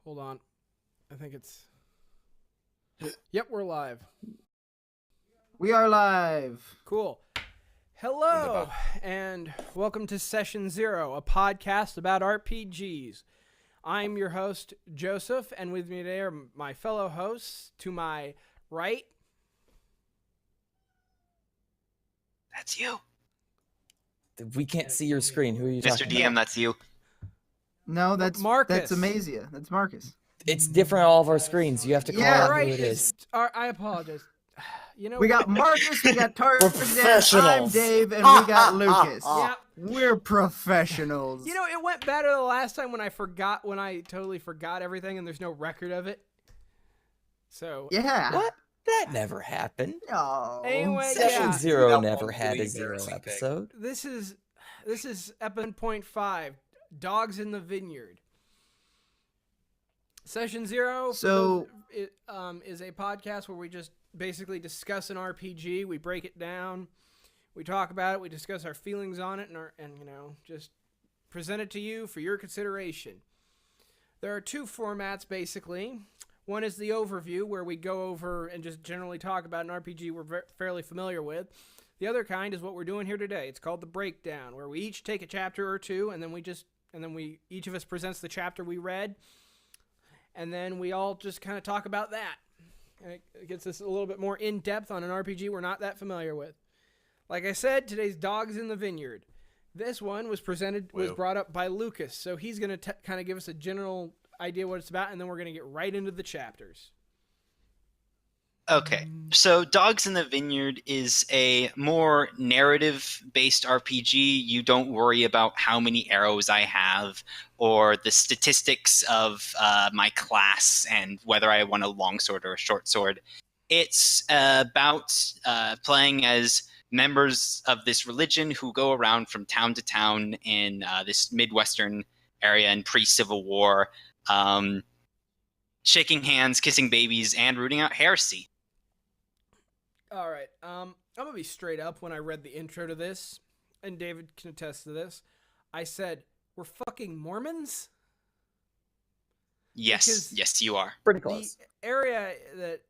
Hold on. I think it's... Yep, we're live. We are live. Cool. Hello, and welcome to Session Zero, a podcast about RPGs. I'm your host, Joseph, and with me today are my fellow hosts. To my right... That's you. We can't see your screen. Who are you Mr. talking DM, about? that's you. No, that's Marcus. That's Amazia. That's Marcus. It's different on all of our screens. You have to call Yeah. out Right, who it is. I apologize. You know, We got Marcus, we got Tarzan, I'm Professionals. Dave, and we got Lucas. Yeah. We're professionals. You know, it went better the last time when I totally forgot everything and there's no record of it. So Yeah. What? That never happened. Oh. Anyway, Session yeah. Zero That never one had a really zero embarrassing thing. episode. This is episode 0.5, Dogs in the Vineyard. Session Zero So- is a podcast where we just basically discuss an RPG. We break it down, we talk about it, we discuss our feelings on it, and just present it to you for your consideration. There are two formats basically. One is the overview, where we go over and just generally talk about an RPG we're fairly familiar with. The other kind is what we're doing here today. It's called the breakdown, where we each take a chapter or two, and then each of us presents the chapter we read, and then we all just kind of talk about that. And it gets us a little bit more in depth on an RPG we're not that familiar with. Like I said, today's Dogs in the Vineyard. This one was brought up by Lucas, so he's going to kind of give us a general idea what it's about, and then we're going to get right into the chapters. Okay, so Dogs in the Vineyard is a more narrative-based RPG. You don't worry about how many arrows I have or the statistics of my class and whether I want a longsword or a short sword. It's about playing as members of this religion who go around from town to town in this Midwestern area in pre-Civil War, shaking hands, kissing babies, and rooting out heresy. All right. I'm going to be straight up. When I read the intro to this, and David can attest to this, I said, we're fucking Mormons? Yes, Because yes, you are. Pretty The close. area that,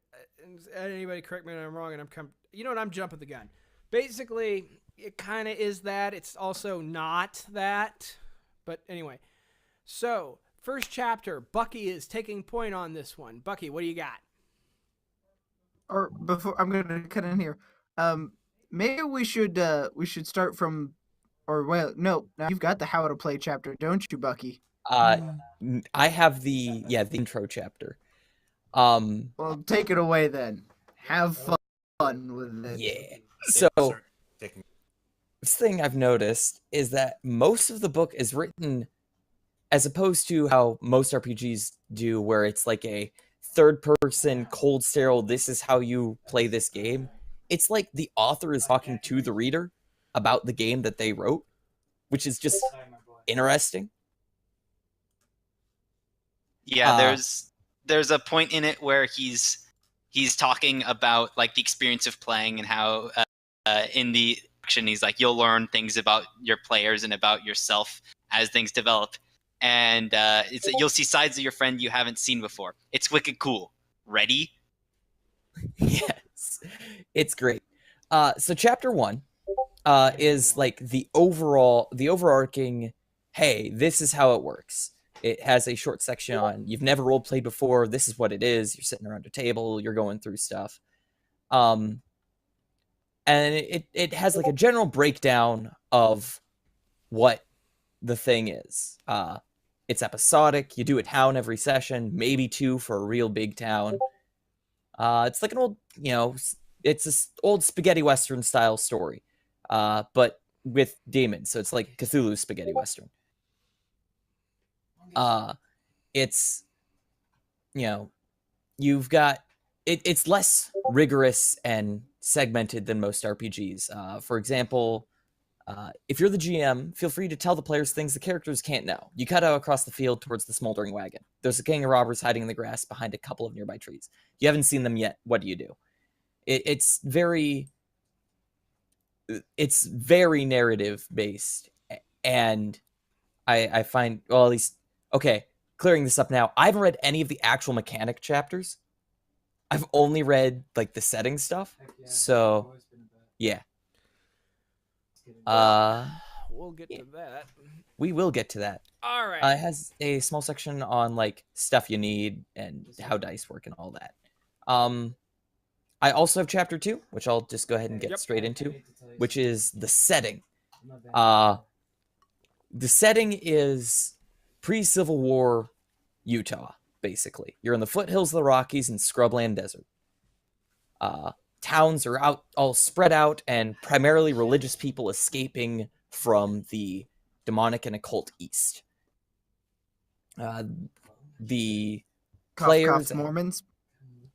and anybody correct me if I'm wrong, and I'm jumping the gun. Basically, it kind of is that. It's also not that. But anyway. So, first chapter, Bucky is taking point on this one. Bucky, what do you got? Or before I'm gonna cut in here. Maybe we should start from, or well, no. Now you've got the how to play chapter, don't you, Bucky? I have the intro chapter. Well, take it away then. Have fun with it. Yeah. So this thing I've noticed is that most of the book is written as opposed to how most RPGs do, where it's like a third-person, cold, sterile, this is how you play this game. It's like the author is talking to the reader about the game that they wrote, which is just interesting. Yeah, there's a point in it where he's talking about like the experience of playing and how in the action he's like, you'll learn things about your players and about yourself as things develop. And you'll see sides of your friend you haven't seen before. It's wicked cool. Ready? Yes, it's great. So chapter 1 is like the overarching, hey, this is how it works. It has a short section on, you've never role played before, this is what it is, you're sitting around a table, you're going through stuff. And it has like a general breakdown of what the thing is. It's episodic. You do a town every session, maybe 2 for a real big town. It's like an old, it's an old spaghetti western style story, but with demons. So it's like Cthulhu spaghetti western. It's, you've got it's less rigorous and segmented than most RPGs. For example, if you're the GM, feel free to tell the players things the characters can't know. You cut out across the field towards the smoldering wagon. There's a gang of robbers hiding in the grass behind a couple of nearby trees. You haven't seen them yet. What do you do? It's very narrative based, and I find, well, at least, okay, clearing this up now. I haven't read any of the actual mechanic chapters. I've only read like the setting stuff. So yeah. We'll get to that. We will get to that. All right. It has a small section on like stuff you need and how dice work and all that. I also have chapter 2, which I'll just go ahead and get straight into, which is the setting. The setting is pre-Civil War Utah, basically. You're in the foothills of the Rockies and scrubland desert. Towns are out, all spread out, and primarily religious people escaping from the demonic and occult East. The players... Mormons.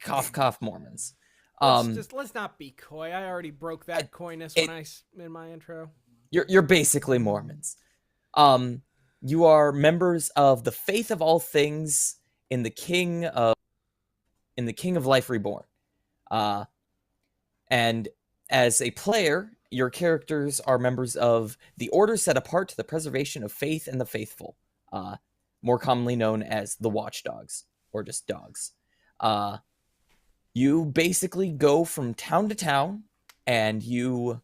Cough Mormons. Let's not be coy. I already broke that coyness in my intro. You're basically Mormons. You are members of the faith of all things in the King of Life Reborn. And as a player, your characters are members of the order set apart to the preservation of faith and the faithful, more commonly known as the Watchdogs, or just dogs. You basically go from town to town, and you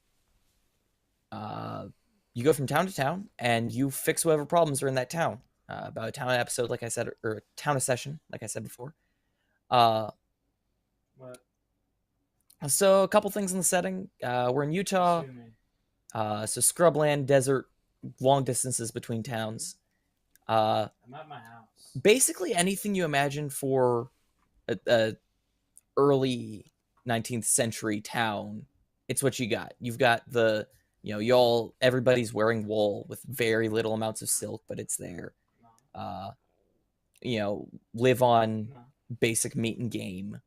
go from town to town, and you fix whatever problems are in that town. About a town episode, like I said, or a town a session, like I said before. So a couple things in the setting. We're in Utah, so scrubland, desert, long distances between towns. I'm at my house. Basically anything you imagine for a early 19th century town, it's what you got. You've got everybody's wearing wool with very little amounts of silk, but it's there. Live on basic meat and game.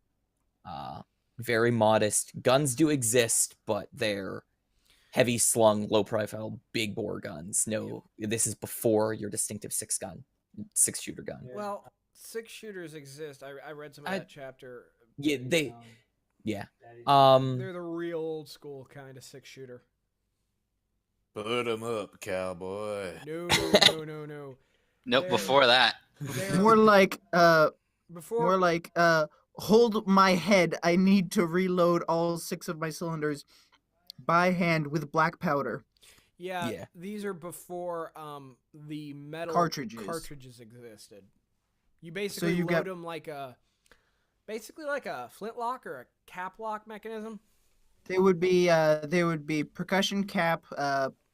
Very modest. Guns do exist, but they're heavy slung, low profile, big bore guns. No, this is before your distinctive 6-shooter gun. Well, 6-shooters exist. I read some of that chapter. Yeah, they're the real old school kind of 6-shooter. Put 'em up, cowboy. No. Nope, before that. More like hold my head. I need to reload all 6 of my cylinders by hand with black powder. Yeah. These are before the metal cartridges existed. You basically load them like a flintlock or a cap lock mechanism. They would be percussion cap,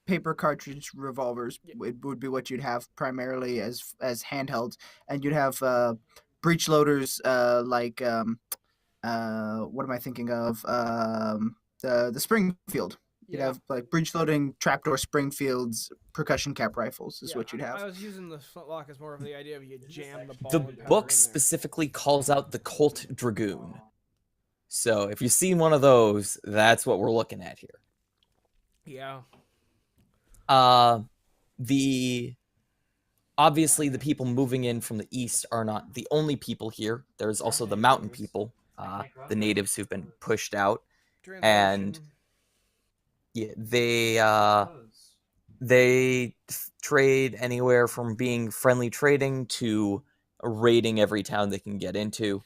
paper cartridge revolvers. It would be what you'd have primarily as handhelds, and you'd have breech loaders what am I thinking of? The Springfield. You'd have like breech loading trapdoor Springfields, percussion cap rifles is what you'd have. I was using the flintlock as more of the idea of you jam the ball. The book specifically calls out the Colt Dragoon. So if you see one of those, that's what we're looking at here. Yeah. Obviously the people moving in from the east are not the only people here. There's also the mountain people, the natives who've been pushed out, and they trade anywhere from being friendly trading to raiding every town they can get into.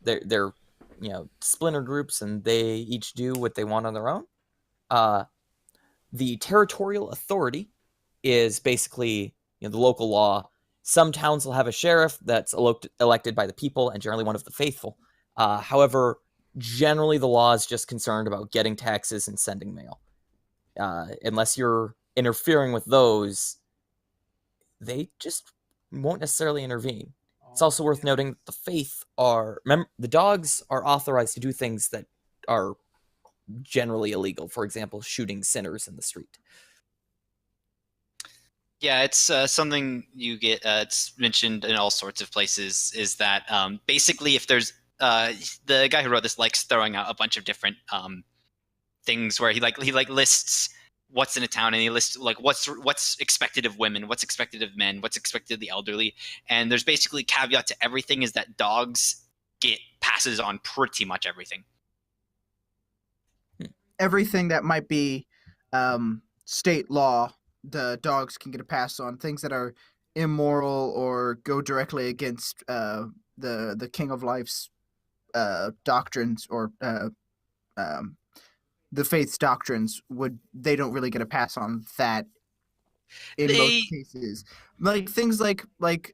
They're splinter groups, and they each do what they want on their own. The territorial authority is basically the local law. Some towns will have a sheriff that's elected by the people and generally one of the faithful. However, generally the law is just concerned about getting taxes and sending mail. Unless you're interfering with those, they just won't necessarily intervene. It's also worth noting that the dogs are authorized to do things that are generally illegal. For example, shooting sinners in the street. Yeah, it's something you get. It's mentioned in all sorts of places. Is that basically if there's the guy who wrote this likes throwing out a bunch of different things where he lists what's in a town, and he lists like what's expected of women, what's expected of men, what's expected of the elderly, and there's basically caveat to everything is that dogs get passes on pretty much everything. Everything that might be state law, the dogs can get a pass on. Things that are immoral or go directly against the King of Life's doctrines or the faith's doctrines, they don't really get a pass on that in most cases. Like things like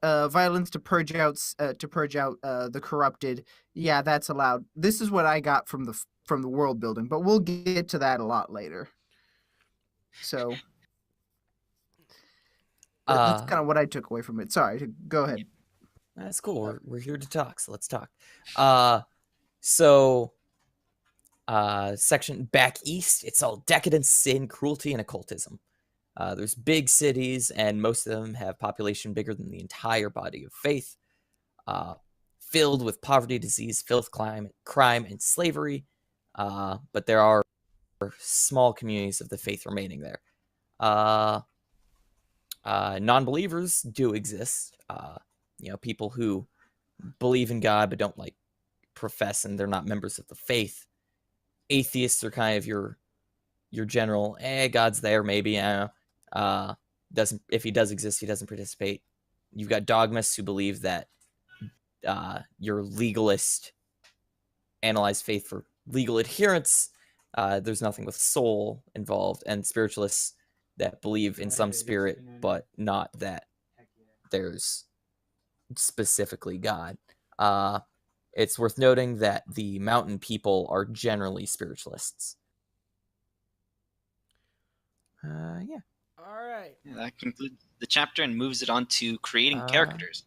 violence to purge out the corrupted. Yeah, that's allowed. This is what I got from the world building, but we'll get to that a lot later. So that's kind of what I took away from it. Sorry, go ahead. That's cool. We're here to talk, so let's talk. Section back east, it's all decadence, sin, cruelty, and occultism. There's big cities, and most of them have population bigger than the entire body of faith, filled with poverty, disease, filth, crime, and slavery. But there are small communities of the faith remaining there. Non-believers do exist. People who believe in God but don't profess, and they're not members of the faith. Atheists are kind of your general, God's there, maybe. Doesn't, if he does exist, he doesn't participate. You've got dogmists who believe that your legalist analyze faith for legal adherence. There's nothing with soul involved, and spiritualists that believe in some spirit, but not that there's specifically God. It's worth noting that the mountain people are generally spiritualists. Yeah. All right. Yeah, that concludes the chapter and moves it on to creating characters.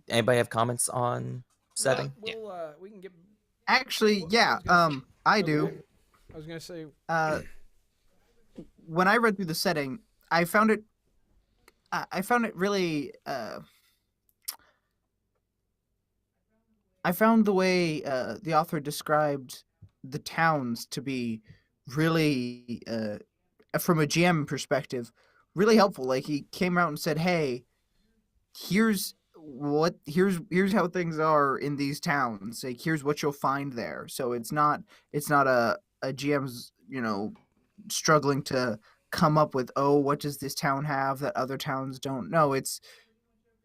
Anybody have comments on setting? We can get. Actually, yeah. I do. I was gonna say. When I read through the setting, I found it really. I found the way the author described the towns to be really, from a GM perspective, really helpful. Like he came out and said, "Hey, here's how things are in these towns. Like here's what you'll find there." So it's not a GM's struggling to come up with, what does this town have that other towns don't know. It's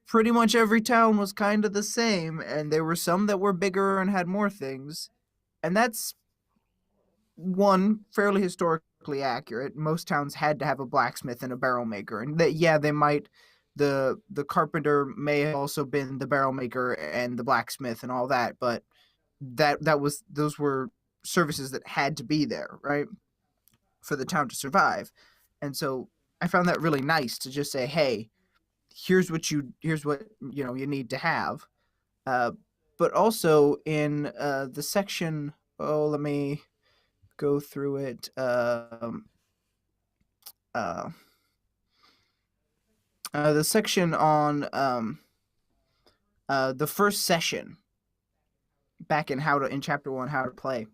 pretty much every town was kind of the same, and there were some that were bigger and had more things, and that's one fairly historically accurate. Most towns had to have a blacksmith and a barrel maker, and they might the carpenter may have also been the barrel maker and the blacksmith and all that, but those were services that had to be there, right, for the town to survive. And so I found that really nice to just say, hey, here's what you need to have. But also in the section, let me go through it. The section on the first session, back in chapter 1, how to play.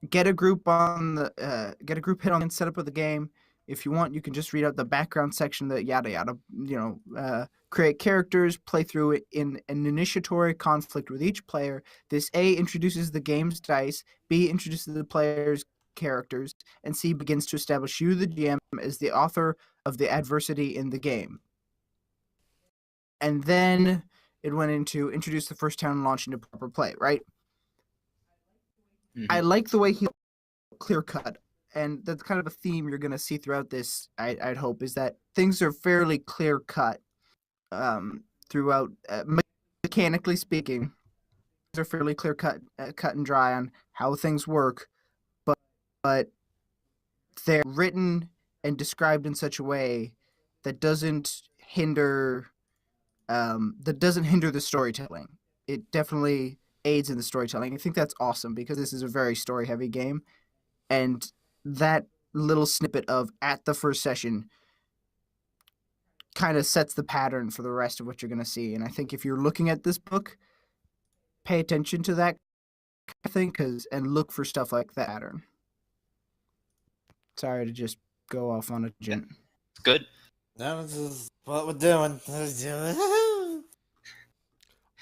Get a group hit on the setup of the game. If you want, you can just read out the background section, the yada yada. Create characters, play through it in an initiatory conflict with each player. This A introduces the game's dice, B introduces the player's characters, and C begins to establish you, the GM, as the author of the adversity in the game. And then it went into introduce the first town and launch into proper play, right? Mm-hmm. I like the way he clear cut, and that's kind of a theme you're going to see throughout this. I'd hope is that things are fairly clear cut throughout. Mechanically speaking, they're fairly clear cut and dry on how things work, but they're written and described in such a way that doesn't hinder the storytelling. It definitely aids in the storytelling. I think that's awesome because this is a very story heavy game, and that little snippet of at the first session kind of sets the pattern for the rest of what you're going to see. And I think if you're looking at this book, pay attention to that, I think, and look for stuff like that pattern. Sorry to just go off on a tangent. Good. No, this is what we're doing.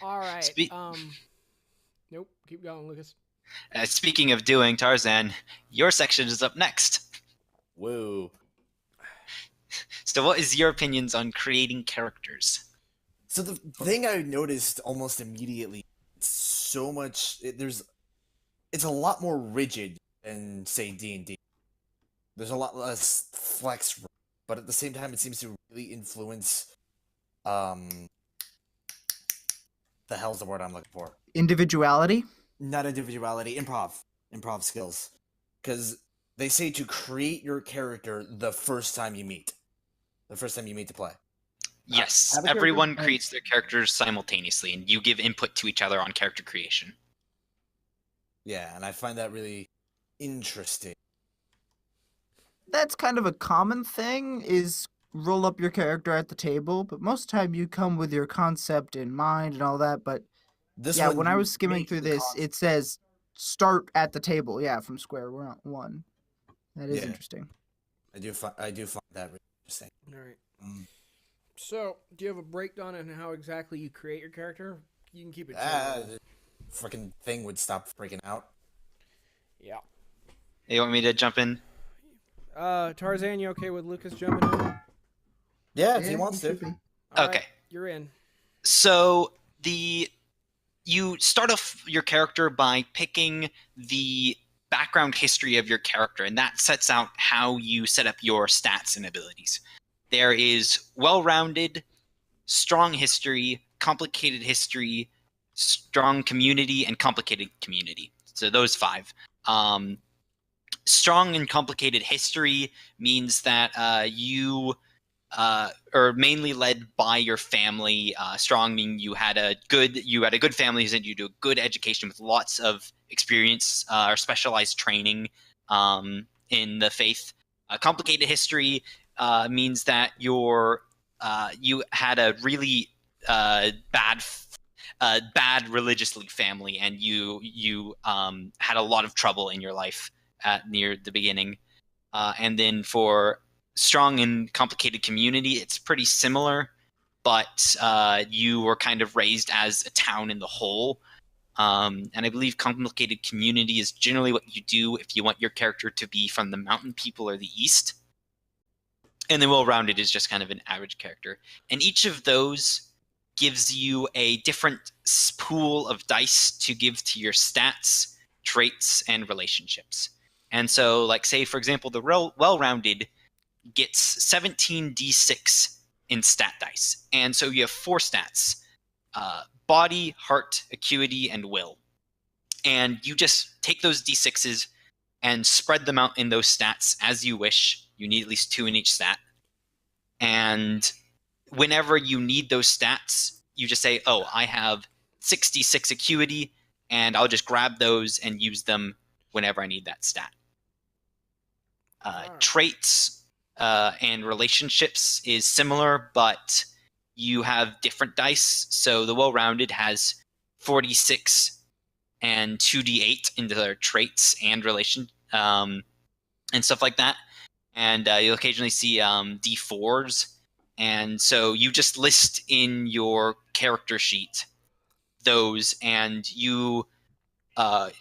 All right. Nope. Keep going, Lucas. Speaking of doing, Tarzan, your section is up next. Whoa. So, what is your opinions on creating characters? So the thing I noticed almost immediately, it's a lot more rigid than say D&D. There's a lot less flex, but at the same time, it seems to really influence. The hell's the word I'm looking for? Individuality. Not individuality, improv skills, because they say to create your character the first time you meet to play. Yes, have a character everyone and- creates their characters simultaneously, and you give input to each other on character creation. Yeah, and I find that really interesting. That's kind of a common thing, is roll up your character at the table, but most of the time you come with your concept in mind and all that. But This yeah, one, when I you was skimming make through the this, concept. it says start at the table. Yeah, from square one. That is Yeah. interesting. I do find that really interesting. All right. Mm. So, do you have a breakdown on how exactly you create your character? You can keep it. The freaking thing would stop freaking out. Yeah. You want me to jump in? Tarzan, you okay with Lucas jumping in? Yeah, if Yeah, he wants should to. be. All Okay. right, you're in. So you start off your character by picking the background history of your character, and that sets out how you set up your stats and abilities. There is well-rounded, strong history, complicated history, strong community, and complicated community. So those 5. Strong and complicated history means that you are mainly led by your family. Strong meaning you had a good family, and you do a good education with lots of experience or specialized training in the faith. Complicated history means that you had a really bad religiously family, and you had a lot of trouble in your life near the beginning. And then for strong and complicated community, it's pretty similar, but you were kind of raised as a town in the whole. And I believe complicated community is generally what you do if you want your character to be from the mountain people or the east. And then well-rounded is just kind of an average character. And each of those gives you a different pool of dice to give to your stats, traits, and relationships. And so, like, say, for example, the well-rounded gets 17d6 in stat dice. And so you have 4 stats: body, heart, acuity, and will. And you just take those d6s and spread them out in those stats as you wish. You need at least 2 in each stat. And whenever you need those stats, you just say, oh, I have 66 acuity, and I'll just grab those and use them whenever I need that stat. Traits and relationships is similar, but you have different dice. So the well-rounded has 46 and 2d8 into their traits and relation and stuff like that. And you'll occasionally see d4s. And so you just list in your character sheet those, and you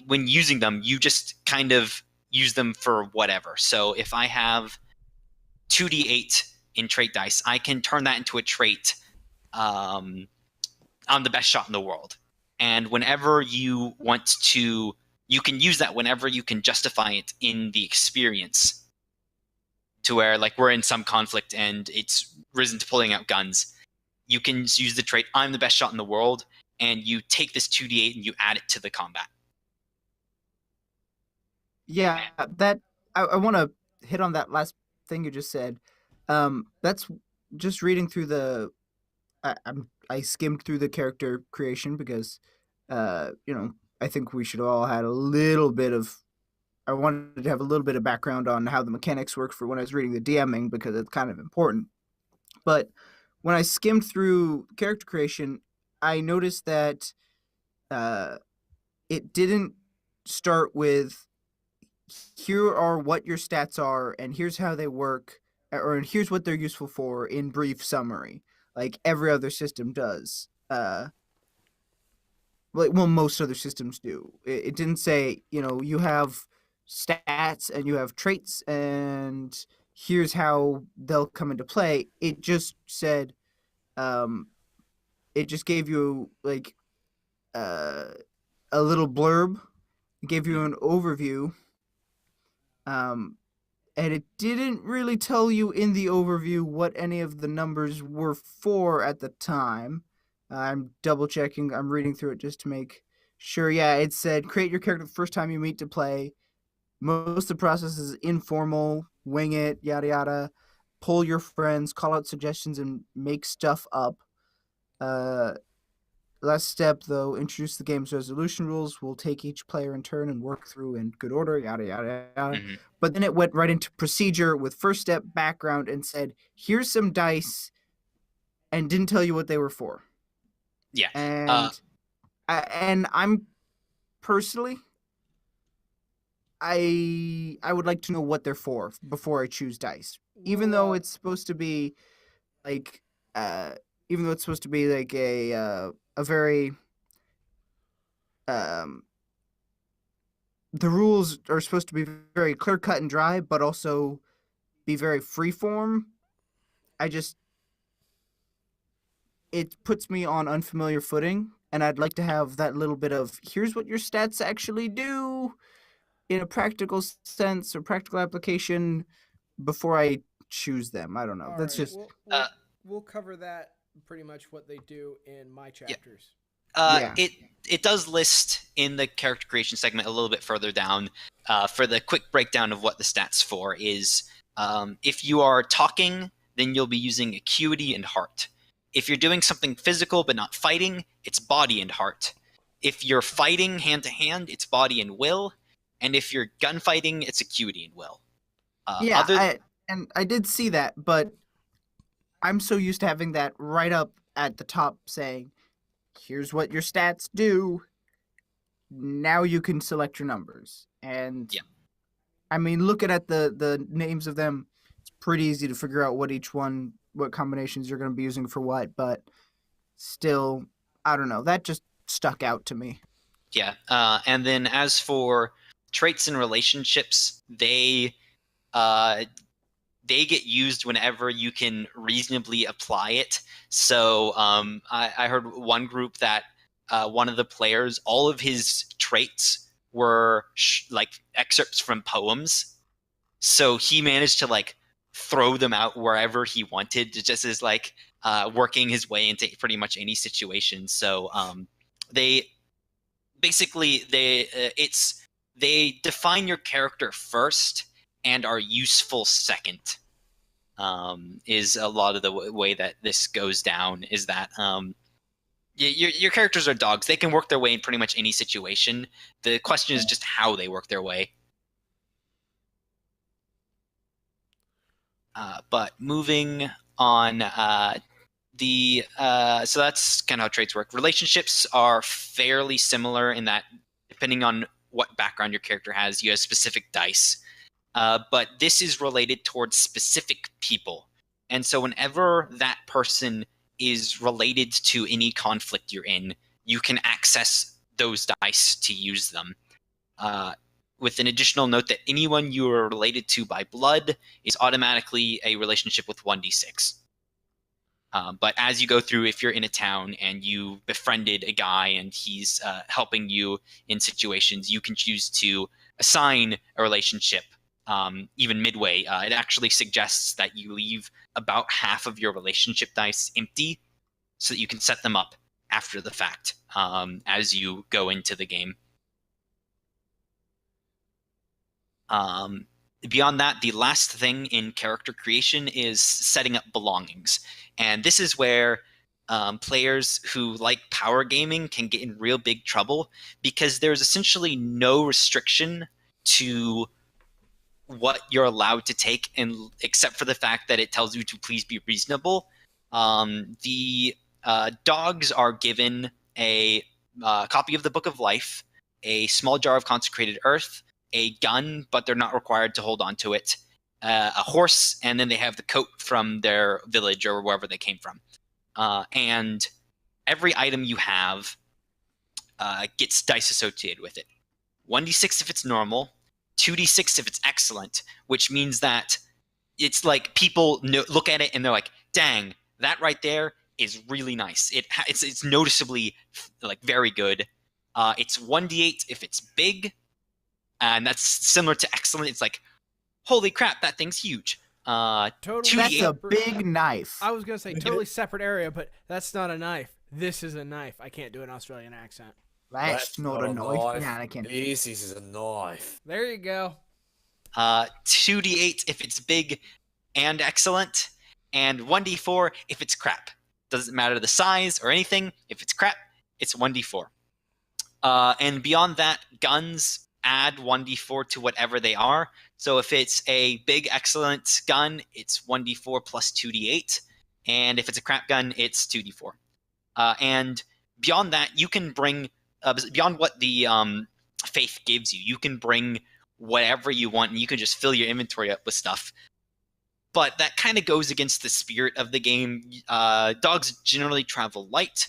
when using them, you just kind of use them for whatever. So if I have 2d8 in trait dice, I can turn that into a trait. I'm the best shot in the world. And whenever you want to, you can use that whenever you can justify it in the experience, to where, like, we're in some conflict and it's risen to pulling out guns. You can use the trait, I'm the best shot in the world, and you take this 2d8 and you add it to the combat. Yeah, that I want to hit on that last thing you just said. That's just reading through the. I skimmed through the character creation because, I think we should all had a little bit of. I wanted to have a little bit of background on how the mechanics work for when I was reading the DMing, because it's kind of important. But when I skimmed through character creation, I noticed that it didn't start with, here are what your stats are and here's how they work, or here's what they're useful for in brief summary, like every other system does. Most other systems do. It didn't say, you have stats and you have traits and here's how they'll come into play. It just said, it just gave you like a little blurb. It gave you an overview. And it didn't really tell you in the overview what any of the numbers were for at the time. I'm double checking. I'm reading through it just to make sure. Yeah, it said create your character the first time you meet to play. Most of the process is informal, wing it, yada yada. Pull your friends, call out suggestions, and make stuff up. Last step, though, introduce the game's resolution rules. We'll take each player in turn and work through in good order, yada, yada, yada. Mhm. But then it went right into procedure with first step, background, and said, here's some dice, and didn't tell you what they were for. Yeah. And I'm personally, I would like to know what they're for before I choose dice. Even though it's supposed to be like, a very the rules are supposed to be very clear cut and dry, but also be very freeform. It puts me on unfamiliar footing, and I'd like to have that little bit of here's what your stats actually do in a practical sense or practical application before I choose them. I don't know. All That's right, just we'll cover that pretty much what they do in my chapters. Yeah. It does list in the character creation segment a little bit further down for the quick breakdown of what the stats for is if you are talking, then you'll be using acuity and heart. If you're doing something physical but not fighting, it's body and heart. If you're fighting hand to hand, it's body and will. And if you're gunfighting, it's acuity and will. I did see that, but I'm so used to having that right up at the top saying, here's what your stats do. Now you can select your numbers. And yeah. I mean, looking at the names of them, it's pretty easy to figure out what combinations you're going to be using for what, but still, I don't know. That just stuck out to me. Yeah. And then as for traits and relationships, they get used whenever you can reasonably apply it. So I heard one group that one of the players, all of his traits were like excerpts from poems. So he managed to like throw them out wherever he wanted, just as like working his way into pretty much any situation. So they basically they define your character first and are useful second. Is a lot of the way that this goes down. Is that your characters are dogs. They can work their way in pretty much any situation. The question is just how they work their way. But moving on, so that's kind of how traits work. Relationships are fairly similar in that, depending on what background your character has, you have specific dice. But this is related towards specific people. And so whenever that person is related to any conflict you're in, you can access those dice to use them. With an additional note that anyone you are related to by blood is automatically a relationship with 1d6. But as you go through, if you're in a town and you befriended a guy and he's helping you in situations, you can choose to assign a relationship even midway. It actually suggests that you leave about half of your relationship dice empty so that you can set them up after the fact as you go into the game. Beyond that, the last thing in character creation is setting up belongings. And this is where players who like power gaming can get in real big trouble because there's essentially no restriction to what you're allowed to take, and except for the fact that it tells you to please be reasonable. The dogs are given a copy of the Book of Life, a small jar of consecrated earth, a gun, but they're not required to hold on to it, a horse, and then they have the coat from their village or wherever they came from. And every item you have gets dice associated with it. 1d6 if it's normal, 2d6 if it's excellent, which means that it's like people look at it and they're like, dang, that right there is really nice. It's noticeably like very good. It's 1d8 if it's big, and that's similar to excellent. It's like, holy crap, that thing's huge. Totally. That's a separate- big knife. I was gonna say totally separate area, but that's not a knife. This is a knife. I can't do an Australian accent. That's not a knife. Yeah, I can't. This is a knife. There you go. 2d8 if it's big and excellent, and 1d4 if it's crap. Doesn't matter the size or anything. If it's crap, it's 1d4. And beyond that, guns add 1d4 to whatever they are. So if it's a big, excellent gun, it's 1d4 plus 2d8. And if it's a crap gun, it's 2d4. And beyond that, you can bring, beyond what the faith gives you, you can bring whatever you want, and you can just fill your inventory up with stuff. But that kind of goes against the spirit of the game. Dogs generally travel light,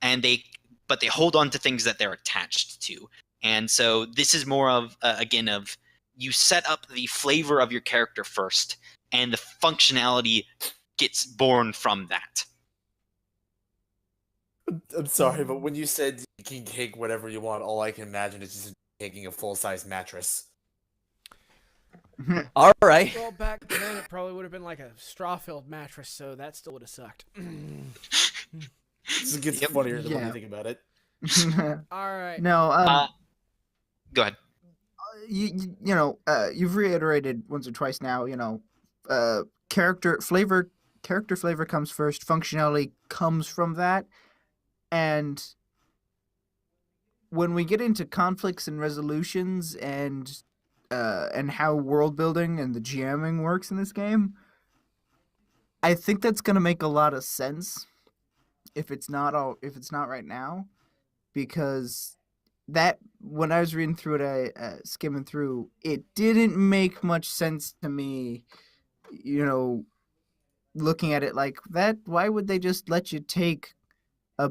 but they hold on to things that they're attached to. And so this is more of, again, of you set up the flavor of your character first, and the functionality gets born from that. I'm sorry, but when you said you can take whatever you want, all I can imagine is just taking a full-size mattress. All right. Well, back then it probably would have been like a straw-filled mattress, so that still would have sucked. This gets Yep. funnier the more Yeah. you think about it. All right. No, Go ahead. you've reiterated once or twice now. Character flavor comes first. Functionality comes from that, and when we get into conflicts and resolutions and how world building and the GMing works in this game, I think that's gonna make a lot of sense. If it's not right now, because that when I was reading through it, skimming through, it didn't make much sense to me. Looking at it like that, why would they just let you take a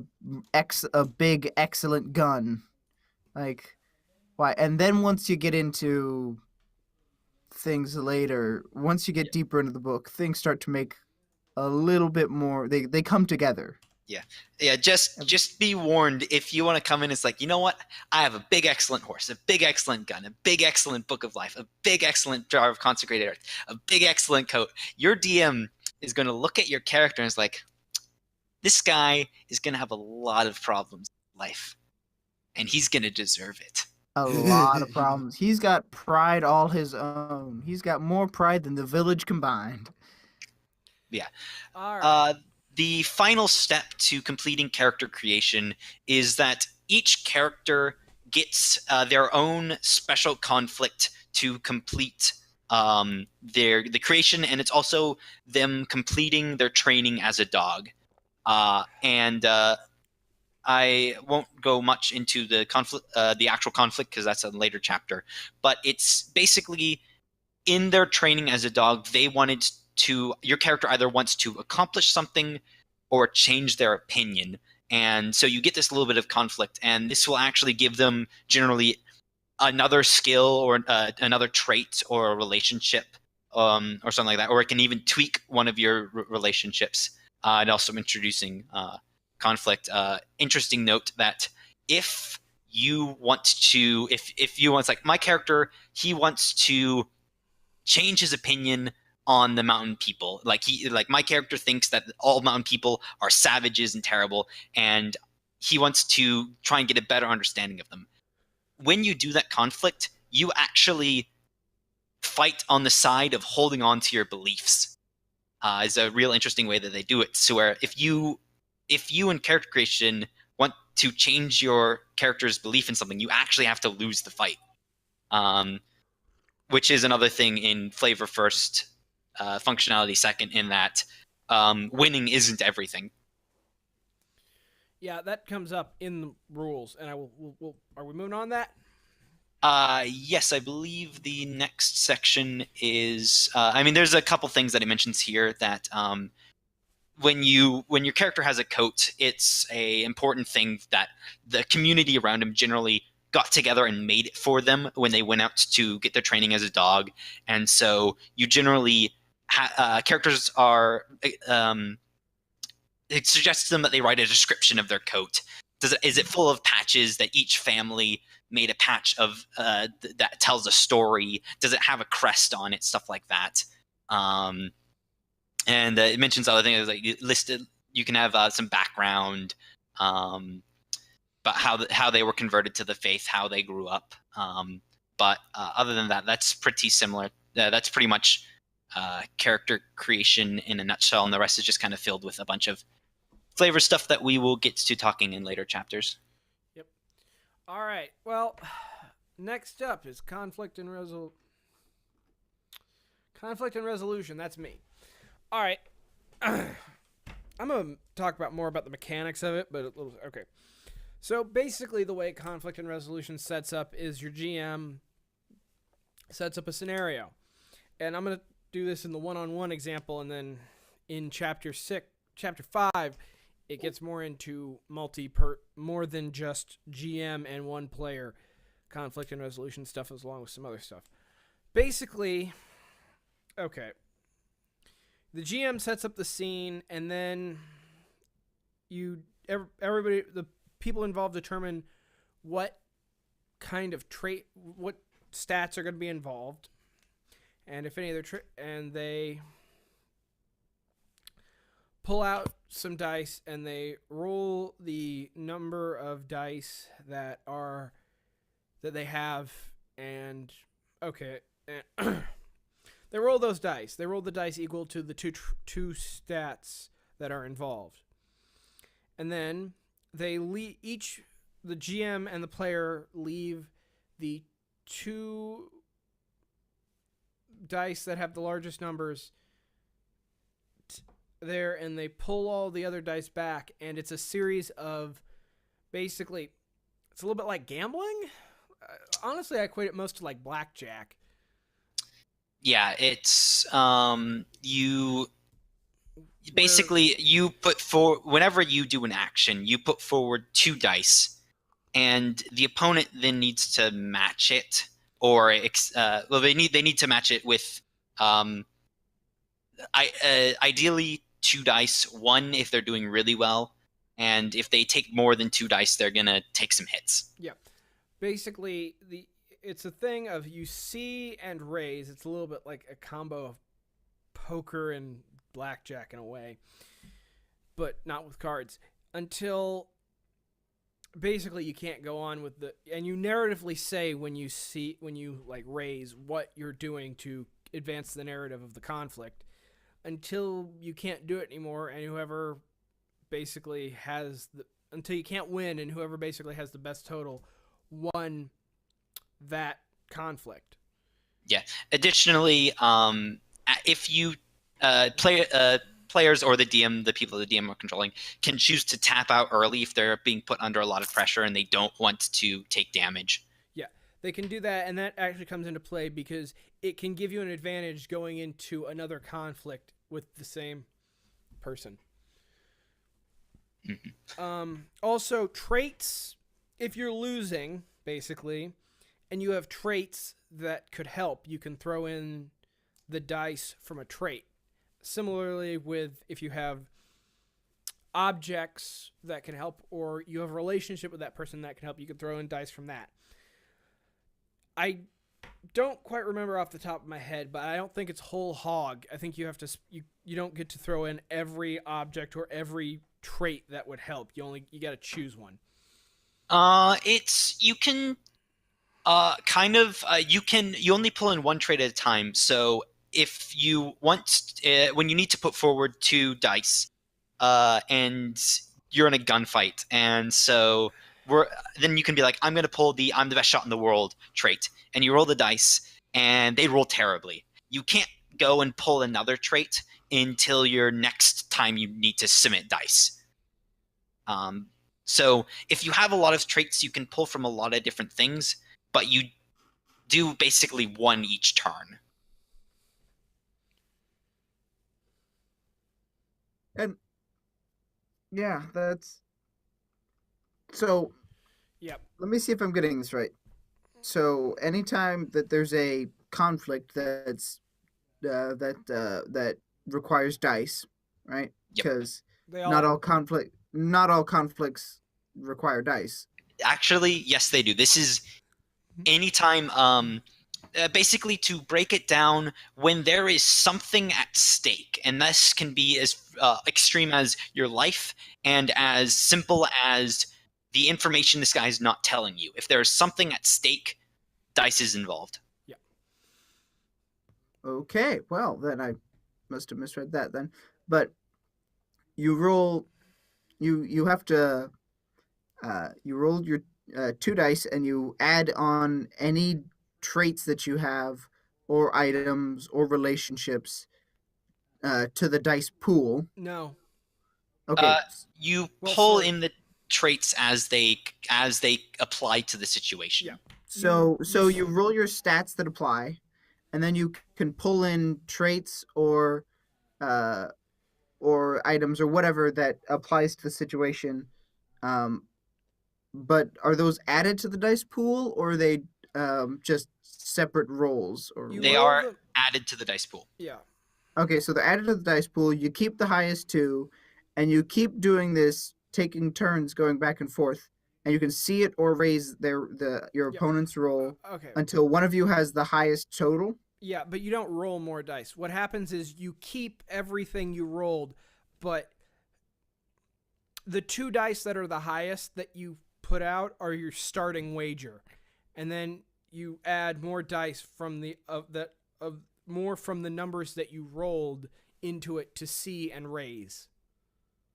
big excellent gun? Like, why? And then once you get into things later, once you get deeper into the book, things start to make a little bit more. They come together. Yeah, just be warned if you want to come in. It's like, you know what? I have a big, excellent horse, a big, excellent gun, a big, excellent book of life, a big, excellent jar of consecrated earth, a big, excellent coat. Your DM is going to look at your character and is like, this guy is going to have a lot of problems in life, and he's going to deserve it. A lot of problems. He's got pride all his own. He's got more pride than the village combined. All right. The final step to completing character creation is that each character gets their own special conflict to complete the creation, and it's also them completing their training as a dog. And I won't go much into the conflict, the actual conflict, because that's a later chapter. But it's basically in their training as a dog, your character either wants to accomplish something or change their opinion. And so you get this little bit of conflict, and this will actually give them generally another skill or another trait or a relationship or something like that. Or it can even tweak one of your relationships. And also introducing conflict. Interesting note that if you want to, like my character, he wants to change his opinion on the mountain people. Like my character thinks that all mountain people are savages and terrible, and he wants to try and get a better understanding of them. When you do that conflict, you actually fight on the side of holding on to your beliefs. Is a real interesting way that they do it. So where if you in character creation want to change your character's belief in something, you actually have to lose the fight. Which is another thing in flavor first, functionality second, in that winning isn't everything. Yeah, that comes up in the rules, and are we moving on that? Yes, I believe the next section is. There's a couple things that it mentions here that when your character has a coat, it's a important thing that the community around him generally got together and made it for them when they went out to get their training as a dog, and so you generally characters are. It suggests to them that they write a description of their coat. Is it full of patches that each family made a patch of that tells a story? Does it have a crest on it? Stuff like that. And it mentions other things like listed. You can have some background, but how they were converted to the faith, how they grew up. But other than that, that's pretty similar. That's pretty much character creation in a nutshell, and the rest is just kind of filled with a bunch of flavor stuff that we will get to talking in later chapters. Yep. All right. Well, next up is conflict and resolution. That's me. All right. I'm gonna talk more about the mechanics of it, but okay. So basically, the way conflict and resolution sets up is your GM sets up a scenario, and I'm gonna do this in the one-on-one example, and then in chapter 5, it gets more into more than just GM and one player conflict and resolution stuff, as along with some other stuff. Basically, okay, the GM sets up the scene, and then everybody, the people involved, determine what kind of trait, what stats are going to be involved, and if any of their and they pull out some dice and they roll the number of dice that they have, and okay, they roll those dice. They roll the dice equal to the two stats that are involved, and then they the GM and the player leave the 2 dice that have the largest numbers there, and they pull all the other dice back, and it's a series of, basically, it's a little bit like gambling. Honestly, I equate it most to like blackjack. Yeah, it's you basically you put whenever you do an action, you put forward 2 dice, and the opponent then needs to match it, or they need to match it with ideally 2 dice, 1 if they're doing really well, and if they take more than 2 dice, they're gonna take some hits. Yeah, basically it's a thing of you see and raise. It's a little bit like a combo of poker and blackjack in a way, but not with cards, until basically you can't go on with and you narratively say when you like raise what you're doing to advance the narrative of the conflict, until you can't do it anymore, and whoever basically until you can't win, and whoever basically has the best total won that conflict. Yeah. Additionally, if you players or the DM, the people the DM are controlling, can choose to tap out early if they're being put under a lot of pressure and they don't want to take damage. Yeah, they can do that, and that actually comes into play because it can give you an advantage going into another conflict with the same person. Mm-hmm. Also, traits, if you're losing, basically, and you have traits that could help, you can throw in the dice from a trait. Similarly, with if you have objects that can help, or you have a relationship with that person that can help, you can throw in dice from that. I don't quite remember off the top of my head, but I don't think it's whole hog. I think you have to you don't get to throw in every object or every trait that would help. You got to choose one. You can you only pull in 1 trait at a time. So if you want, when you need to put forward 2 dice, and you're in a gunfight, and so then you can be like, I'm going to pull the I'm the best shot in the world trait, and you roll the dice, and they roll terribly. You can't go and pull another trait until your next time you need to submit dice. So if you have a lot of traits, you can pull from a lot of different things, but you do basically 1 each turn. And yeah, that's so. Yep. Let me see if I'm getting this right. So anytime that there's a conflict that's that requires dice, right? Yep. Because They not all conflicts require dice. Actually, yes, they do. This is anytime, basically to break it down, when there is something at stake, and this can be as extreme as your life and as simple as the information this guy is not telling you. If there is something at stake, dice is involved. Okay, well then I must have misread that then. But you roll, you have to, you roll your 2 dice and you add on any traits that you have, or items, or relationships, to the dice pool. No. Okay, You Well, pull sort of. in the traits as they apply to the situation. Yeah. so you roll your stats that apply, and then you can pull in traits uh, or items or whatever that applies to the situation. Um, but are those added to the dice pool, or are they just separate rolls? Or You They roll are them- added to the dice pool. Yeah. okay, so they're added to the dice pool. You keep the highest 2, and you keep doing this, taking turns going back and forth, and you can see it or raise your Yep. opponent's roll Okay. until one of you has the highest total. Yeah, but you don't roll more dice. What happens is you keep everything you rolled, but the 2 dice that are the highest that you put out are your starting wager, and then you add more dice from more from the numbers that you rolled into it to see and raise.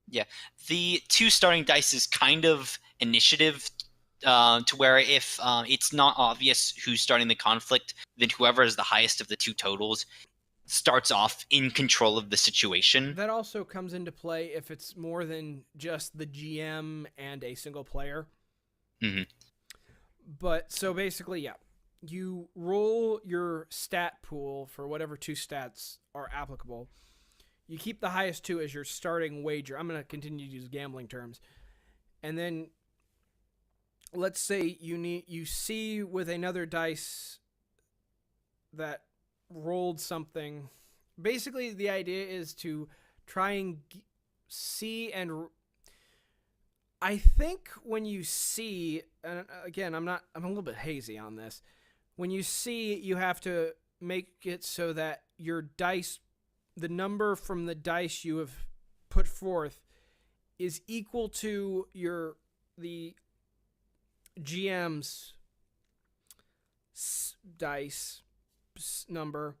Yeah, the 2 starting dice is kind of initiative, to where if it's not obvious who's starting the conflict, then whoever is the highest of the 2 totals starts off in control of the situation. That also comes into play if it's more than just the GM and a single player. Mhm. But so basically, yeah, you roll your stat pool for whatever 2 stats are applicable. You keep the highest 2 as your starting wager. I'm going to continue to use gambling terms. And then let's say you see with another dice that rolled something. Basically, the idea is to try and see and I think when you see, and again, I'm a little bit hazy on this. When you see, you have to make it so that your dice, the number from the dice you have put forth, is equal to the GM's dice number,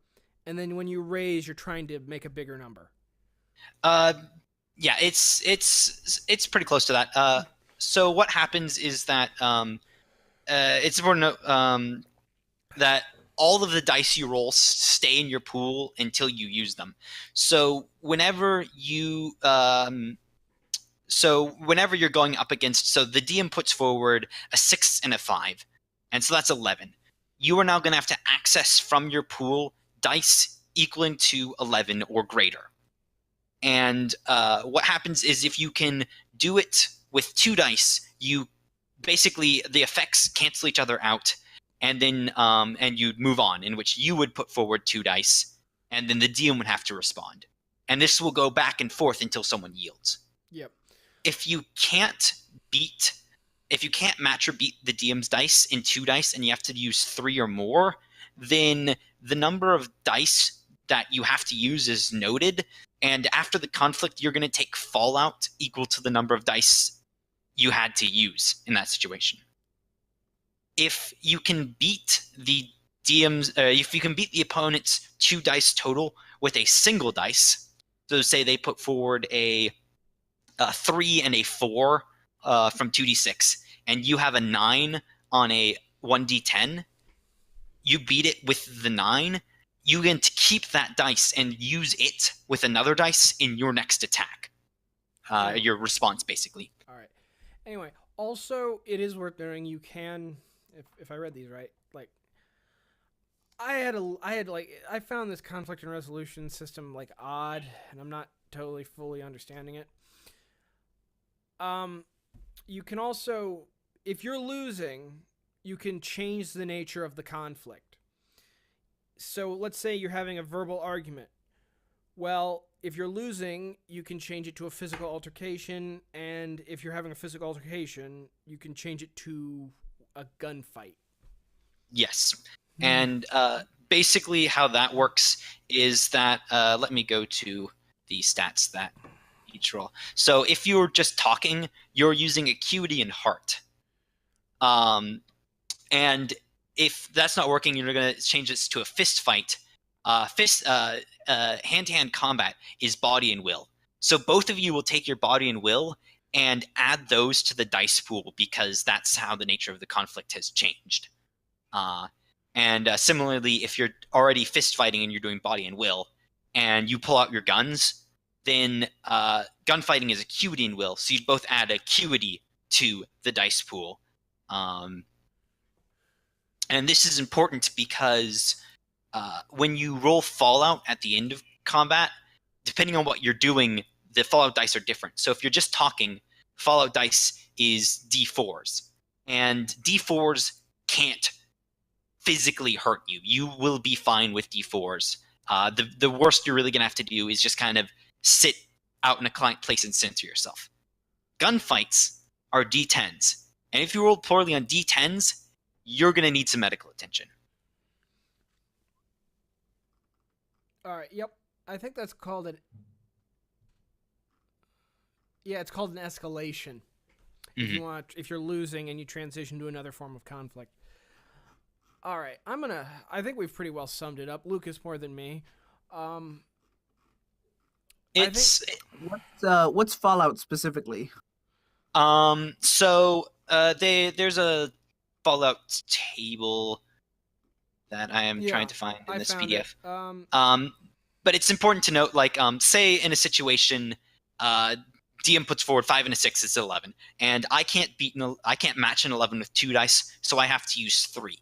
and then when you raise, you're trying to make a bigger number. Yeah, it's pretty close to that. So what happens is that it's important to note that all of the dice you roll stay in your pool until you use them. So whenever you're going up against, so the DM puts forward a 6 and a 5, and so that's 11. You are now going to have to access from your pool dice equaling to 11 or greater. And what happens is if you can do it with 2 dice, you basically, the effects cancel each other out, and then and you move on, in which you would put forward 2 dice, and then the DM would have to respond. And this will go back and forth until someone yields. Yep. If you can't match or beat the DM's dice in 2 dice, and you have to use 3 or more, then the number of dice that you have to use is noted, and after the conflict, you're going to take fallout equal to the number of dice you had to use in that situation. If you can beat the if you can beat the opponent's 2 dice total with a single dice, so say they put forward a 3 and a 4 from 2d6, and you have a 9 on a 1d10, you beat it with the 9, you get to keep that dice and use it with another dice in your next attack. Your response, basically. All right. Anyway, also, it is worth noting you can, if I read these right, like, I found this conflict and resolution system, like, odd, and I'm not totally fully understanding it. You can also, if you're losing, you can change the nature of the conflict. So let's say you're having a verbal argument. Well, if you're losing, you can change it to a physical altercation, and if you're having a physical altercation, you can change it to a gunfight. Yes. And basically how that works is that, let me go to the stats that each roll. So if you're just talking, you're using acuity and heart. And if that's not working, you're going to change this to a fist fight. Hand-to-hand combat is body and will. So both of you will take your body and will and add those to the dice pool because that's how the nature of the conflict has changed. And similarly, if you're already fist fighting and you're doing body and will, and you pull out your guns, then gunfighting is acuity and will. So you both add acuity to the dice pool. And this is important because when you roll Fallout at the end of combat, depending on what you're doing, the Fallout dice are different. So if you're just talking, Fallout dice is D4s. And D4s can't physically hurt you. You will be fine with D4s. The worst you're really going to have to do is just kind of sit out in a quiet place and center yourself. Gunfights are D10s. And if you roll poorly on D10s, you're going to need some medical attention. All right. Yep. I think that's called an. Yeah, it's called an escalation. Mm-hmm. If you're losing and you transition to another form of conflict. All right. I think we've pretty well summed it up. Lucas more than me. What's Fallout specifically? There's a Fallout table that I am trying to find in this PDF. But it's important to note, like, say in a situation, DM puts forward 5 and a 6 is 11, and I can't match an 11 with 2 dice, so I have to use 3.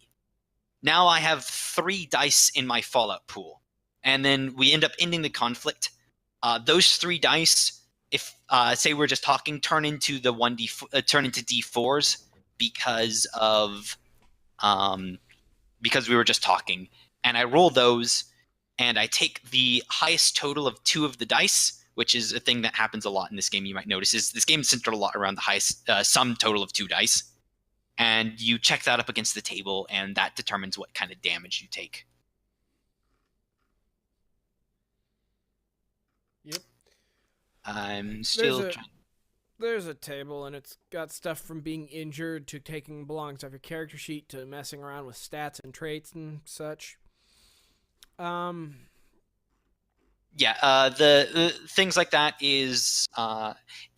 Now I have 3 dice in my Fallout pool, and then we end up ending the conflict. Those 3 dice, if say we're just talking, turn into D4s because we were just talking, and I roll those, and I take the highest total of 2 of the dice, which is a thing that happens a lot in this game. You might notice is this game is centered a lot around the highest sum total of 2 dice, and you check that up against the table, and that determines what kind of damage you take. Yep. I'm still trying. There's a table, and it's got stuff from being injured to taking belongings off your character sheet to messing around with stats and traits and such. The things like that is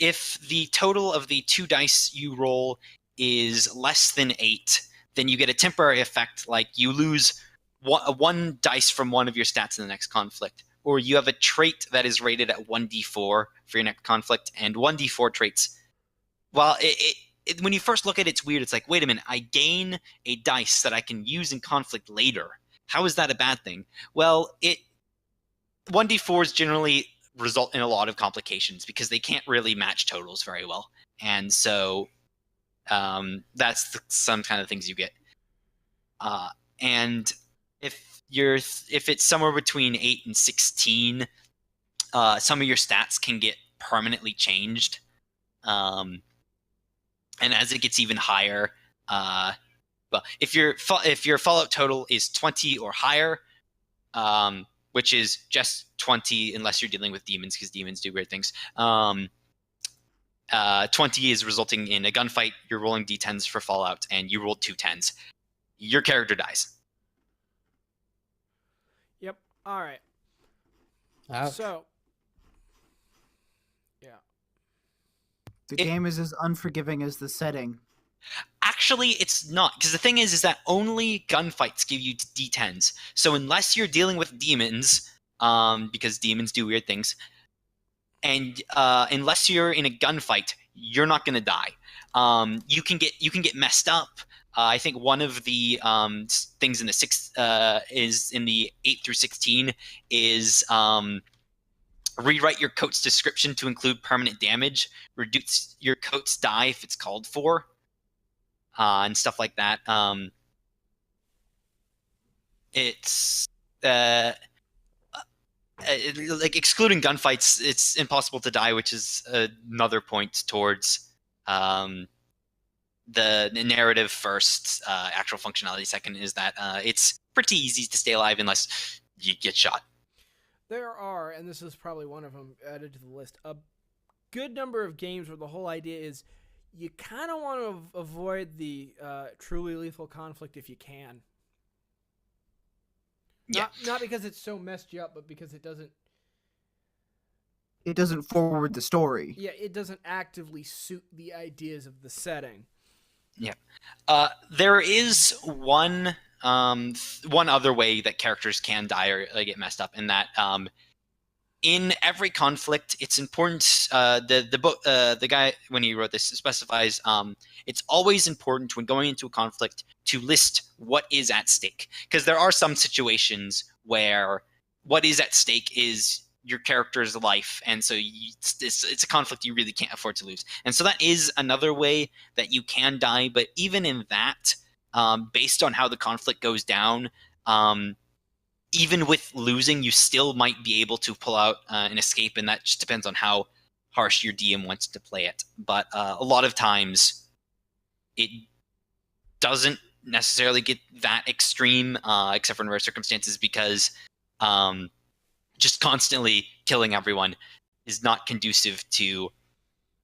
if the total of the 2 dice you roll is less than 8, then you get a temporary effect, like you lose one dice from one of your stats in the next conflict, or you have a trait that is rated at 1d4 for your next conflict, and 1d4 traits, well, when you first look at it, it's weird. It's like, wait a minute, I gain a dice that I can use in conflict later. How is that a bad thing? Well, 1d4s generally result in a lot of complications because they can't really match totals very well. And so that's some kind of things you get. And if it's somewhere between 8 and 16, some of your stats can get permanently changed. And as it gets even higher, well, if your Fallout total is 20 or higher, which is just 20 unless you're dealing with demons, because demons do weird things. 20 is resulting in a gunfight. You're rolling d10s for Fallout, and you rolled 2 10s. Your character dies. Yep. All right. Ouch. So, yeah. The game is as unforgiving as the setting. Actually, it's not, because the thing is that only gunfights give you d10s. So unless you're dealing with demons, because demons do weird things, and unless you're in a gunfight, you're not going to die. You can get messed up. I think one of the things in the is in the 8 through 16 is rewrite your coat's description to include permanent damage, reduce your coat's die if it's called for. And stuff like that. like excluding gunfights, it's impossible to die, which is another point towards the narrative first, actual functionality second, is that it's pretty easy to stay alive unless you get shot. There are, and this is probably one of them added to the list, a good number of games where the whole idea is you kind of want to avoid the truly lethal conflict if you can. Yeah. Not because it's so messed you up, but because it doesn't forward the story. Yeah, it doesn't actively suit the ideas of the setting. Yeah. There is one other way that characters can die or get messed up, in that in every conflict, it's important. The guy, when he wrote this, specifies it's always important when going into a conflict to list what is at stake, because there are some situations where what is at stake is your character's life, and so it's a conflict you really can't afford to lose. And so that is another way that you can die. But even in that, based on how the conflict goes down, even with losing, you still might be able to pull out an escape, and that just depends on how harsh your DM wants to play it. But a lot of times, it doesn't necessarily get that extreme, except for in rare circumstances, because just constantly killing everyone is not conducive to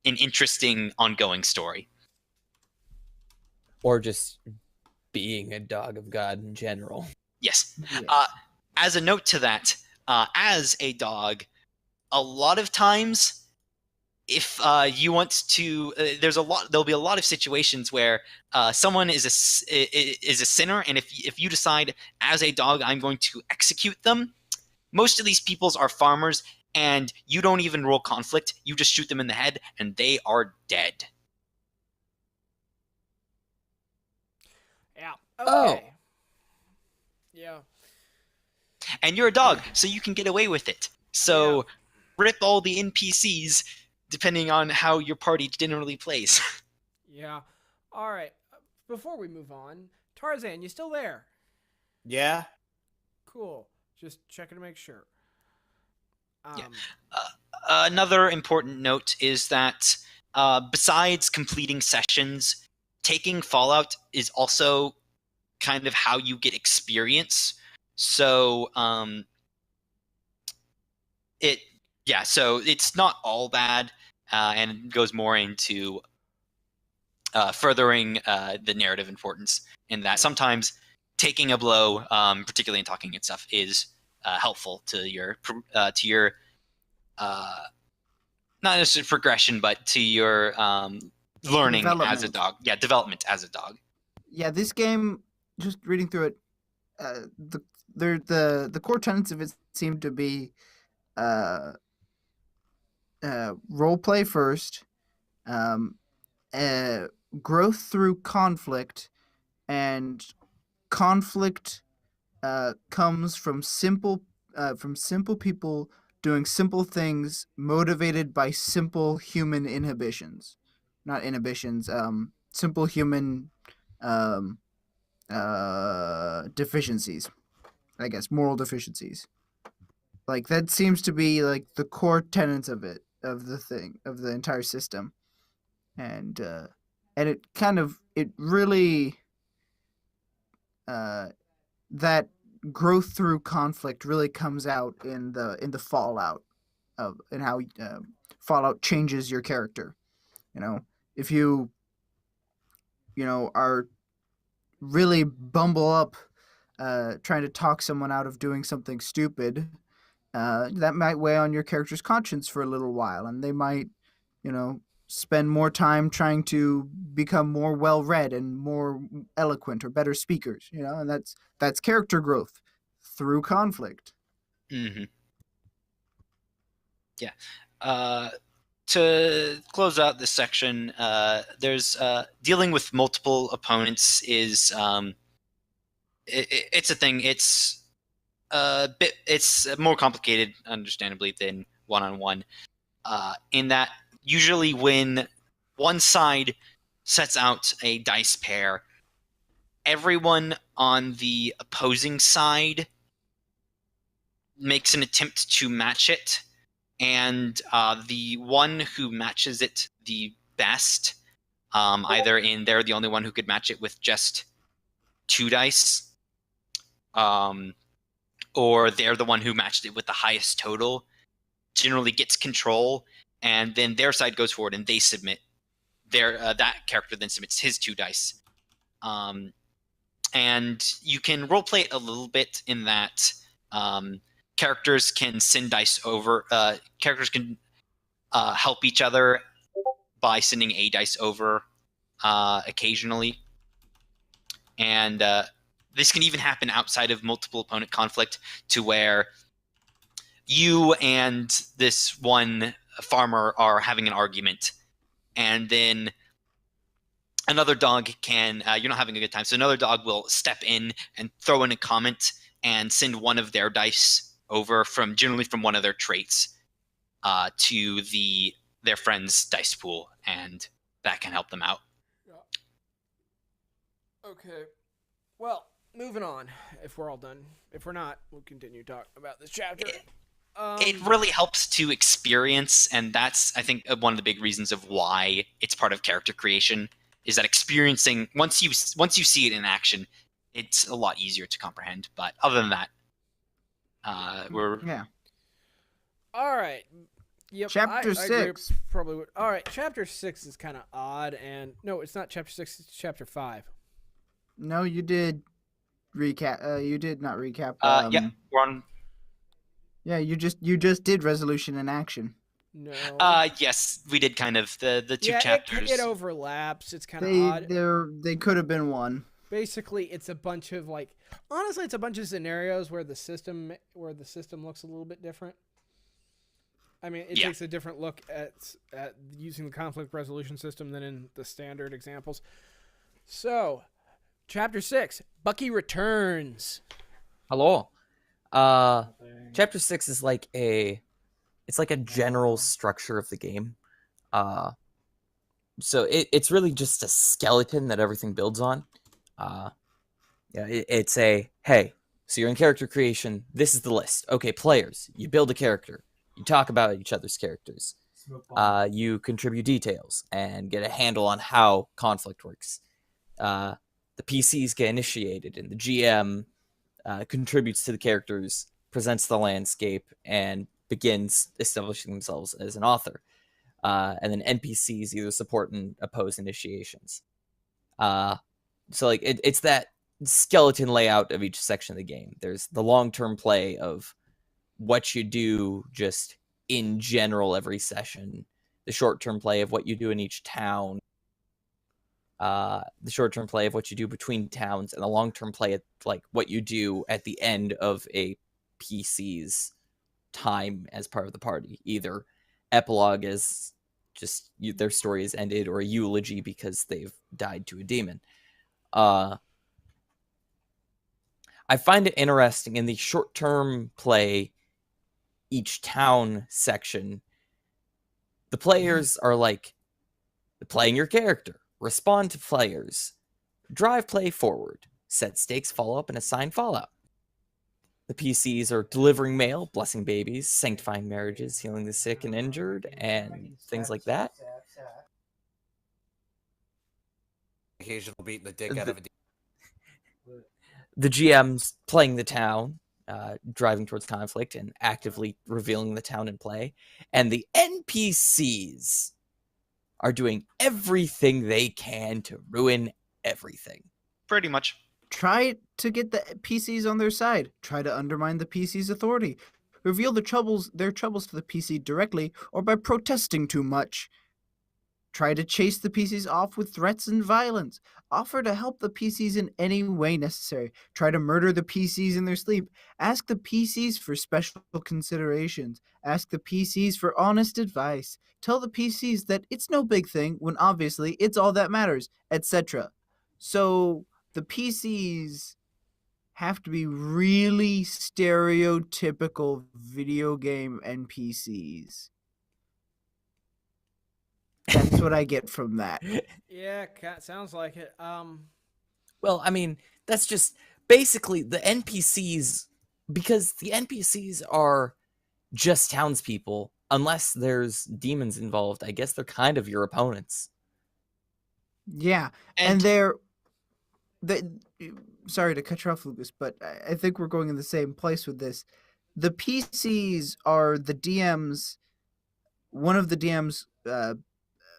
an interesting ongoing story. Or just being a dog of God in general. Yes. Yes. As a note to that, as a dog, a lot of times, if you want to, there'll be a lot of situations where someone is a sinner, and if you decide as a dog I'm going to execute them, most of these peoples are farmers, and you don't even roll conflict. You just shoot them in the head, and they are dead. Yeah. Oh. Okay. Yeah. And you're a dog, so you can get away with it. So rip all the NPCs, depending on how your party generally plays. Yeah. All right. Before we move on, Tarzan, you still there? Yeah. Cool. Just checking to make sure. Yeah. Another important note is that besides completing sessions, taking Fallout is also kind of how you get experience. So so it's not all bad, and goes more into furthering the narrative importance, in that sometimes taking a blow, particularly in talking and stuff, is helpful to your not necessarily progression, but to your learning as a Development. dog. Yeah, development as a dog. Yeah, this game, just reading through it, the core tenets of it seem to be role play first, growth through conflict, and conflict comes from simple people doing simple things motivated by simple human inhibitions, not inhibitions, simple human um, deficiencies, I guess, moral deficiencies. Like that seems to be like the core tenets of it, of the entire system, and it really that growth through conflict really comes out in the Fallout of and how Fallout changes your character. If you are really bumble up trying to talk someone out of doing something stupid, that might weigh on your character's conscience for a little while, and they might, spend more time trying to become more well-read and more eloquent or better speakers, and that's character growth through conflict. Mm-hmm. Yeah. To close out this section, there's dealing with multiple opponents is it's a thing. It's more complicated, understandably, than one-on-one. In that, usually when one side sets out a dice pair, everyone on the opposing side makes an attempt to match it, and the one who matches it the best, either they're the only one who could match it with just 2 dice, or they're the one who matched it with the highest total, generally gets control, and then their side goes forward and they submit that character then submits his 2 dice. And you can roleplay it a little bit in that characters can send dice over. Characters can help each other by sending a dice over occasionally. And this can even happen outside of multiple opponent conflict, to where you and this one farmer are having an argument, and then another dog can, you're not having a good time, so another dog will step in and throw in a comment and send one of their dice over generally from one of their traits to their friend's dice pool, and that can help them out. Okay. Well, moving on. If we're all done. If we're not, we'll continue talking about this chapter. It really helps to experience, and that's, I think, one of the big reasons of why it's part of character creation, is that experiencing, once you see it in action, it's a lot easier to comprehend. But other than that, Yeah. All right. Yep. Chapter I agree, 6. probably would. All right. Chapter 6 is kind of odd, and no, it's not chapter 6. It's chapter 5. No, you did recap. You did not recap. yeah, we're on. Yeah, you just did resolution in action. No. Yes, we did kind of the 2 yeah, chapters. It overlaps. It's kind of odd. They could have been one. Basically, it's a bunch of honestly, it's a bunch of scenarios where the system looks a little bit different. I mean, it takes a different look at using the conflict resolution system than in the standard examples. So, chapter 6, Bucky returns. Hello. Chapter 6 is it's like a general structure of the game. So it's really just a skeleton that everything builds on. It's hey, so you're in character creation. This is the list. Okay, players. You build a character. You talk about each other's characters. You contribute details and get a handle on how conflict works. The PCs get initiated, and the GM contributes to the characters, presents the landscape, and begins establishing themselves as an author. And then NPCs either support and oppose initiations. So it's that skeleton layout of each section of the game. There's the long-term play of what you do just in general every session, the short-term play of what you do in each town, the short-term play of what you do between towns, and the long-term play of what you do at the end of a PC's time as part of the party. Either epilogue as just their story is ended, or a eulogy because they've died to a demon. I find it interesting in the short-term play, each town section, the players are playing your character, respond to players, drive play forward, set stakes, follow up, and assign fallout. The PCs are delivering mail, blessing babies, sanctifying marriages, healing the sick and injured, and things like that. Occasional beating the dick out of a The GM's playing the town, driving towards conflict and actively revealing the town in play. And the NPCs are doing everything they can to ruin everything. Pretty much. Try to get the PCs on their side. Try to undermine the PC's authority. Reveal their troubles to the PC directly or by protesting too much. Try to chase the PCs off with threats and violence. Offer to help the PCs in any way necessary. Try to murder the PCs in their sleep. Ask the PCs for special considerations. Ask the PCs for honest advice. Tell the PCs that it's no big thing when obviously it's all that matters, etc. So the PCs have to be really stereotypical video game NPCs. That's what I get from that. Yeah, sounds like it. Well, I mean, that's just basically the NPCs because the NPCs are just townspeople, unless there's demons involved. I guess they're kind of your opponents. Yeah, and they sorry to cut you off, Lucas, but I think we're going in the same place with this. The PCs are the DM's one of the DM's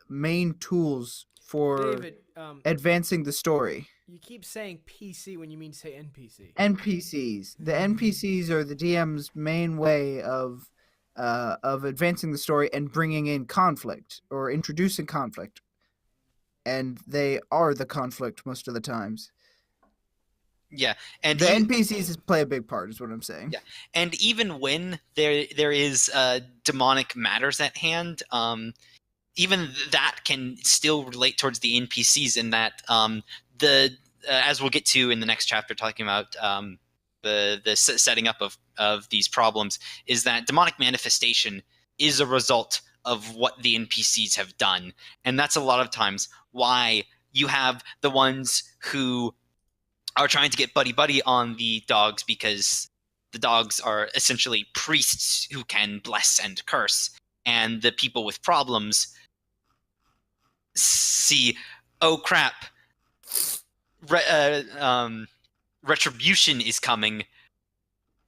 main tools for David, advancing the story. you keep saying PC when you mean say NPC. NPCs. The NPCs are the DM's main way of advancing the story and bringing in conflict or introducing conflict, and they are the conflict most of the times. Yeah, and The NPCs play a big part, is what I'm saying. Yeah, and even when there is demonic matters at hand, even that can still relate towards the NPCs in that the as we'll get to in the next chapter, talking about the setting up of these problems, is that demonic manifestation is a result of what the NPCs have done, and that's a lot of times why you have the ones who are trying to get buddy on the dogs, because the dogs are essentially priests who can bless and curse, and the people with problems see, oh crap, retribution is coming.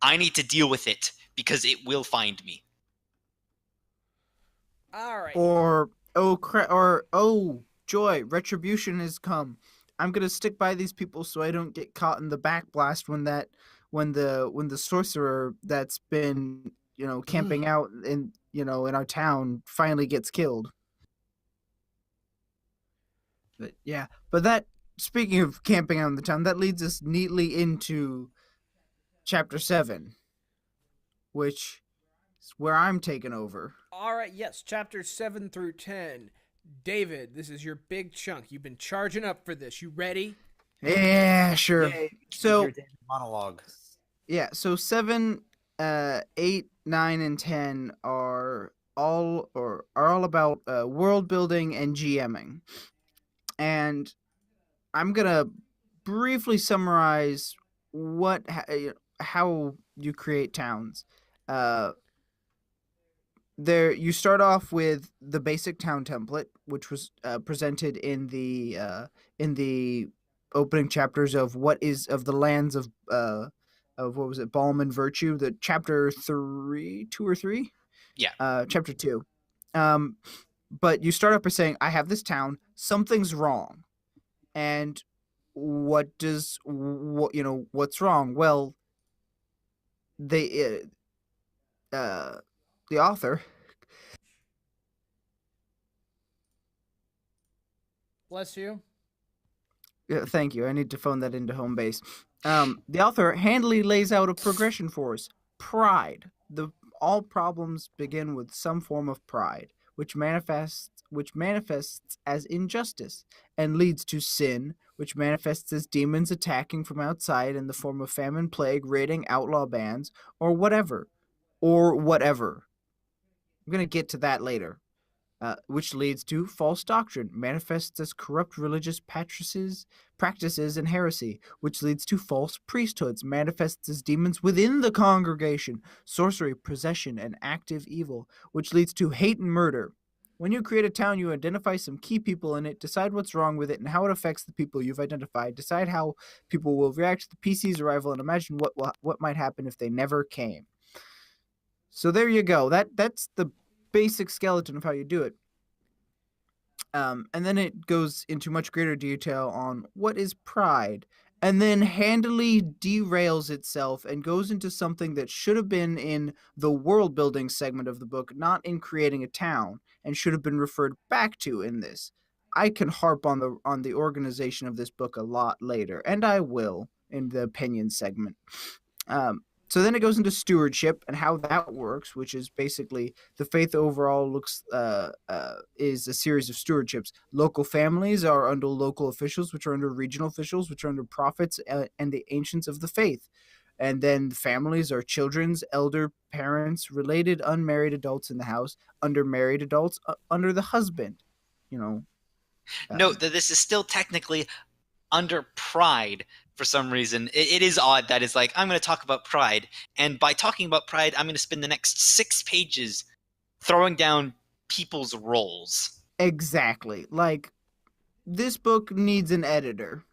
I need to deal with it because it will find me. All right. Or oh joy, retribution has come. I'm gonna stick by these people so I don't get caught in the backblast when the sorcerer that's been camping out in in our town finally gets killed. But yeah, but speaking of camping out in the town, that leads us neatly into chapter 7, which is where I'm taking over. All right, yes, chapters 7 through 10. David, this is your big chunk. You've been charging up for this. You ready? Yeah, sure. Yay, So your damn monologue. yeah, so 7, 8, 9, and 10 are all about world building and GMing, and I'm gonna briefly summarize how you create towns. There, you start off with the basic town template, which was presented in the opening chapters of the lands of what was it, Balm and Virtue, the chapter 2 or 3. Yeah. Chapter 2. But you start up by saying, I have this town, something's wrong. And what's wrong? Well, the author, Bless you. thank you, I need to phone that into home base. The author handily lays out a progression for us. Pride. All problems begin with some form of pride, which manifests as injustice and leads to sin, which manifests as demons attacking from outside in the form of famine, plague, raiding, outlaw bands, or whatever. I'm going to get to that later. Which leads to false doctrine, manifests as corrupt religious practices and heresy, which leads to false priesthoods, manifests as demons within the congregation, sorcery, possession, and active evil, which leads to hate and murder. When you create a town, you identify some key people in it, decide what's wrong with it and how it affects the people you've identified, decide how people will react to the PC's arrival, and imagine what might happen if they never came. So there you go. That's the basic skeleton of how you do it. And then it goes into much greater detail on what is pride, and then handily derails itself and goes into something that should have been in the world building segment of the book, not in creating a town, and should have been referred back to in this. I can harp on the organization of this book a lot later, and I will in the opinion segment. So then it goes into stewardship and how that works, which is basically the faith overall is a series of stewardships. Local families are under local officials, which are under regional officials, which are under prophets and the ancients of the faith. And then the families are children's, elder, parents, related, unmarried adults in the house, under married adults, under the husband. Note that this is still technically under pride, for some reason. It is odd that it's like, I'm going to talk about pride, and by talking about pride, I'm going to spend the next 6 pages throwing down people's roles. Exactly. Like, this book needs an editor.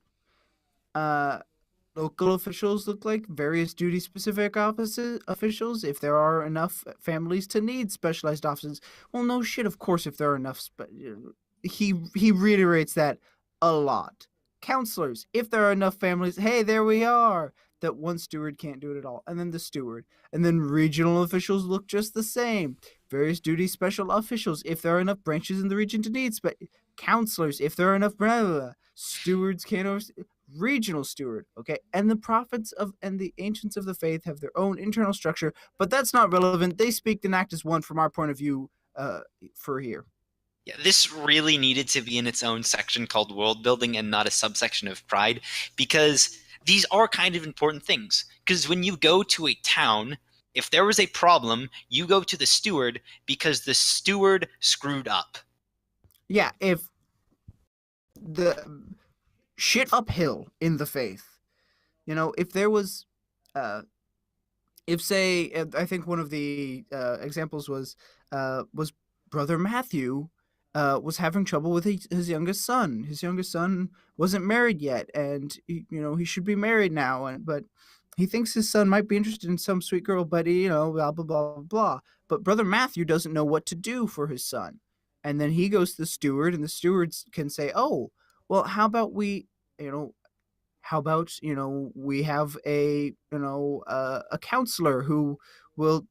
Local officials look like various duty-specific officials. If there are enough families to need specialized offices, well, no shit. Of course, if there are enough, he reiterates that a lot. Counselors, if there are enough families, hey, there we are. That one steward can't do it at all, and then the steward, and then regional officials look just the same. Various duty special officials, if there are enough branches in the region to need counselors, if there are enough stewards can't oversee regional steward, okay? And the prophets of and the ancients of the faith have their own internal structure, but that's not relevant. They speak and act as one from our point of view for here. Yeah, this really needed to be in its own section called world building and not a subsection of pride, because these are kind of important things. Because when you go to a town, if there was a problem, you go to the steward because the steward screwed up. Yeah, if the shit uphill in the faith, if there was if say I think one of the examples was Brother Matthew was having trouble with his youngest son. His youngest son wasn't married yet, and he should be married now, but he thinks his son might be interested in some sweet girl, but blah blah blah blah blah. But Brother Matthew doesn't know what to do for his son, and then he goes to the steward, and the stewards can say, "Oh, well, how about we, we have a counselor who will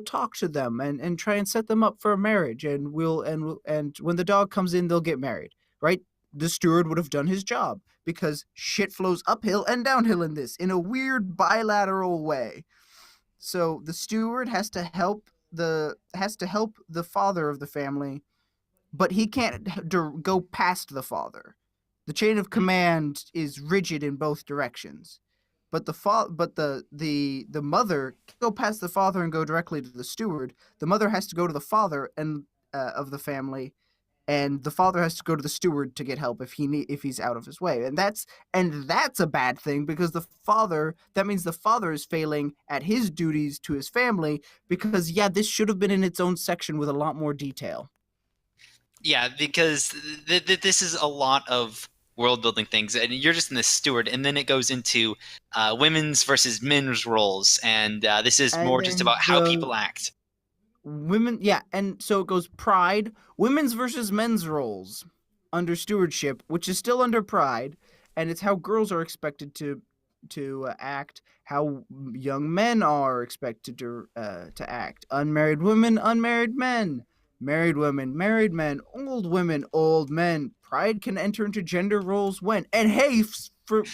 talk to them and try and set them up for a marriage, and when the dog comes in, they'll get married," right? The steward would have done his job, because shit flows uphill and downhill in a weird bilateral way. So the steward has to help the father of the family, but he can't go past the father. The chain of command is rigid in both directions, but the mother can go past the father and go directly to the steward. The mother has to go to the father and of the family, and the father has to go to the steward to get help if he's out of his way. And that's a bad thing, because that means the father is failing at his duties to his family, because this should have been in its own section with a lot more detail. Yeah, because this is a lot of world building things, and you're just in the steward, and then it goes into women's versus men's roles, and this is more just about how people act. Women, and so it goes pride, women's versus men's roles under stewardship, which is still under pride, and it's how girls are expected to act, how young men are expected to act, unmarried women, unmarried men, married women, married men, old women, old men. Pride can enter into gender roles when, and hey,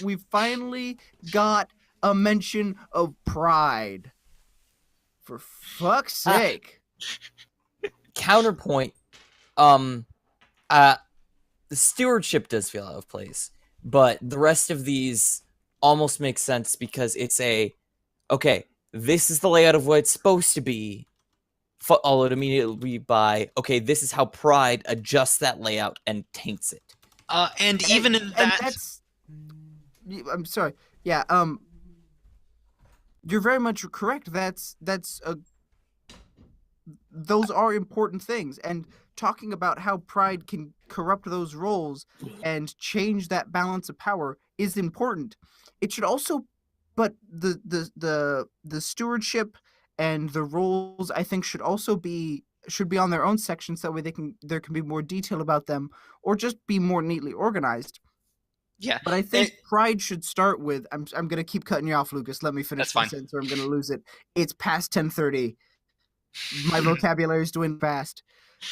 we finally got a mention of pride. For fuck's sake. Counterpoint, the stewardship does feel out of place, but the rest of these almost make sense, because it's okay, this is the layout of what it's supposed to be, followed immediately by, okay, this is how pride adjusts that layout and taints it. And even in that, that's, I'm sorry, you're very much correct. Those are important things, and talking about how pride can corrupt those roles and change that balance of power is important. It should also, but the stewardship and the roles, I think, should be on their own sections. That way there can be more detail about them, or just be more neatly organized. Yeah, but I think pride should start with. I'm gonna keep cutting you off, Lucas. Let me finish this sentence, or I'm gonna lose it. It's past 10:30. My vocabulary is doing fast.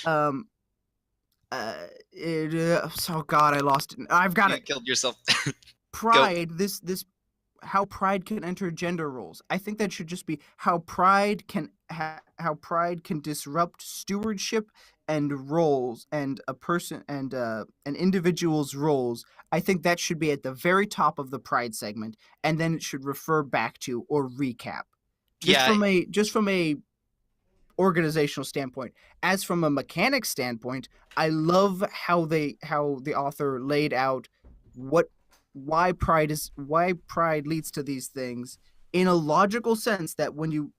Oh God, I lost it. I've got it. Killed yourself. Pride. This how pride can enter gender roles. I think that should just be how pride can disrupt stewardship and roles, and a person and an individual's roles. I think that should be at the very top of the pride segment, and then it should refer back to or recap. Just from a organizational standpoint. As from a mechanic standpoint, I love how the author laid out what why pride leads to these things in a logical sense that when you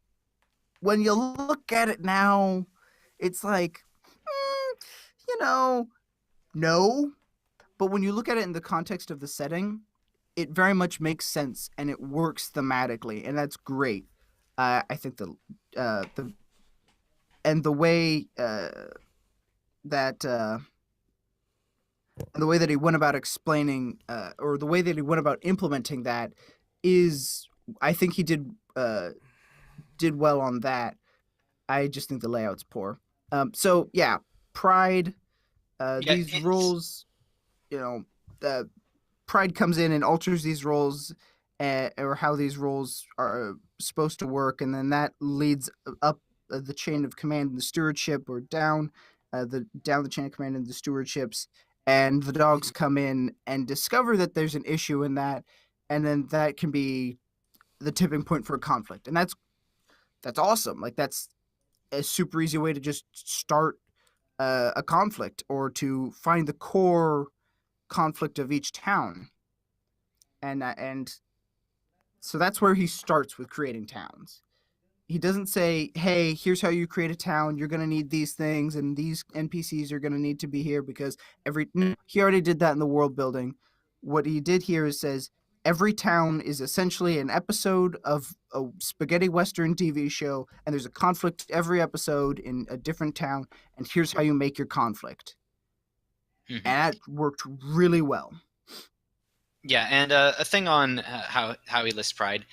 look at it now, it's like, you know, no. But when you look at it in the context of the setting, it very much makes sense and it works thematically, and that's great. I think the way that and the way that he went about explaining, or the way that he went about implementing that, is, I think he did well on that. I just think the layout's poor. So yeah, Pride. These roles, Pride comes in and alters these roles, or how these roles are supposed to work, and then that leads up the chain of command and the stewardship, or down the chain of command and the stewardships, and the dogs come in and discover that there's an issue in that, and then that can be the tipping point for a conflict, and that's awesome. Like, that's a super easy way to just start a conflict, or to find the core conflict of each town, and so that's where he starts with creating towns. He doesn't say, hey, here's how you create a town, you're going to need these things, and these NPCs are going to need to be here, because he already did that in the world building. What he did here is says, every town is essentially an episode of a spaghetti western TV show, and there's a conflict every episode in a different town, and here's how you make your conflict. And that worked really well. Yeah, and a thing on how he lists Pride.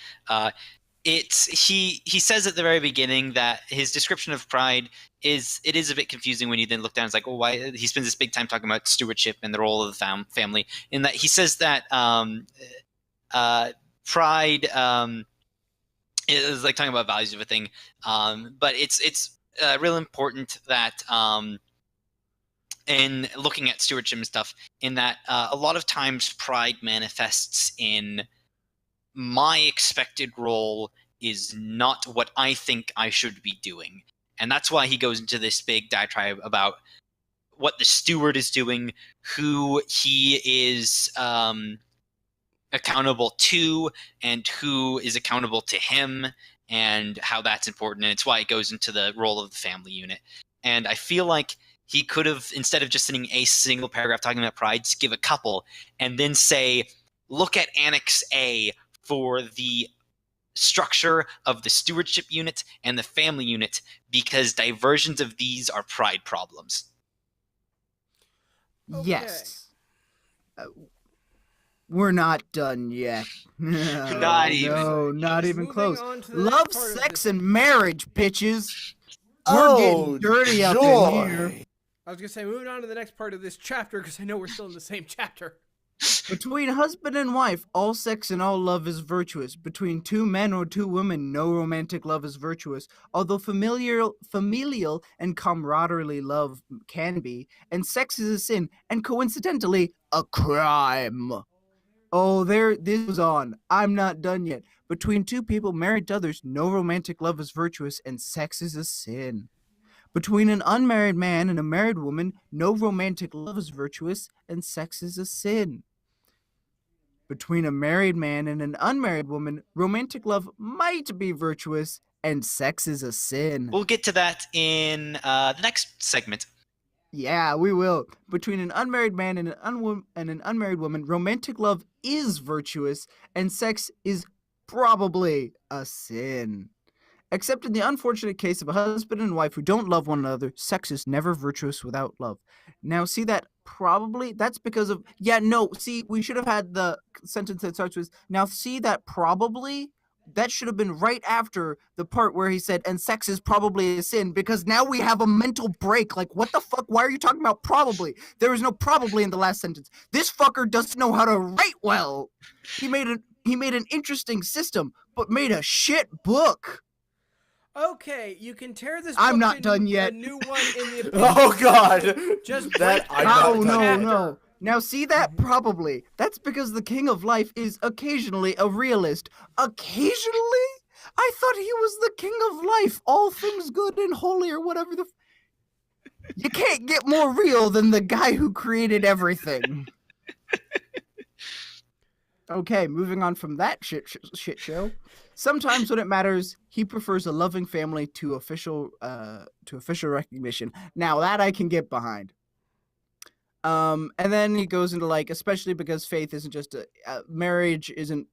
He says at the very beginning that his description of Pride is a bit confusing when you then look down. It's like, why he spends this big time talking about stewardship and the role of the family. In that he says that Pride is like talking about values of a thing, but it's real important that in looking at stewardship and stuff, in that a lot of times Pride manifests in, my expected role is not what I think I should be doing. And that's why he goes into this big diatribe about what the steward is doing, who he is accountable to, and who is accountable to him, and how that's important. And it's why it goes into the role of the family unit. And I feel like he could have, instead of just sending a single paragraph talking about Pride, just give a couple, and then say, look at Annex A for the structure of the stewardship unit and the family unit, because diversions of these are Pride problems. Okay. Yes. We're not done yet. No, Not even. No, not even Moving close. on to the Love, next part of sex, this- and marriage, bitches. We're getting dirty up in here. I was going to say, moving on to the next part of this chapter, because I know we're still in the same chapter. Between husband and wife, all sex and all love is virtuous. Between two men or two women, no romantic love is virtuous. Although familial and camaraderie love can be, and sex is a sin, and coincidentally, a crime. Oh, this was on. I'm not done yet. Between two people married to others, no romantic love is virtuous, and sex is a sin. Between an unmarried man and a married woman, no romantic love is virtuous, and sex is a sin. Between a married man and an unmarried woman, romantic love might be virtuous, and sex is a sin. We'll get to that in the next segment. Yeah, we will. Between an unmarried man and an unmarried woman, romantic love is virtuous, and sex is probably a sin. Except in the unfortunate case of a husband and wife who don't love one another, sex is never virtuous without love. Now, see that probably? That's because of... Yeah, no, see, we should have had the sentence that starts with... Now, see that probably? That should have been right after the part where he said, and sex is probably a sin, because now we have a mental break. Like, what the fuck? Why are you talking about probably? There was no probably in the last sentence. This fucker doesn't know how to write well. He made an interesting system, but made a shit book. Okay, you can tear this. I'm book not in done yet. A new one in the. Oh God! Just that break I'm down not the done yet. No. Now see that probably. That's because the king of life is occasionally a realist. Occasionally? I thought he was the king of life, all things good and holy, or whatever the... You can't get more real than the guy who created everything. Okay, moving on from that shit show. Sometimes when it matters, he prefers a loving family to official recognition. Now that I can get behind. And then he goes into like, especially because faith isn't just marriage isn't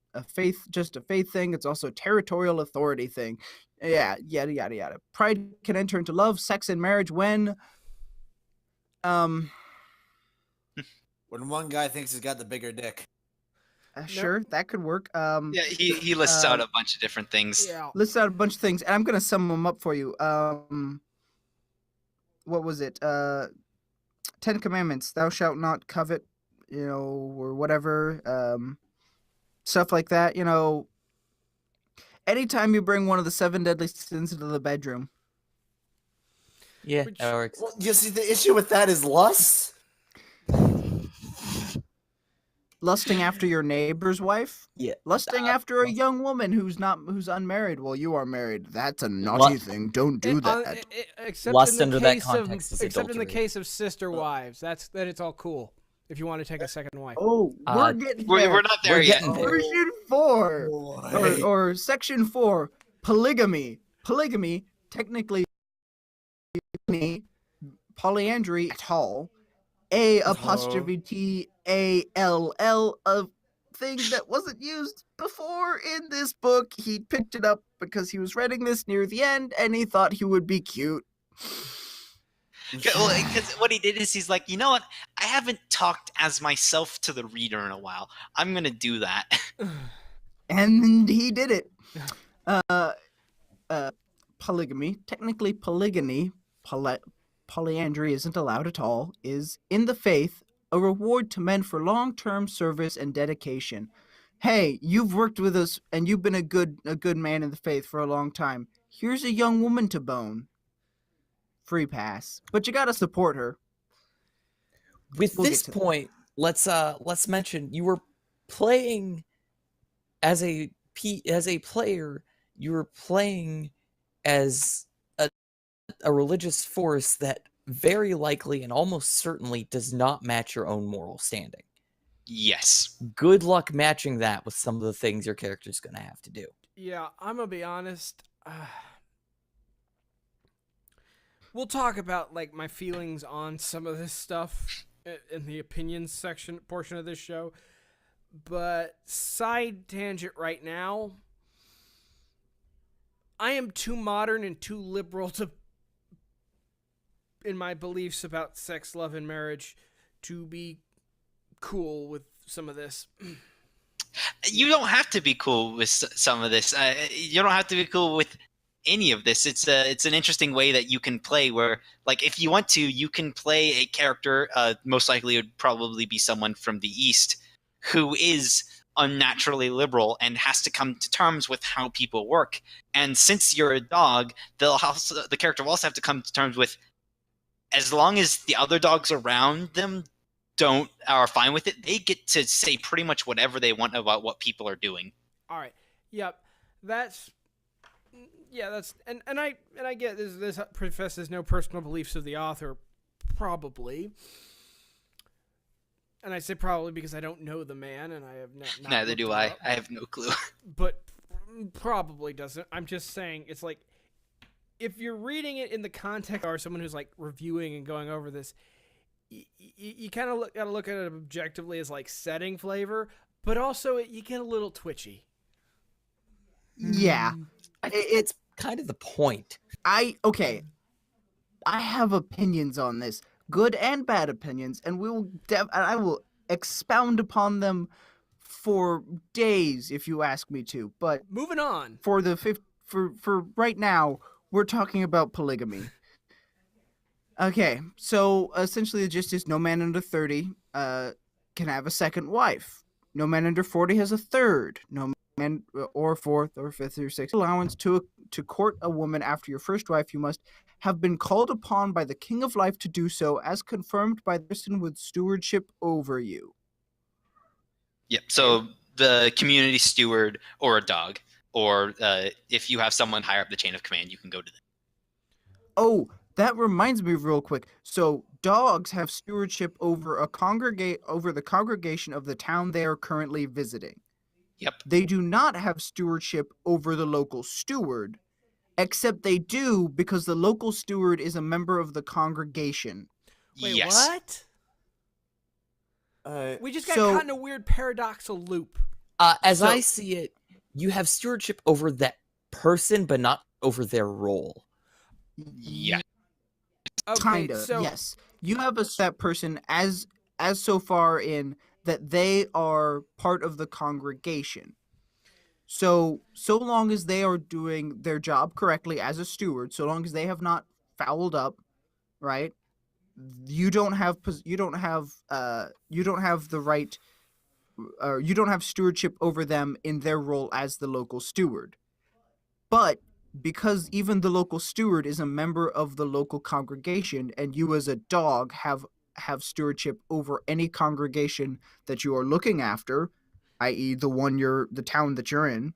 just a faith thing. It's also a territorial authority thing. Yeah, yada yada yada. Pride can enter into love, sex, and marriage when When one guy thinks he's got the bigger dick. Sure, that could work. Yeah, he lists out a bunch of different things. Yeah. Lists out a bunch of things, and I'm gonna sum them up for you. What was it? 10 Commandments. Thou shalt not covet, or whatever. Stuff like that. Anytime you bring one of the 7 deadly sins into the bedroom. Yeah, Which- that works. Well, you see, the issue with that is lust. Lusting after your neighbor's wife. Yeah. Lusting after a young woman who's unmarried. Well, you are married. That's a naughty thing. Don't do that. Except Lust in the under that case context of, is except in the adultery. case of sister wives, then it's all cool. If you want to take a second wife. Oh, we're getting there. We're not there We're yet. getting there. Version 4 or section 4, polygamy. Polygamy, technically, polyandry at all. A''T''A''L', a thing that wasn't used before in this book. He picked it up because he was writing this near the end, and he thought he would be cute. Because what he did is he's like, you know what? I haven't talked as myself to the reader in a while. I'm gonna do that. And he did it. Polygamy, technically polygyny, polyandry isn't allowed at all, is, in the faith, a reward to men for long-term service and dedication. Hey, you've worked with us and you've been a good man in the faith for a long time. Here's a young woman to bone. Free pass. But you gotta support her. With We'll this get to that. point, let's mention you were playing as a player. You were playing as a religious force that very likely and almost certainly does not match your own moral standing. Yes. Good luck matching that with some of the things your character's going to have to do. Yeah, I'm gonna be honest. We'll talk about like my feelings on some of this stuff in the opinions section portion of this show. But side tangent right now, I am too modern and too liberal in my beliefs about sex, love, and marriage to be cool with some of this. You don't have to be cool with some of this. You don't have to be cool with any of this. It's an interesting way that you can play where, like, if you want to, you can play a character, most likely it would probably be someone from the East, who is unnaturally liberal and has to come to terms with how people work. And since you're a dog, the character will also have to come to terms with, as long as the other dogs around them are fine with it, they get to say pretty much whatever they want about what people are doing. All right. Yep. That's and I get this professes no personal beliefs of the author, probably. And I say probably because I don't know the man and I have not Neither looked do him I. up. I have no clue. But probably doesn't. I'm just saying it's like if you're reading it in the context or someone who's like reviewing and going over this, you kind of gotta look at it objectively as like setting flavor, but also you get a little twitchy. Yeah. I think it's kind of the point. I have opinions on this, good and bad opinions, and I will expound upon them for days if you ask me to. But Moving on. for right now, we're talking about polygamy. Okay, so essentially the gist is no man under 30 can have a second wife. No man under 40 has a third. No man or fourth or fifth or sixth allowance to court a woman after your first wife. You must have been called upon by the King of Life to do so, as confirmed by the person with stewardship over you. Yep. So the community steward or a dog, or if you have someone higher up the chain of command, you can go to them. Oh, that reminds me real quick. So dogs have stewardship over over the congregation of the town they are currently visiting. Yep. They do not have stewardship over the local steward, except they do because the local steward is a member of the congregation. Wait, Yes. what? We just got So- caught in a weird paradoxal loop. As So- I see it, you have stewardship over that person, but not over their role. Yeah. Okay, Kinda, so yes. You have that person as so far in that they are part of the congregation. So long as they are doing their job correctly as a steward, so long as they have not fouled up, right? You don't have the right, or you don't have stewardship over them in their role as the local steward. But because even the local steward is a member of the local congregation, and you as a dog have stewardship over any congregation that you are looking after, i.e. the town that you're in,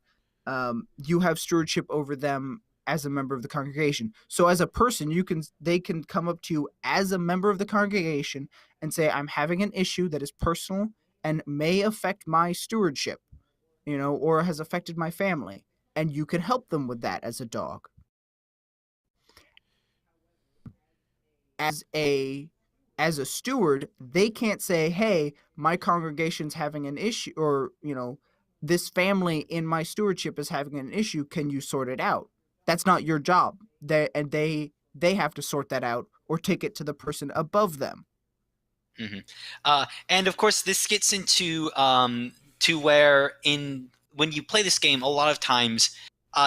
you have stewardship over them as a member of the congregation. So as a person, they can come up to you as a member of the congregation and say, I'm having an issue that is personal and may affect my stewardship, or has affected my family. And you can help them with that as a dog. As a steward, they can't say, hey, my congregation's having an issue, or, this family in my stewardship is having an issue. Can you sort it out? That's not your job. They have to sort that out or take it to the person above them. And of course, this gets into to where when you play this game, a lot of times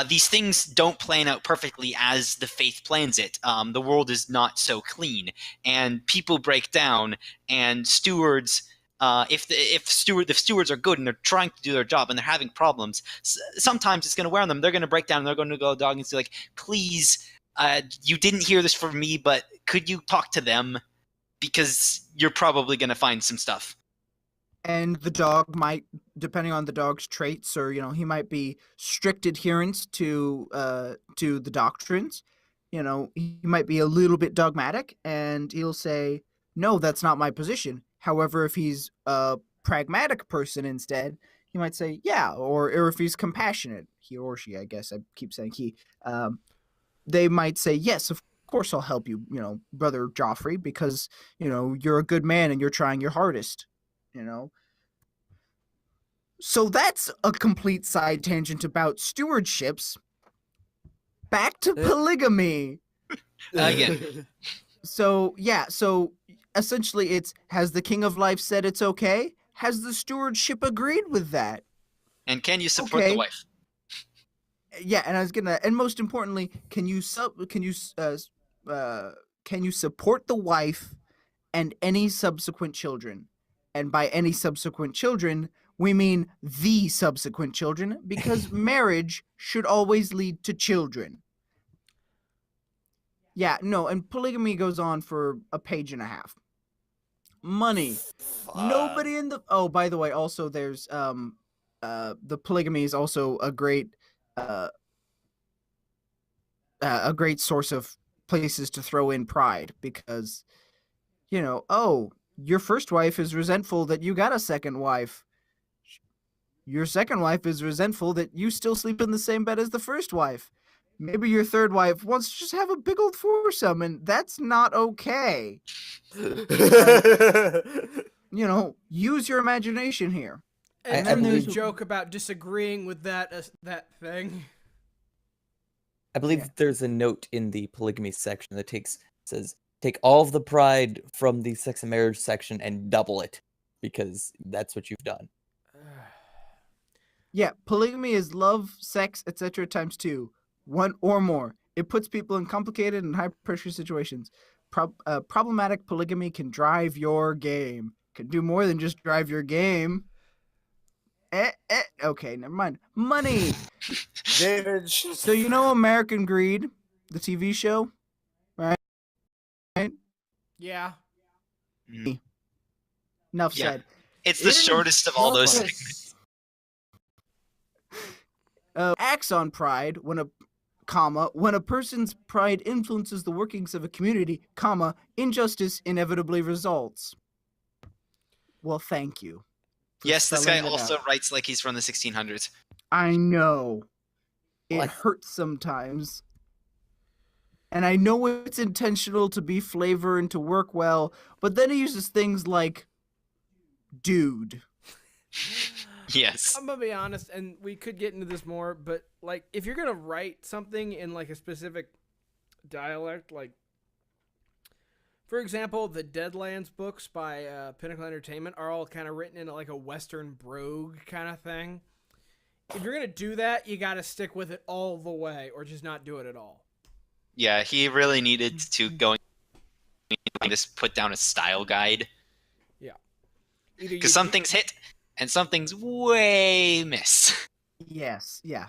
these things don't plan out perfectly as the faith plans it. The world is not so clean, and people break down. And stewards, if the stewards are good and they're trying to do their job and they're having problems, sometimes it's going to wear on them. They're going to break down. And they're going to go to the dog and say, like, please, you didn't hear this from me, but could you talk to them? Because you're probably going to find some stuff. And the dog might, depending on the dog's traits, or he might be strict adherence to the doctrines. He might be a little bit dogmatic, and he'll say, "No, that's not my position." However, if he's a pragmatic person instead, he might say, "Yeah," or if he's compassionate, he or she, I guess I keep saying he, they might say, "Yes, of course I'll help you, Brother Joffrey, because you're a good man and you're trying your hardest." So that's a complete side tangent about stewardships. Back to polygamy. Again. So essentially it's, has the King of Life said it's okay? Has the stewardship agreed with that? And can you support Okay. the wife? Yeah, and I was gonna, and most importantly, can you support the wife and any subsequent children? And by any subsequent children, we mean the subsequent children, because marriage should always lead to children. Yeah, no, and polygamy goes on for a page and a half. Money. Nobody in the, oh, by the way, also there's the polygamy is also a great source of places to throw in pride, because oh, your first wife is resentful that you got a second wife. Your second wife is resentful that you still sleep in the same bed as the first wife. Maybe your third wife wants to just have a big old foursome, and that's not okay. Use your imagination here. And I then there's a believe- joke about disagreeing with that thing. I believe there's a note in the polygamy section that says take all of the pride from the sex and marriage section and double it, because that's what you've done. Yeah, polygamy is love, sex, etc. times 2, 1 or more. It puts people in complicated and high-pressure situations. Problematic polygamy can drive your game. Can do more than just drive your game. Okay, never mind. Money. David. So American Greed, the TV show, right? Yeah. Enough Yeah. said. It's the shortest of all those Focus. segments. Acts on pride when a person's pride influences the workings of a community, injustice inevitably results. Well, thank you. for Yes, this guy spelling it also out. writes like he's from the 1600s. I know. It Well, hurts sometimes. And I know it's intentional to be flavor and to work well, but then he uses things like dude. Yes. I'm gonna be honest, and we could get into this more, but like if you're gonna write something in like a specific dialect, like for example, the Deadlands books by Pinnacle Entertainment are all kind of written in like a Western brogue kind of thing. If you're gonna do that, you gotta stick with it all the way, or just not do it at all. Yeah, he really needed to go and just put down a style guide. Either you Because some things hit and some things way miss. Yes, yeah.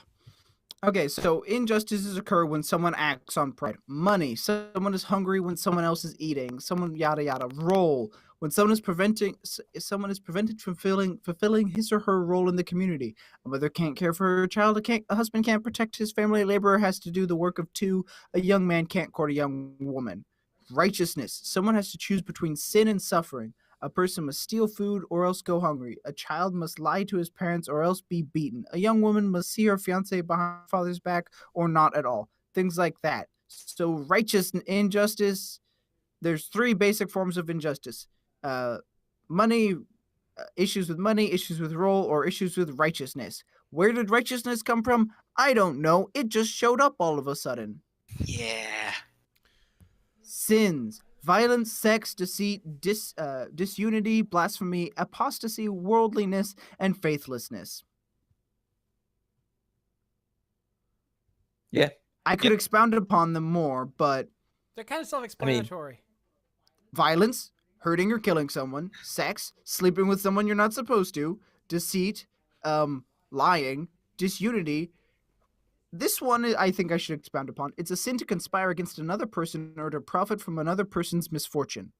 Okay, so injustices occur when someone acts on pride. Money. Someone is hungry when someone else is eating. Someone yada yada. Role. When someone is prevented from fulfilling his or her role in the community. A mother can't care for her child. A husband can't protect his family. A laborer has to do the work of two. A young man can't court a young woman. Righteousness. Someone has to choose between sin and suffering. A person must steal food or else go hungry. A child must lie to his parents or else be beaten. A young woman must see her fiancé behind her father's back or not at all. Things like that. So righteous injustice, there's three basic forms of injustice. Money, issues with money, issues with role, or issues with righteousness. Where did righteousness come from? I don't know. It just showed up all of a sudden. Yeah. Sins. Violence, sex, deceit, disunity, blasphemy, apostasy, worldliness, and faithlessness. Yeah. I could Yep. expound upon them more, but They're kind of self-explanatory. violence, hurting or killing someone, sex, sleeping with someone you're not supposed to, deceit, lying, disunity. This one I think I should expound upon. It's a sin to conspire against another person or to profit from another person's misfortune.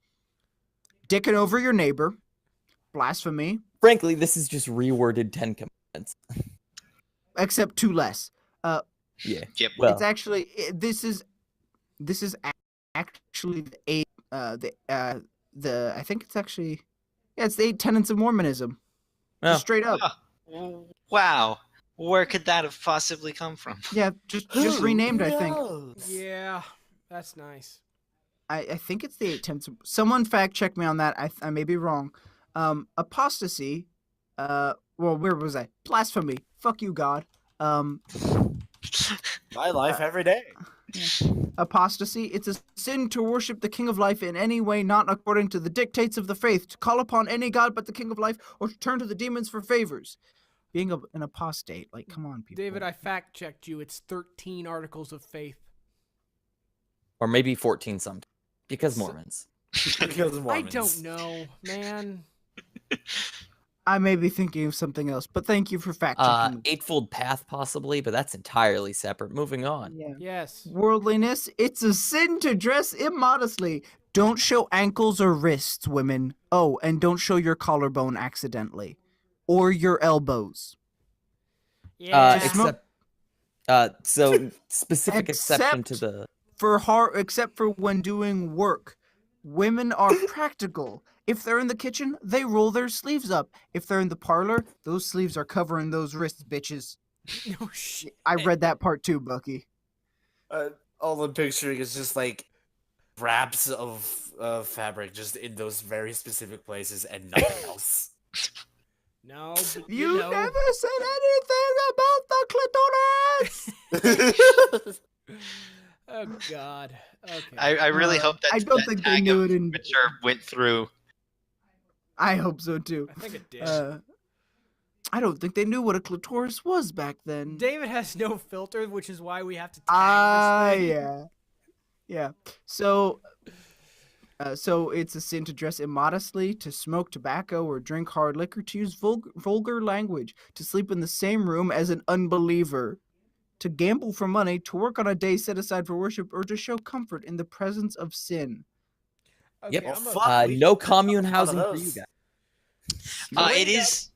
Dicking over your neighbor, blasphemy, Frankly, this is just reworded 10 Commandments. except two less. Yeah. Yep. Well, It's actually this is actually the I think it's actually it's the 8 tenets of Mormonism. well, Just straight up. Wow. Where could that have possibly come from? Yeah, just renamed, I think. Yeah, that's nice. I think it's the 8 tenets. Someone fact check me on that. I may be wrong. Apostasy. Well, where was I? Blasphemy. Fuck you, God. My life every day. Apostasy. It's a sin to worship the King of Life in any way not according to the dictates of the faith, to call upon any god but the King of Life, or to turn to the demons for favors. Being an apostate, like, come on, people. David, I fact-checked you. It's 13 articles of faith. or maybe 14 something. Because So- Mormons. Because of I Mormons. don't know, man. I may be thinking of something else, but thank you for fact checking. Eightfold Path, possibly, but that's entirely separate. Moving on. Yeah. Yes. Worldliness. It's a sin to dress immodestly. Don't show ankles or wrists, women. Oh, and don't show your collarbone accidentally. Or your elbows. Yeah. Except, so specific exception to Except- the. Except for when doing work. Women are practical. If they're in the kitchen, they roll their sleeves up. If they're in the parlor, those sleeves are covering those wrists, bitches. No shit. I read that part too, Bucky. All I'm picturing is just like wraps of fabric just in those very specific places and nothing else. No, but You know. never said anything about the clitoris. Oh God. Okay. I really hope that I don't that think they tag knew of it in. Witcher went through. I hope so too. I think it did. I don't think they knew what a clitoris was back then. David has no filter, which is why we have to tag this thing. Yeah. Yeah. So it's a sin to dress immodestly, to smoke tobacco or drink hard liquor, to use vulgar language, to sleep in the same room as an unbeliever, to gamble for money, to work on a day set aside for worship, or to show comfort in the presence of sin. Okay, Yep. Well, I'm a- fuck. we No did commune a lot of housing for you those. guys. It is.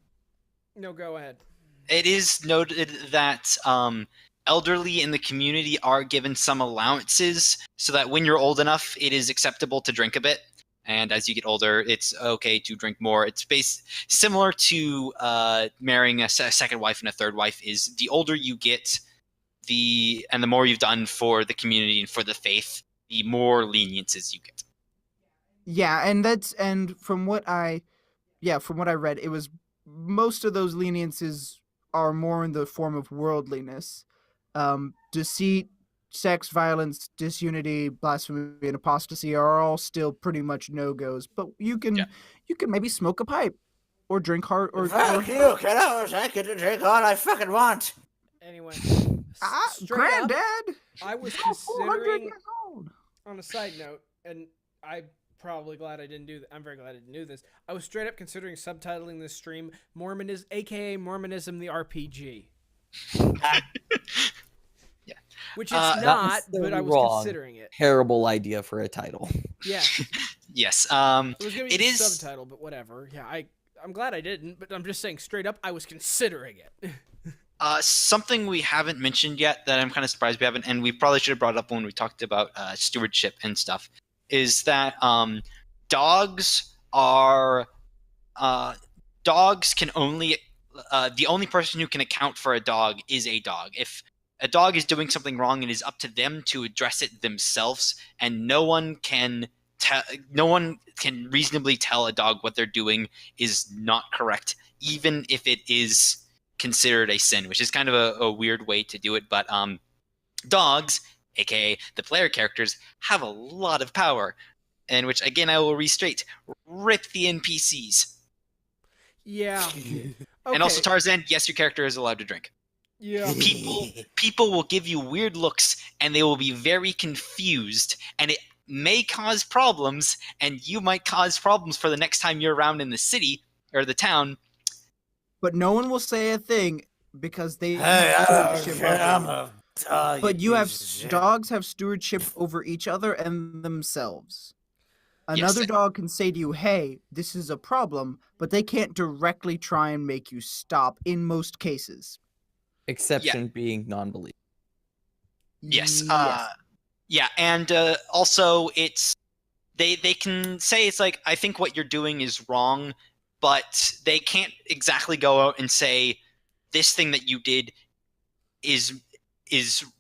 No, go ahead. It is noted that elderly in the community are given some allowances so that when you're old enough, it is acceptable to drink a bit. And as you get older, it's okay to drink more. It's similar to marrying a second wife and a third wife. Is the older you get, the more you've done for the community and for the faith, the more leniences you get. Yeah, and from what I read, it was most of those leniences are more in the form of worldliness. Deceit, sex, violence, disunity, blasphemy, and apostasy are all still pretty much no-goes. But you can maybe smoke a pipe or drink hard or Fuck you, kiddos! I get to drink all I fucking want. Anyway, straight up, Granddad. I was You're 400 considering, years old. on a side note, and I'm probably glad I didn't do that. I'm very glad I didn't do this. I was straight up considering subtitling this stream Mormonism, aka Mormonism the RPG. Yeah. Which it's Not not, but I was wrong. considering it. Terrible idea for a title. Yeah. Yes. It was going to be It the is. subtitle, but whatever. Yeah, I'm glad I didn't, but I'm just saying straight up, I was considering it. Something we haven't mentioned yet that I'm kind of surprised we haven't, and we probably should have brought up when we talked about stewardship and stuff, is that dogs can only the only person who can account for a dog is a dog. If a dog is doing something wrong, it is up to them to address it themselves, and no one can reasonably tell a dog what they're doing is not correct, even if it is considered a sin, which is kind of a weird way to do it. But dogs, aka the player characters, have a lot of power, and which again I will restate: rip the NPCs. Yeah. And also Okay. Tarzan, yes, your character is allowed to drink. Yeah. People will give you weird looks, and they will be very confused, and it may cause problems, and you might cause problems for the next time you're around in the city or the town. But no one will say a thing because they Hey, have I don't stewardship care. I'm over a dog. But you have piece of shit. dogs have stewardship over each other and themselves. Another Yes. dog can say to you, "Hey, this is a problem," but they can't directly try and make you stop in most cases. Exception being non-belief. Yes. Yeah, and also it's they can say it's like, I think what you're doing is wrong, but they can't exactly go out and say this thing that you did is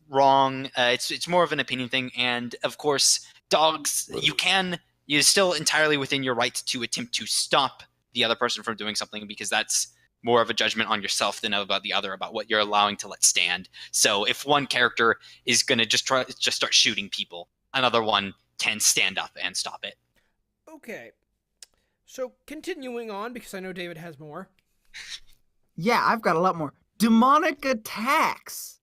wrong. It's more of an opinion thing, and of course, dogs you're still entirely within your right to attempt to stop the other person from doing something, because that's more of a judgment on yourself than about the other, about what you're allowing to let stand. So if one character is going to just start shooting people, another one can stand up and stop it. Okay. So continuing on, because I know David has more. Yeah, I've got a lot more. Demonic attacks.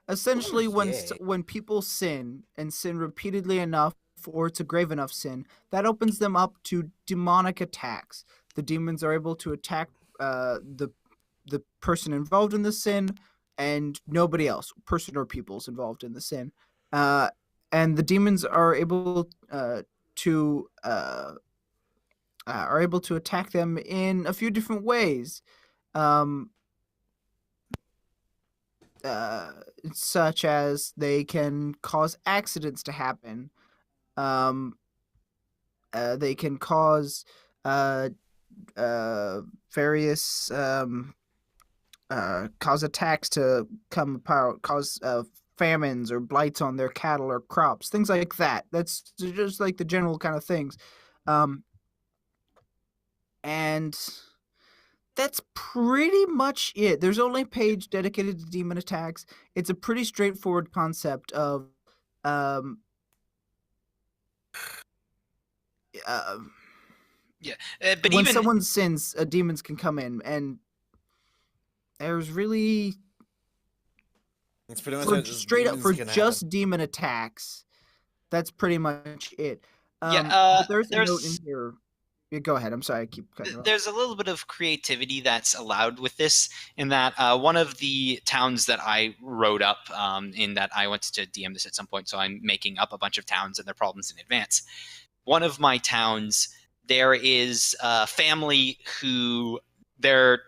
Essentially, Oh, yeah. when people sin and sin repeatedly enough, or it's a grave enough sin, that opens them up to demonic attacks. The demons are able to attack the person involved in the sin and nobody else, person or peoples involved in the sin. And the demons are able to attack them in a few different ways. Such as they can cause accidents to happen. They can cause various cause attacks to come about, cause famines or blights on their cattle or crops, things like that. That's just like the general kind of things. And that's pretty much it. There's only a page dedicated to demon attacks. It's a pretty straightforward concept of But when even someone sins, demons can come in, and there's really It's pretty much for what just straight up demons for can just happen. demon attacks. That's pretty much it. Yeah, but there's a note in there's- here. Yeah, go ahead. I'm sorry, I keep cutting you off. there's a little bit of creativity that's allowed with this, in that one of the towns that I wrote up, in that I went to DM this at some point, so I'm making up a bunch of towns and their problems in advance. One of my towns, there is a family who they're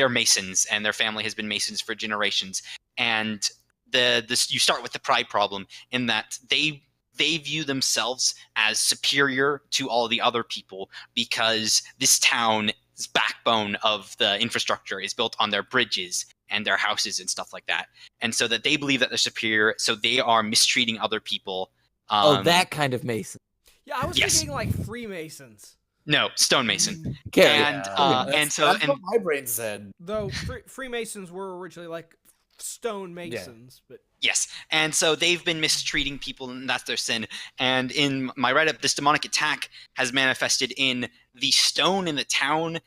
Masons, and their family has been Masons for generations. And you start with the pride problem, in that they they view themselves as superior to all the other people because this town's backbone of the infrastructure is built on their bridges and their houses and stuff like that. And so that they believe that they're superior, so they are mistreating other people. That kind of Mason. Yeah, I was Yes. thinking like Freemasons. No, stonemason. Okay. And That's what my brain said. Though Freemasons were originally like stone masons, but Yes, and so they've been mistreating people, and that's their sin. And in my write-up, this demonic attack has manifested in the stone in the town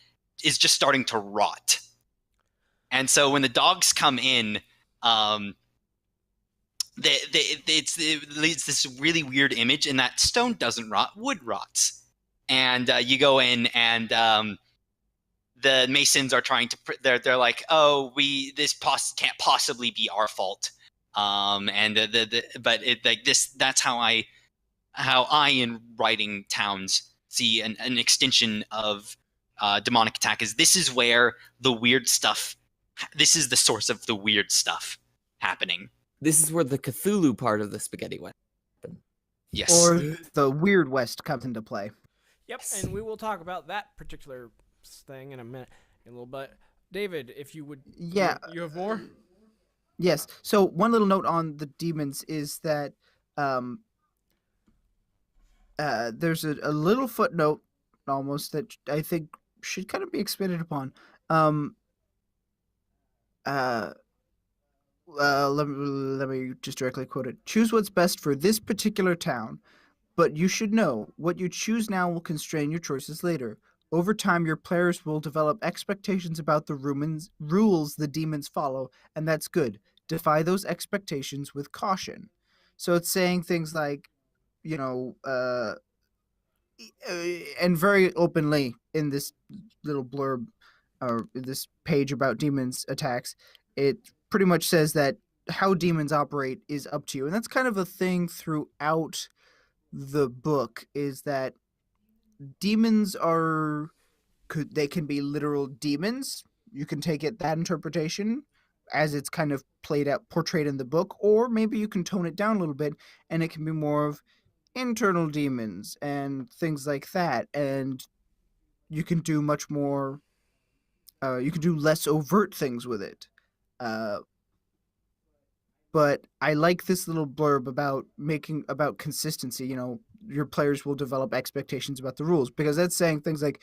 is just starting to rot. And so when the dogs come in, it leads this really weird image in that stone doesn't rot, wood rots. And you go in, and the Masons are trying to. They're like, oh, this can't possibly be our fault. But it like this. That's how I in writing towns see an extension of demonic attack. This is where the weird stuff. This is the source of the weird stuff happening. This is where the Cthulhu part of the spaghetti went. Yes. Or the Weird West comes into play. yep. Yes. And we will talk about that particular thing in a minute, in a little bit. David, if you would, Yeah. you have more. Yes. So one little note on the demons is that there's a little footnote almost that I think should kind of be expanded upon. Let me just directly quote it. Choose what's best for this particular town, but you should know what you choose now will constrain your choices later. Over time, your players will develop expectations about the rules the demons follow, and that's good. Defy those expectations with caution. So it's saying things like, and very openly in this little blurb or this page about demons attacks, it pretty much says that how demons operate is up to you. And that's kind of a thing throughout the book, is that demons they can be literal demons. You can take it that interpretation as it's kind of portrayed in the book, or maybe you can tone it down a little bit and it can be more of internal demons and things like that. And you can do much more, you can do less overt things with it. But I like this little blurb about consistency. Your players will develop expectations about the rules, because that's saying things like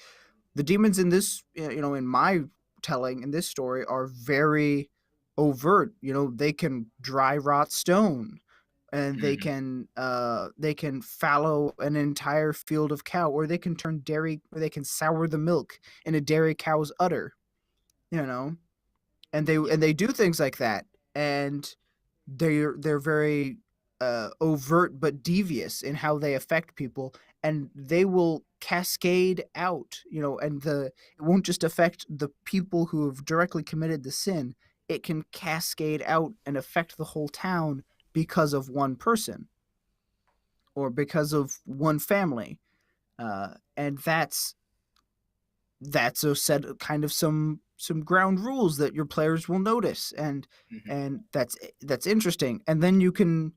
the demons in this, in my telling in this story are very overt. They can dry rot stone, and they can fallow an entire field of cow, or they can sour the milk in a dairy cow's udder, and they do things like that, and they're very overt but devious in how they affect people, and they will cascade out, and it won't just affect the people who have directly committed the sin. It can cascade out and affect the whole town because of one person or because of one family, and that's a set of kind of some ground rules that your players will notice, and that's interesting. And then you can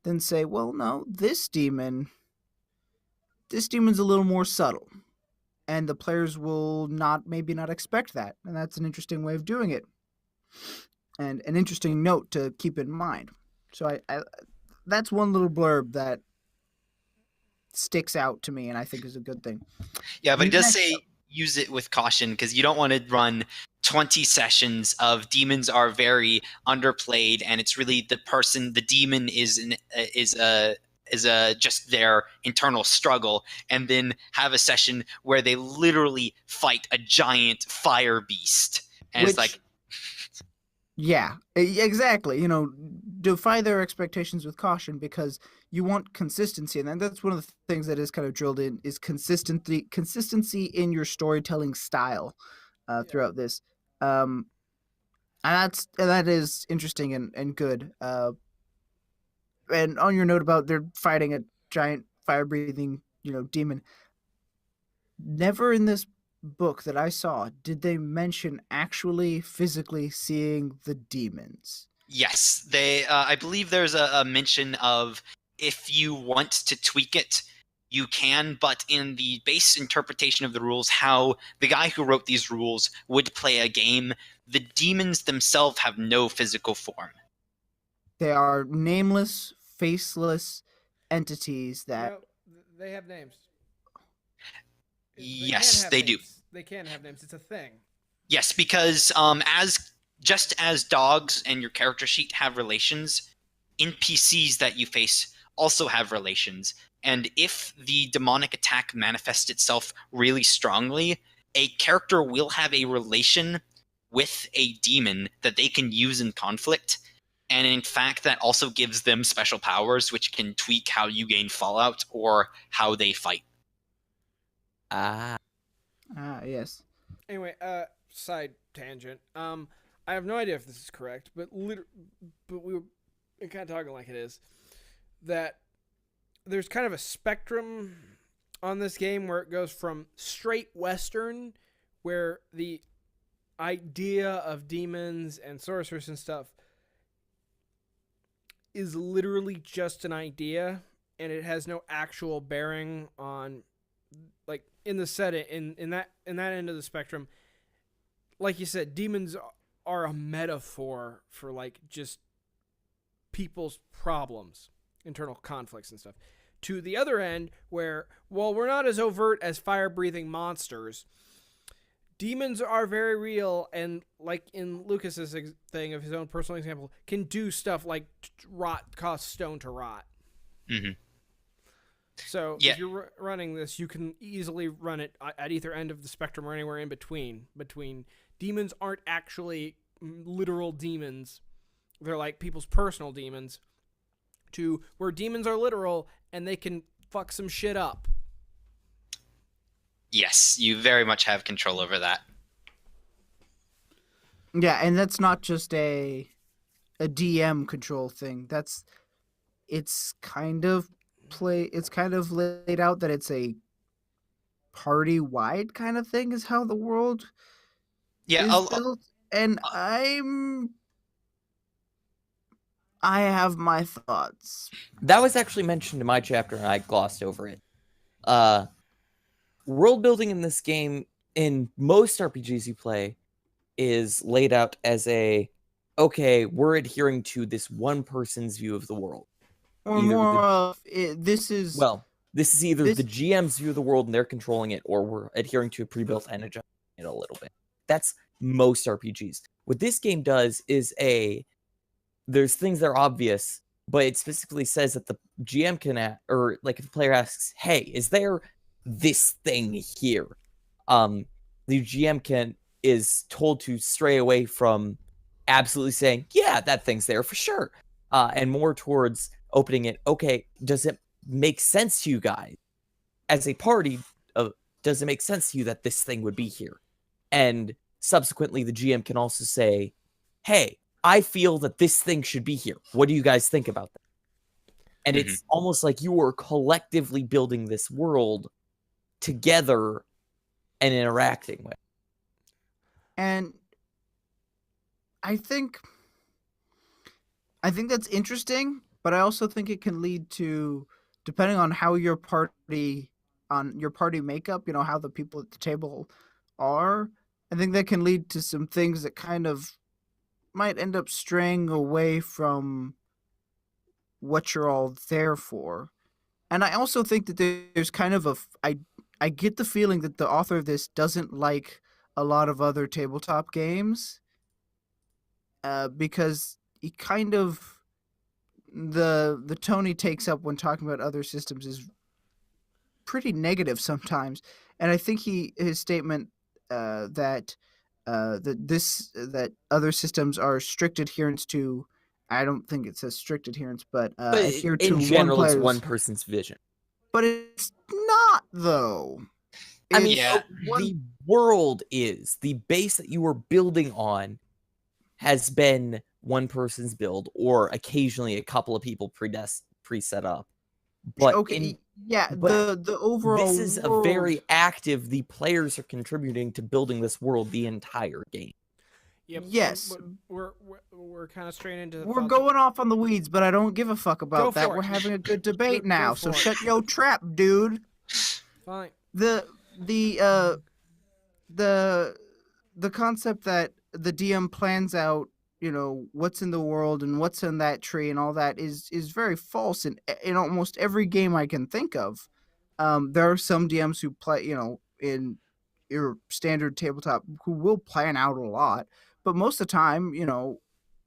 then say, well, no, this demon's a little more subtle, and the players will maybe not expect that, and that's an interesting way of doing it, and an interesting note to keep in mind. So I that's one little blurb that sticks out to me, and I think is a good thing. Yeah, but he does say use it with caution, because you don't want to run 20 sessions of demons are very underplayed, and it's really the demon is just their internal struggle, and then have a session where they literally fight a giant fire beast, and it's like, yeah, exactly. Defy their expectations with caution, because you want consistency, and that's one of the things that is kind of drilled in, is consistency in your storytelling style throughout this, and that is interesting and good. And on your note about they're fighting a giant fire-breathing demon, never in this book that I saw did they mention actually physically seeing the demons. yes, they. I believe there's a mention of if you want to tweak it, you can, but in the base interpretation of the rules, how the guy who wrote these rules would play a game, the demons themselves have no physical form. They are nameless, faceless entities that. No, they have names. Yes, they do. They can have names. It's a thing. Yes, because just as dogs and your character sheet have relations, NPCs that you face also have relations. And if the demonic attack manifests itself really strongly, a character will have a relation with a demon that they can use in conflict. And in fact, that also gives them special powers, which can tweak how you gain fallout or how they fight. Yes. Anyway, side tangent. I have no idea if this is correct, but we were kind of talking like it is. That there's kind of a spectrum on this game where it goes from straight Western, where the idea of demons and sorcerers and stuff is literally just an idea, and it has no actual bearing on, like, in the setting, in that end of the spectrum. Like you said, demons are a metaphor for, like, just people's problems, internal conflicts and stuff. To the other end, where, while we're not as overt as fire-breathing monsters, demons are very real, and, like in Lucas's thing of his own personal example, can do stuff like cause stone to rot. Mm-hmm. So if you're running this, you can easily run it at either end of the spectrum or anywhere in between. Demons aren't actually literal demons. They're like people's personal demons, to where demons are literal and they can fuck some shit up. Yes, you very much have control over that. Yeah, and that's not just a DM control thing. It's kind of laid out that it's a party wide kind of thing is how the world is built. And I have my thoughts. That was actually mentioned in my chapter, and I glossed over it. World building in this game, in most RPGs you play, is laid out as okay, we're adhering to this one person's view of the world. This is either the GM's view of the world and they're controlling it, or we're adhering to a pre-built and adjusting it a little bit. That's most RPGs. What this game does is there's things that are obvious, but it specifically says that the GM can, or like if the player asks, hey, is there this thing here? The GM is told to stray away from absolutely saying, yeah, that thing's there for sure. And more towards opening it, okay, does it make sense to you guys? As a party, does it make sense to you that this thing would be here? And subsequently, the GM can also say, hey, I feel that this thing should be here. What do you guys think about that? And it's almost like you are collectively building this world together and interacting with. And I think that's interesting, but I also think it can lead to, depending on how your party makeup, how the people at the table are, I think that can lead to some things that kind of might end up straying away from what you're all there for. And I also think that there's kind of I get the feeling that the author of this doesn't like a lot of other tabletop games, because he kind of, the tone he takes up when talking about other systems is pretty negative sometimes. And I think his statement that other systems are strict adherence to, I don't think it says strict adherence, but adhere to in general, it's one player's person's vision. But it's not, though. The world is, the base that you are building on has been one person's build, or occasionally a couple of people pre-set up. But the overall this is world, a very active, the players are contributing to building this world the entire game. Yep. Yes. We're kind of straight into the We're going off on the weeds, but I don't give a fuck about Go that. for We're it. having a good debate Go now, for so it. shut your trap, dude. Fine. The concept that the DM plans out, what's in the world and what's in that tree and all that is very false in almost every game I can think of. There are some DMs who play, in your standard tabletop who will plan out a lot, but most of the time,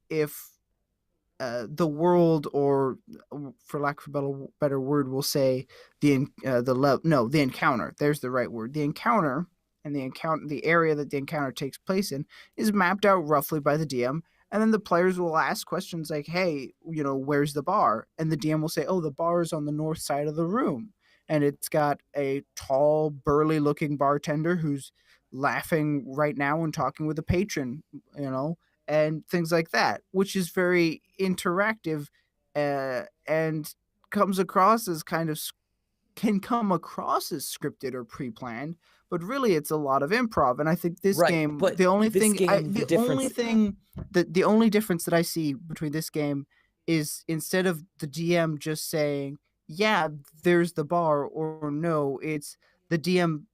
if the world, or for lack of a better word, we'll say the encounter. There's the right word. The encounter and the area that the encounter takes place in is mapped out roughly by the DM, and then the players will ask questions like, "Hey, where's the bar?" And the DM will say, "Oh, the bar is on the north side of the room." And it's got a tall, burly-looking bartender who's laughing right now and talking with a patron, and things like that, which is very interactive, and comes across as can come across as scripted or pre-planned, but really it's a lot of improv. And I think this Right, game, but the only this thing, game, the difference- the only difference that I see between this game is, instead of the DM just saying, "Yeah, there's the bar," or "No," it's the DM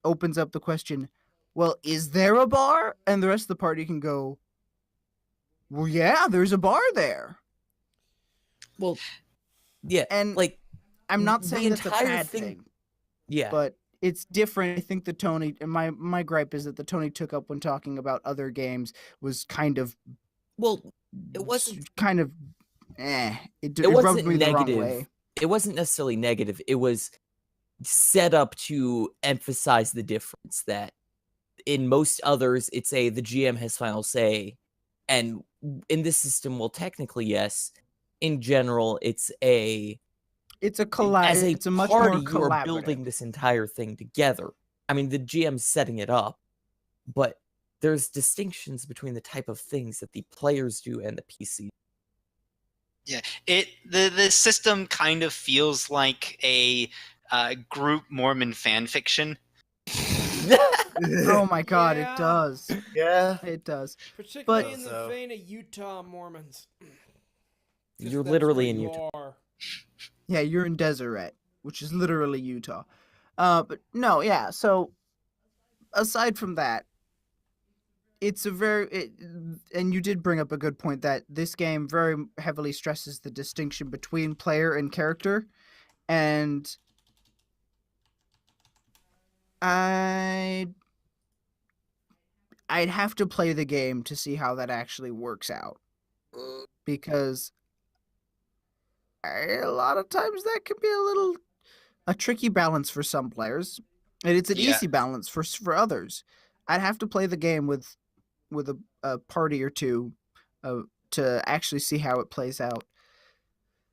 opens up the question, "Well, is there a bar?" And the rest of the party can go, "Well, yeah, there's a bar there." Well, yeah, And like I'm not the saying that's a entire bad thing- thing, yeah, but it's different. I think the Tony, and my gripe is that the Tony took up when talking about other games was kind of well, it wasn't It it rubbed wasn't me the wrong negative. way. It wasn't necessarily negative. It was set up to emphasize the difference that in most others, it's the GM has final say, and in this system, well, technically, yes. In general, it's It's a as a it's a much party, more you are collaborative. building this entire thing together. I mean, the GM's setting it up, but there's distinctions between the type of things that the players do and the PC. Yeah, the system kind of feels like a group Mormon fan fiction. Oh my god, Yeah. it does. Yeah. It does. Particularly But- in the So- vein of Utah Mormons. 'Cause You're that's literally where in you Utah. are. Yeah, you're in Deseret, which is literally Utah. But no, yeah. So aside from that, it's and you did bring up a good point that this game very heavily stresses the distinction between player and character, and I'd have to play the game to see how that actually works out, because a lot of times that can be a tricky balance for some players, and it's an Yeah. easy balance for others. I'd have to play the game with a party or two to actually see how it plays out.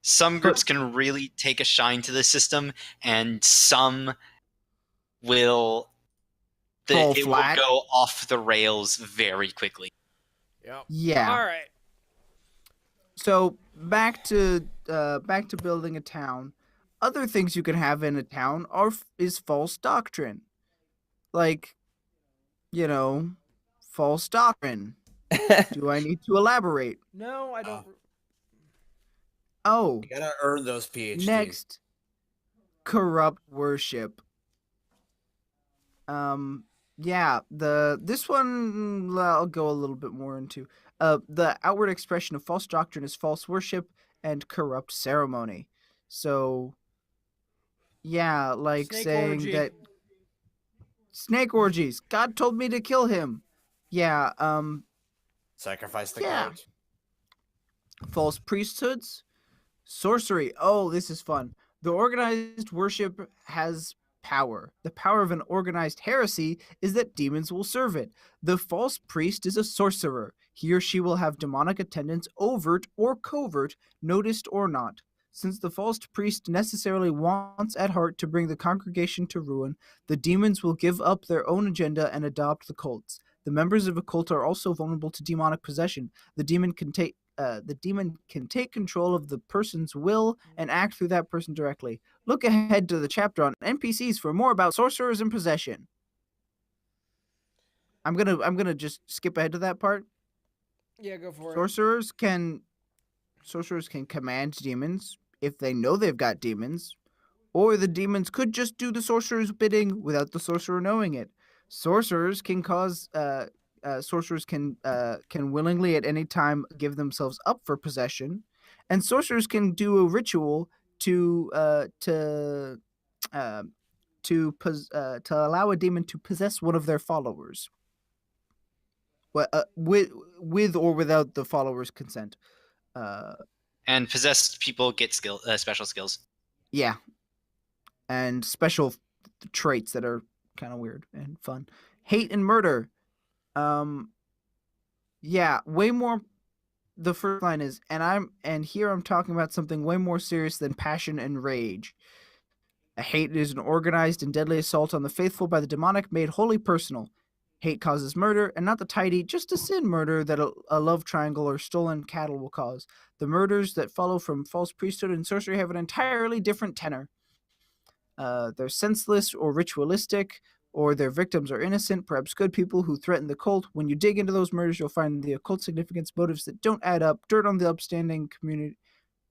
Some groups can really take a shine to the system, and some will Fall it flat. will go off the rails very quickly. Yep. Yeah. All right. So back to building a town. Other things you can have in a town is false doctrine, like, false doctrine. Do I need to elaborate? No, I don't. Oh, You gotta earn those PhDs. next, corrupt worship. Yeah, this one I'll go a little bit more into. The outward expression of false doctrine is false worship and corrupt ceremony. So, yeah, like Snake saying orgy. that snake orgies. God told me to kill him. Yeah, Sacrifice the Yeah. goat. false priesthoods, sorcery. Oh, this is fun. The organized worship has power. The power of an organized heresy is that demons will serve it. The false priest is a sorcerer. He or she will have demonic attendance, overt or covert, noticed or not. Since the false priest necessarily wants at heart to bring the congregation to ruin, the demons will give up their own agenda and adopt the cults. The members of a cult are also vulnerable to demonic possession. The demon can take control of the person's will and act through that person directly. Look ahead to the chapter on NPCs for more about sorcerers and possession. I'm gonna just skip ahead to that part. Yeah, go for it. Sorcerers can command demons if they know they've got demons, or the demons could just do the sorcerer's bidding without the sorcerer knowing it. Sorcerers can cause sorcerers can willingly at any time give themselves up for possession, and sorcerers can do a ritual to uh, to allow a demon to possess one of their followers. With or without the follower's consent. And possessed people get special skills. Yeah, and special traits that are kind of weird and fun. Hate and murder. Yeah, way more. The first line is, and here I'm talking about something way more serious than passion and rage. A hate is an organized and deadly assault on the faithful by the demonic, made wholly personal. Hate causes murder, and not the tidy, just a sin murder that a love triangle or stolen cattle will cause. The murders that follow from false priesthood and sorcery have an entirely different tenor. They're senseless or ritualistic, or their victims are innocent, perhaps good people who threaten the cult. When you dig into those murders, you'll find the occult significance, motives that don't add up, dirt on the upstanding community.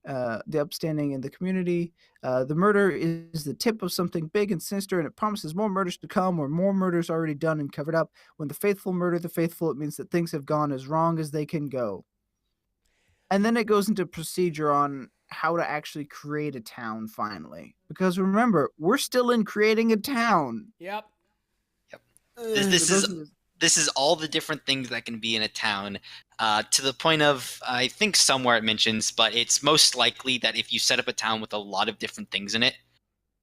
The upstanding in the community. The murder is the tip of something big and sinister, and it promises more murders to come or more murders already done and covered up. When the faithful murder the faithful, it means that things have gone as wrong as they can go. And then it goes into procedure on how to actually create a town finally. Because remember, we're still in creating a town. Yep. This is all the different things that can be in a town, to the point of, I think somewhere it mentions, but it's most likely that if you set up a town with a lot of different things in it,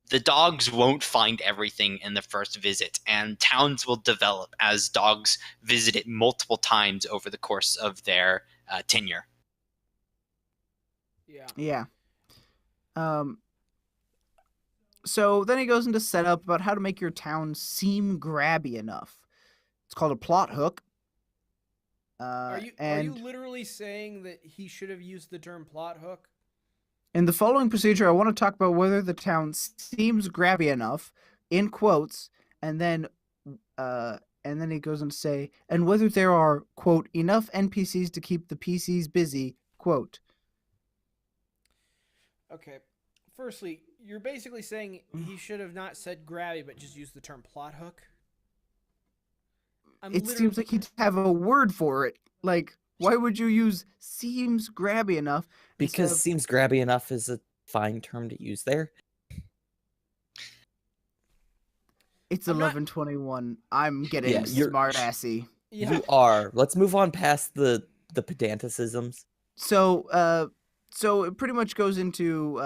the dogs won't find everything in the first visit, and towns will develop as dogs visit it multiple times over the course of their tenure. Yeah. So then he goes into setup about how to make your town seem grabby enough. It's called a plot hook. Are you literally saying that he should have used the term plot hook? In the following procedure, I want to talk about whether the town seems grabby enough, in quotes, and then he goes on to say, and whether there are, quote, enough NPCs to keep the PCs busy, quote. Okay. Firstly, you're basically saying he should have not said grabby, but just used the term plot hook? It seems like he'd have a word for it. Like, why would you use seems grabby enough? Because seems grabby enough is a fine term to use there. It's 11:21. I'm getting smart assy. Yeah. You are. Let's move on past the pedanticisms. So it pretty much goes into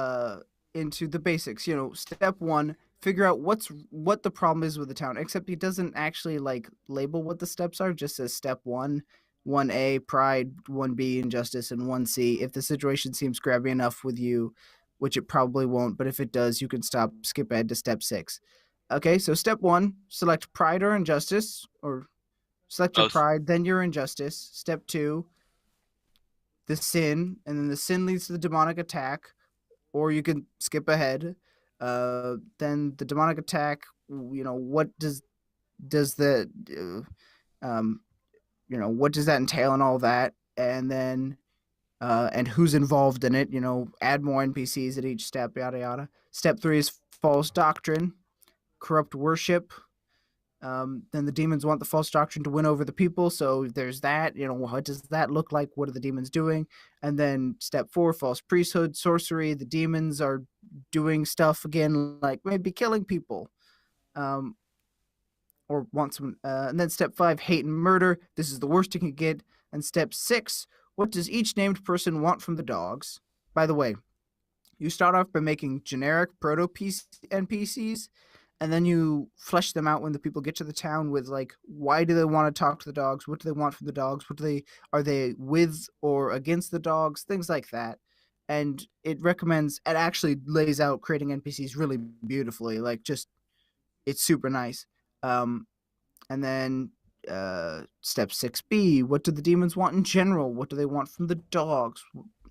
the basics. You know, step one, figure out what the problem is with the town. Except he doesn't actually like label what the steps are. Just says step 1A, pride, 1B, injustice, and 1C. If the situation seems grabby enough with you, which it probably won't, but if it does, you can skip ahead to step 6. Okay, so step 1, select pride or injustice, or select your pride, then your injustice. Step 2, the sin, and then the sin leads to the demonic attack, or you can skip ahead. Then the demonic attack, you know, what does that what does that entail and all that, and then and who's involved in it, you know, add more NPCs at each step, yada yada. Step 3 is false doctrine, corrupt worship. Then the demons want the false doctrine to win over the people, so there's that. You know, what does that look like? What are the demons doing? And then step 4, false priesthood, sorcery. The demons are doing stuff again, like maybe killing people, or want some. And then step 5, hate and murder. This is the worst you can get. And step 6, what does each named person want from the dogs? By the way, you start off by making generic proto NPCs. And then you flesh them out when the people get to the town with, like, why do they want to talk to the dogs? What do they want from the dogs? Are they with or against the dogs? Things like that. And it actually lays out creating NPCs really beautifully. Like, just, it's super nice. And then step 6B, what do the demons want in general? What do they want from the dogs?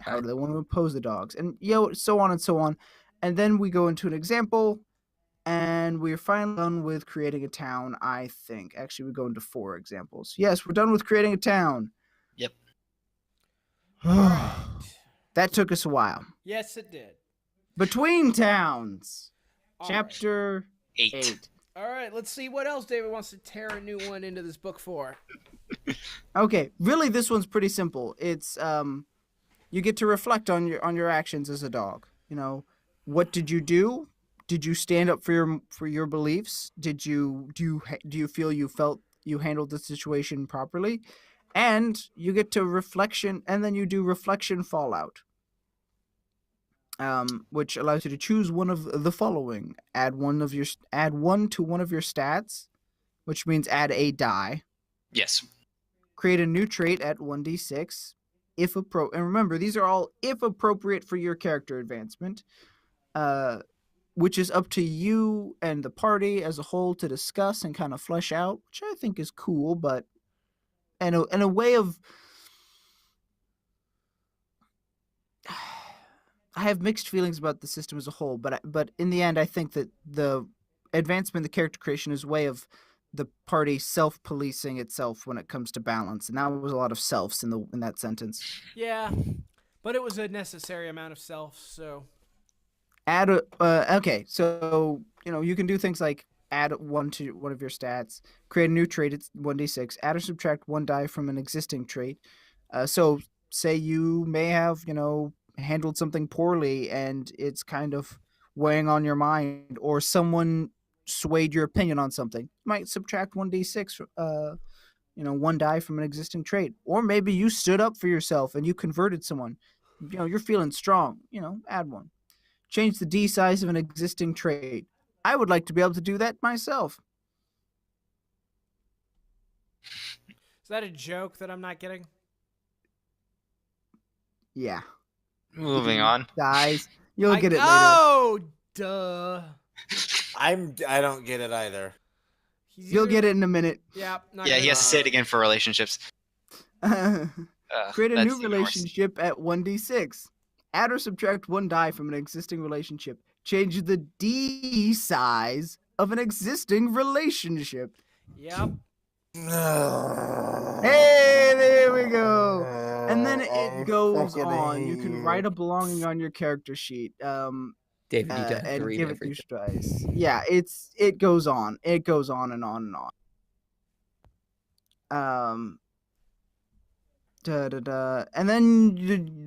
How do they want to oppose the dogs? And so on and so on. And then we go into an example. And we're finally done with creating a town, I think. Actually, we go into 4 examples. Yes, we're done with creating a town. Yep. Alright. That took us a while. Yes, it did. Between Towns, All right. chapter 8. 8. All right, let's see what else David wants to tear a new one into this book for. Okay, really, this one's pretty simple. It's you get to reflect on your actions as a dog. You know, what did you do? Did you stand up for your beliefs? Do you feel you handled the situation properly? And you get to reflection, and then you do reflection fallout, which allows you to choose one of the following: add one to one of your stats, which means add a die. Yes. Create a new trait at 1d6 if and remember, these are all if appropriate for your character advancement, which is up to you and the party as a whole to discuss and kind of flesh out, which I think is cool, but and a way of I have mixed feelings about the system as a whole, but in the end I think that the advancement, the character creation, is a way of the party self-policing itself when it comes to balance, and that was a lot of selves in that sentence. Yeah, but it was a necessary amount of self, so... Okay, so, you can do things like add 1 to one of your stats, create a new trait at 1d6, add or subtract 1 die from an existing trait. So, say you may have, handled something poorly and it's kind of weighing on your mind, or someone swayed your opinion on something. You might subtract 1d6, 1 die from an existing trait. Or maybe you stood up for yourself and you converted someone. You're feeling strong, add 1. Change the D size of an existing trait. I would like to be able to do that myself. Is that a joke that I'm not getting? Yeah. Moving on. Guys, you'll get it later. Oh, duh. I don't get it either. You'll get it in a minute. Yeah. Yeah, he has to say it again for relationships. Create a That's new even worse. relationship at 1d6. Add or subtract 1 die from an existing relationship. Change the D size of an existing relationship. Yep. Hey, there we go. And then it goes on. You can write a belonging on your character sheet. Dave, you don't have to And read give it 2 everything. dice. Yeah, it goes on. It goes on and on and on. And then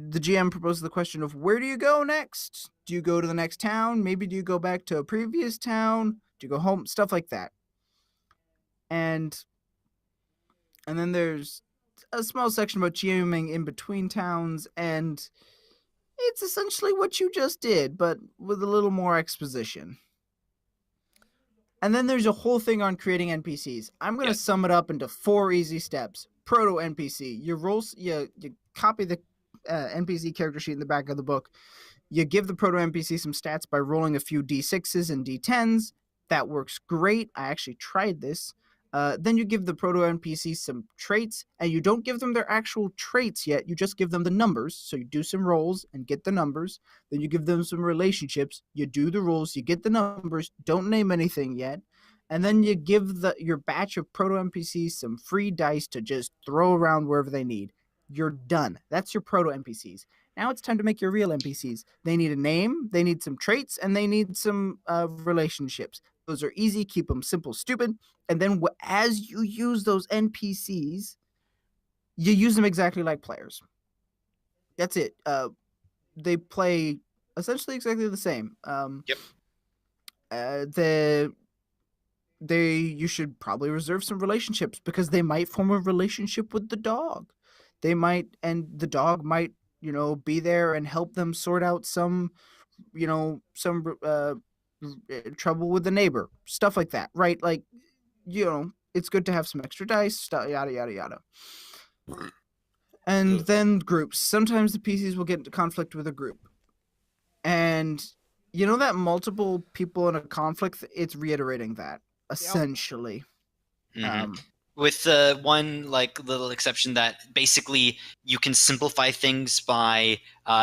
the GM proposes the question of, where do you go next? Do you go to the next town? Maybe do you go back to a previous town? Do you go home? Stuff like that. And then there's a small section about GMing in between towns, and it's essentially what you just did, but with a little more exposition. And then there's a whole thing on creating NPCs. I'm going to sum it up into 4 easy steps. Proto NPC. You copy the NPC character sheet in the back of the book. You give the proto NPC some stats by rolling a few d6s and d10s. That works great. I actually tried this. Then you give the proto NPC some traits, and you don't give them their actual traits yet. You just give them the numbers. So you do some rolls and get the numbers. Then you give them some relationships. You do the rolls. You get the numbers. Don't name anything yet. And then you give your batch of proto NPCs some free dice to just throw around wherever they need. You're done. That's your proto NPCs. Now it's time to make your real NPCs. They need a name, they need some traits, and they need some relationships. Those are easy. Keep them simple, stupid. And then as you use those NPCs, you use them exactly like players. That's it. They play essentially exactly the same. You should probably reserve some relationships, because they might form a relationship with the dog. And the dog might, be there and help them sort out some trouble with the neighbor, stuff like that, right? Like, it's good to have some extra dice, yada yada yada. And then groups. Sometimes the PCs will get into conflict with a group, and that multiple people in a conflict, it's reiterating that essentially. Mm-hmm. With one little exception that basically you can simplify things by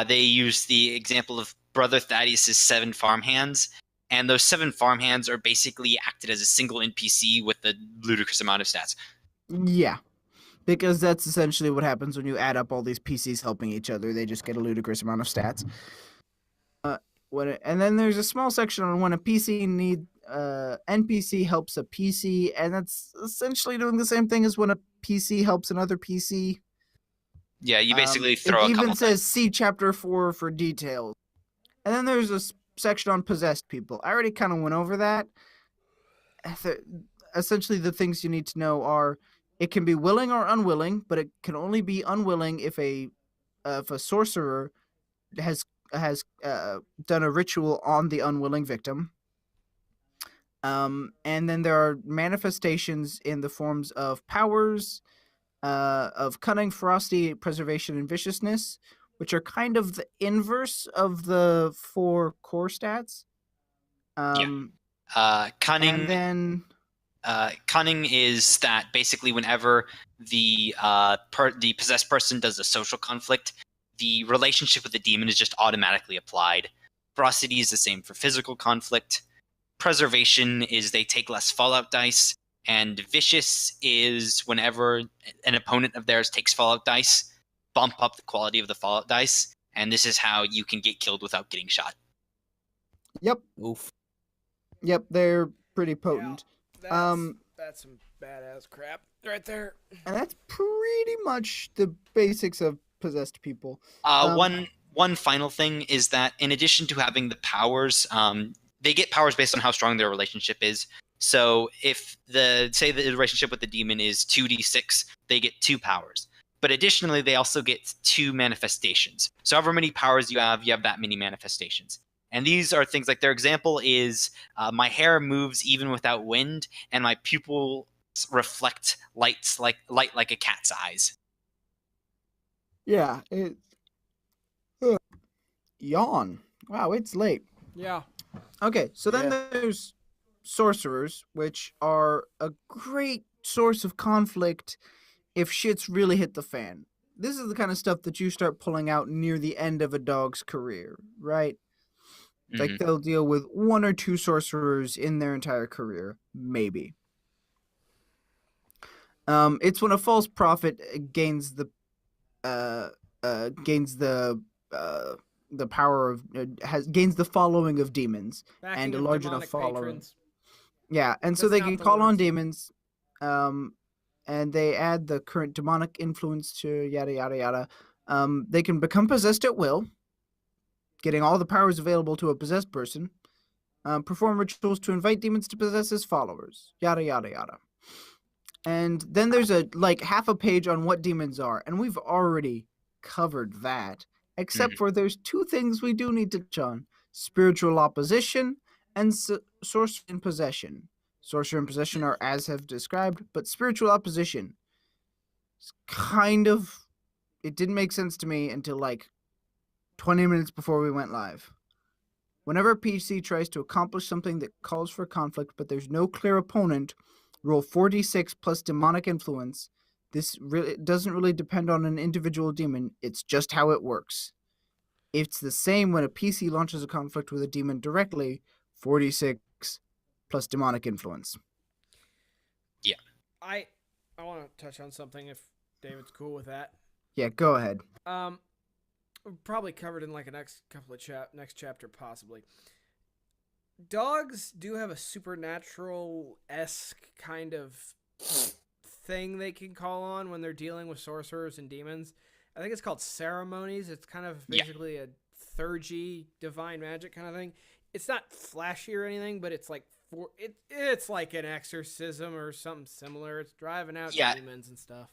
they use the example of Brother Thaddeus's 7 farmhands, and those 7 farmhands are basically acted as a single NPC with a ludicrous amount of stats. Yeah, because that's essentially what happens when you add up all these PCs helping each other. They just get a ludicrous amount of stats. And then there's a small section on when a NPC helps a PC, and that's essentially doing the same thing as when a PC helps another PC. Yeah, you basically throw it a couple even says see chapter 4 for details. And then there's a section on possessed people. I already kind of went over that. Essentially, the things you need to know are it can be willing or unwilling, but it can only be unwilling if a sorcerer has done a ritual on the unwilling victim. And then there are manifestations in the forms of powers, of cunning, ferocity, preservation, and viciousness, which are kind of the inverse of the 4 core stats. Cunning. And then Cunning is that basically whenever the possessed person does a social conflict, the relationship with the demon is just automatically applied. Ferocity is the same for physical conflict. Preservation is they take less fallout dice. And vicious is whenever an opponent of theirs takes fallout dice, bump up the quality of the fallout dice. And this is how you can get killed without getting shot. Yep. Oof. Yep, they're pretty potent. That's some badass crap right there. And that's pretty much the basics of possessed people. One final thing is that in addition to having the powers, they get powers based on how strong their relationship is. So if the relationship with the demon is 2d6, they get 2 powers. But additionally, they also get 2 manifestations. So however many powers you have that many manifestations. And these are things like their example is my hair moves even without wind, and my pupils reflect light like a cat's eyes. Yeah, yawn. Wow, it's late. Yeah. Okay, so then there's sorcerers, which are a great source of conflict if shit's really hit the fan. This is the kind of stuff that you start pulling out near the end of a dog's career, right? Mm-hmm. Like they'll deal with 1 or 2 sorcerers in their entire career, maybe. It's when a false prophet gains the power of gains the following of demons. Backing and a of large demonic enough following. patrons. Yeah, and so That's they not can the call on words. demons, and they add the current demonic influence to yada yada yada. They can become possessed at will, getting all the powers available to a possessed person. Perform rituals to invite demons to possess his followers. Yada yada yada. And then there's half a page on what demons are, and we've already covered that. Except for there's 2 things we do need to touch on: spiritual opposition and sorcery and possession. Sorcery and possession are as have described, but spiritual opposition is it didn't make sense to me until 20 minutes before we went live. Whenever a PC tries to accomplish something that calls for conflict, but there's no clear opponent, roll 4d6 plus demonic influence. This really doesn't really depend on an individual demon. It's just how it works. It's the same when a PC launches a conflict with a demon directly, 4d6 plus demonic influence. Yeah. I want to touch on something if David's cool with that. Yeah, go ahead. Probably covered in a next couple of next chapter possibly. Dogs do have a supernatural-esque kind of thing they can call on when they're dealing with sorcerers and demons. I think it's called ceremonies. It's kind of basically a theurgy, divine magic kind of thing. It's not flashy or anything, but it's it's like an exorcism or something similar. It's driving out demons and stuff.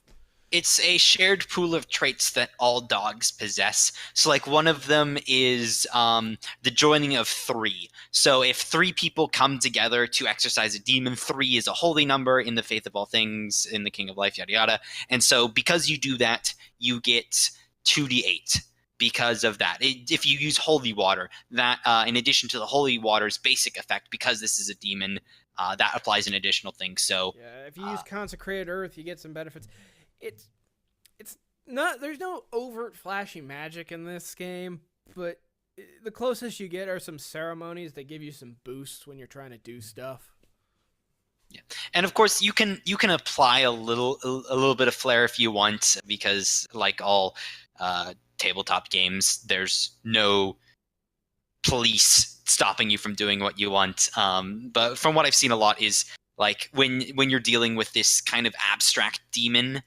It's a shared pool of traits that all dogs possess. So one of them is the joining of 3. So if 3 people come together to exorcise a demon, 3 is a holy number in the faith of all things, in the King of Life, yada yada. And so because you do that, you get 2d8 because of that. If you use holy water, that in addition to the holy water's basic effect, because this is a demon, that applies an additional thing. So yeah, if you use consecrated earth, you get some benefits. It's not, there's no overt flashy magic in this game, but the closest you get are some ceremonies that give you some boosts when you're trying to do stuff. Yeah, and of course you can apply a little bit of flair if you want, because like all tabletop games, there's no police stopping you from doing what you want. But from what I've seen a lot is like when you're dealing with this kind of abstract demon,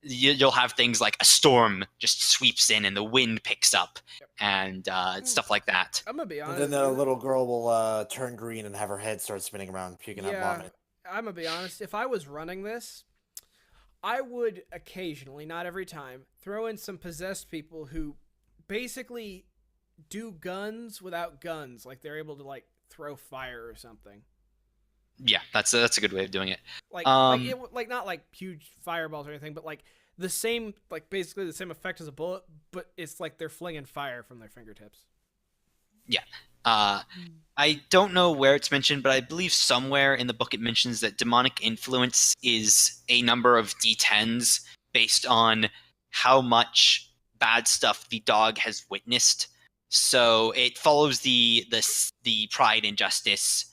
you'll have things like a storm just sweeps in and the wind picks up and stuff like that. I'm gonna be And honest. then the little girl will turn green and have her head start spinning around, puking out vomit. I'm gonna be honest. If I was running this, I would occasionally, not every time, throw in some possessed people who basically do guns without guns, like they're able to like throw fire or something. Yeah, that's a good way of doing it. Like not like huge fireballs or anything, but like the same, like basically the same effect as a bullet, but it's like they're flinging fire from their fingertips. Yeah. I don't know where it's mentioned, but I believe somewhere in the book it mentions that demonic influence is a number of D10s based on how much bad stuff the dog has witnessed. So it follows the pride and justice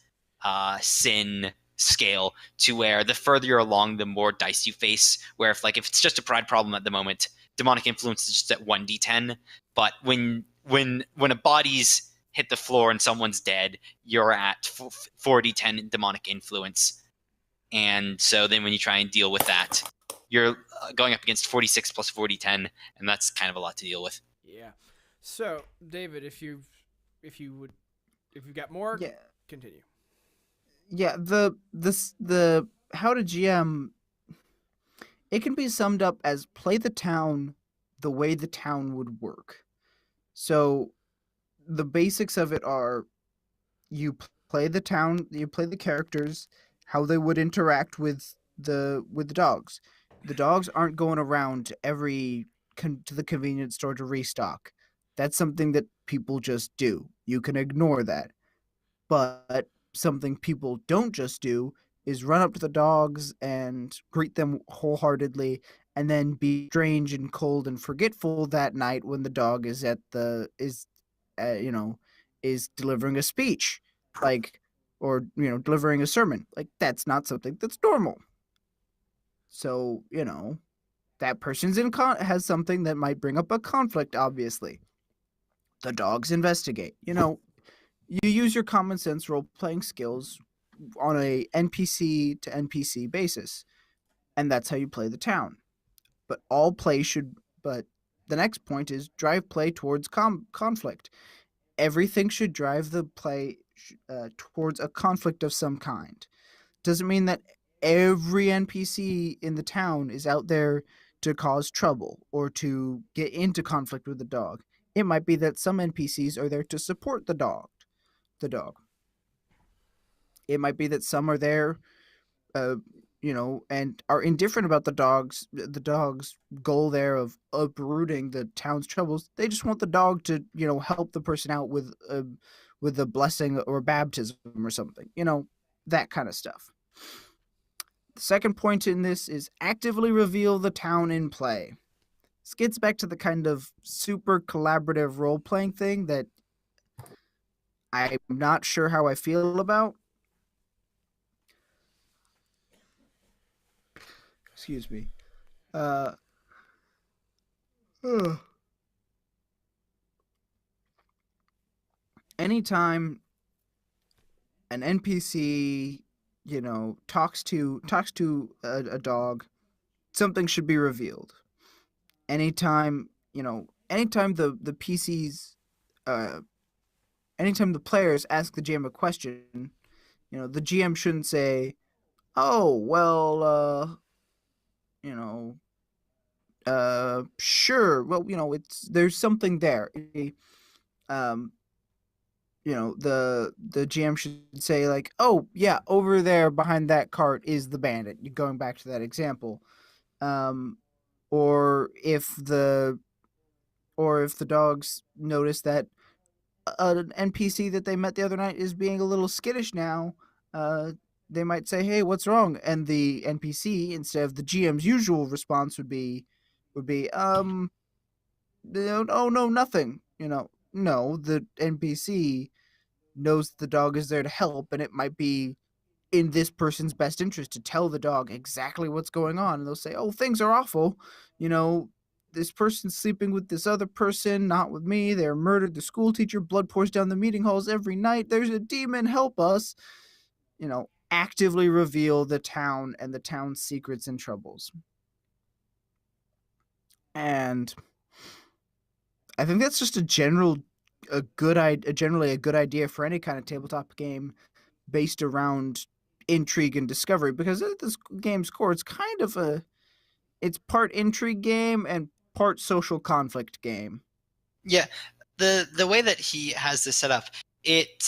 sin scale to where the further you're along, the more dice you face. Where if it's just a pride problem at the moment, demonic influence is just at 1d10. But when a body's hit the floor and someone's dead, you're at 4d10 demonic influence. And so then when you try and deal with that, you're going up against 46 plus 40-10, and that's kind of a lot to deal with. Yeah. So, David, if you've got more, continue. Yeah, the how to GM, it can be summed up as play the town the way the town would work. So the basics of it are you play the town, you play the characters, how they would interact with the dogs. The dogs aren't going around to the convenience store to restock. That's something that people just do. You can ignore that. But something people don't just do is run up to the dogs and greet them wholeheartedly and then be strange and cold and forgetful that night when the dog is delivering a speech, or delivering a sermon. Like, that's not something that's normal. So, that person's has something that might bring up a conflict, obviously. The dogs investigate. You use your common sense role-playing skills on a NPC to NPC basis, and that's how you play the town. But the next point is drive play towards conflict. Everything should drive the play towards a conflict of some kind. Doesn't mean that every NPC in the town is out there to cause trouble or to get into conflict with the dog. It might be that some NPCs are there to support the dog. It might be that some are there, and are indifferent about the dog's goal there of uprooting the town's troubles. They just want the dog to, help the person out with a blessing or baptism or something, that kind of stuff. The second point in this is actively reveal the town in play. This gets back to the kind of super collaborative role-playing thing that I'm not sure how I feel about. Excuse me. Anytime an NPC, talks to a dog, something should be revealed. Anytime the PCs, anytime the players ask the GM a question, the GM shouldn't say, "Oh, well, sure. Well, there's something there." The GM should say like, "Oh, yeah, over there behind that cart is the bandit." Going back to that example. Or if the dogs notice that an NPC that they met the other night is being a little skittish now, they might say, "Hey, what's wrong?" And the NPC, instead of the GM's usual response, would be, "Oh, no, nothing." No, the NPC knows the dog is there to help, and it might be in this person's best interest to tell the dog exactly what's going on. And they'll say, oh, things are awful. You know, this person's sleeping with this other person, not with me. They're murdered. The school teacher, blood pours down the meeting halls every night. There's a demon. Help us. You know, actively reveal the town and the town's secrets and troubles. And I think that's just generally a good idea for any kind of tabletop game based around intrigue and discovery, because at this game's core, it's part intrigue game and part social conflict game. Yeah, the way that he has this set up, it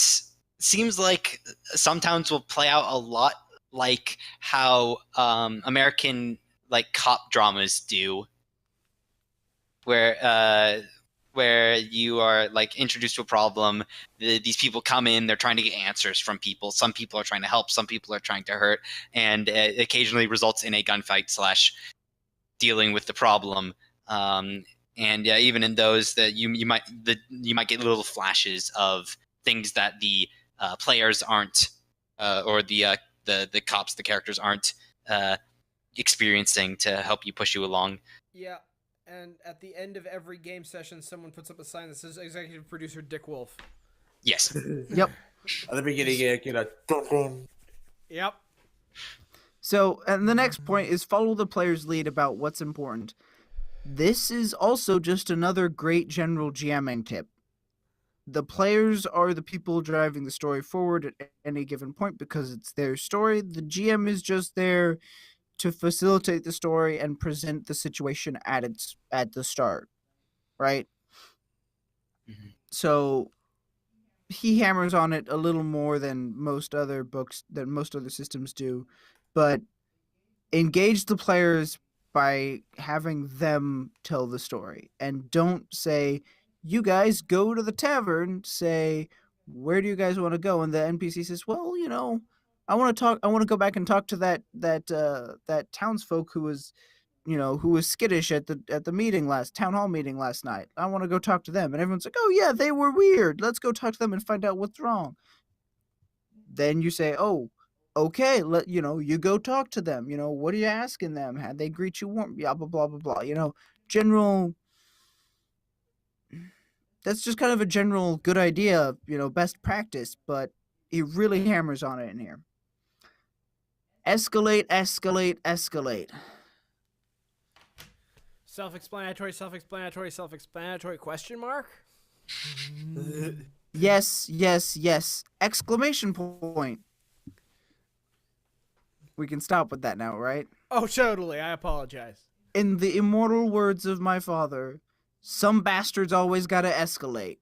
seems like some towns will play out a lot like how American like cop dramas do, where you are like introduced to a problem. These people come in, they're trying to get answers from people. Some people are trying to help, some people are trying to hurt, and it occasionally results in a gunfight / dealing with the problem. And even in those, that you might get little flashes of things that the players aren't, or the cops, the characters aren't experiencing to help you push you along. Yeah. And at the end of every game session, someone puts up a sign that says Executive Producer Dick Wolf. Yes. Yep. At the beginning, Yep. So, and the next point is follow the player's lead about what's important. This is also just another great general GMing tip. The players are the people driving the story forward at any given point because it's their story. The GM is just there to facilitate the story and present the situation at the start, right? Mm-hmm. So he hammers on it a little more than most other systems do, but engage the players by having them tell the story, and don't say, you guys go to the tavern. Say, where do you guys want to go? And the NPC says, well, you know, I want to go back and talk to that townsfolk who was skittish at the town hall meeting last night. I want to go talk to them. And everyone's like, oh yeah, they were weird. Let's go talk to them and find out what's wrong. Then you say, oh, okay, you go talk to them. You know, what are you asking them? Had they greet you warm? Blah, blah, blah, blah, blah. You know, that's just kind of a general good idea, best practice, but he really hammers on it in here. Escalate, escalate, escalate. Self-explanatory, question mark? Yes, yes, yes. Exclamation point. We can stop with that now, right? Oh, totally. I apologize. In the immortal words of my father, some bastards always gotta escalate.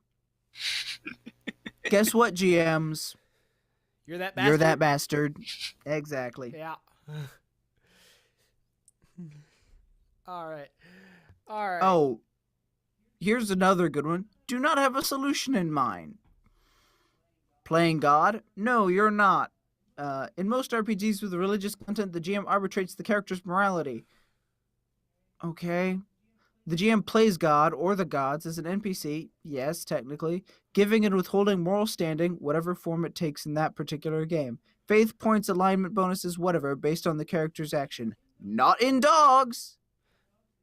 Guess what, GMs? You're that bastard? You're that bastard. Exactly. Yeah. All right. Oh, here's another good one. Do not have a solution in mind. Playing God? No, you're not. In most RPGs with religious content, the GM arbitrates the character's morality. Okay. The GM plays God or the gods as an NPC, yes, technically, giving and withholding moral standing, whatever form it takes in that particular game. Faith points, alignment bonuses, whatever, based on the character's action. Not in Dogs!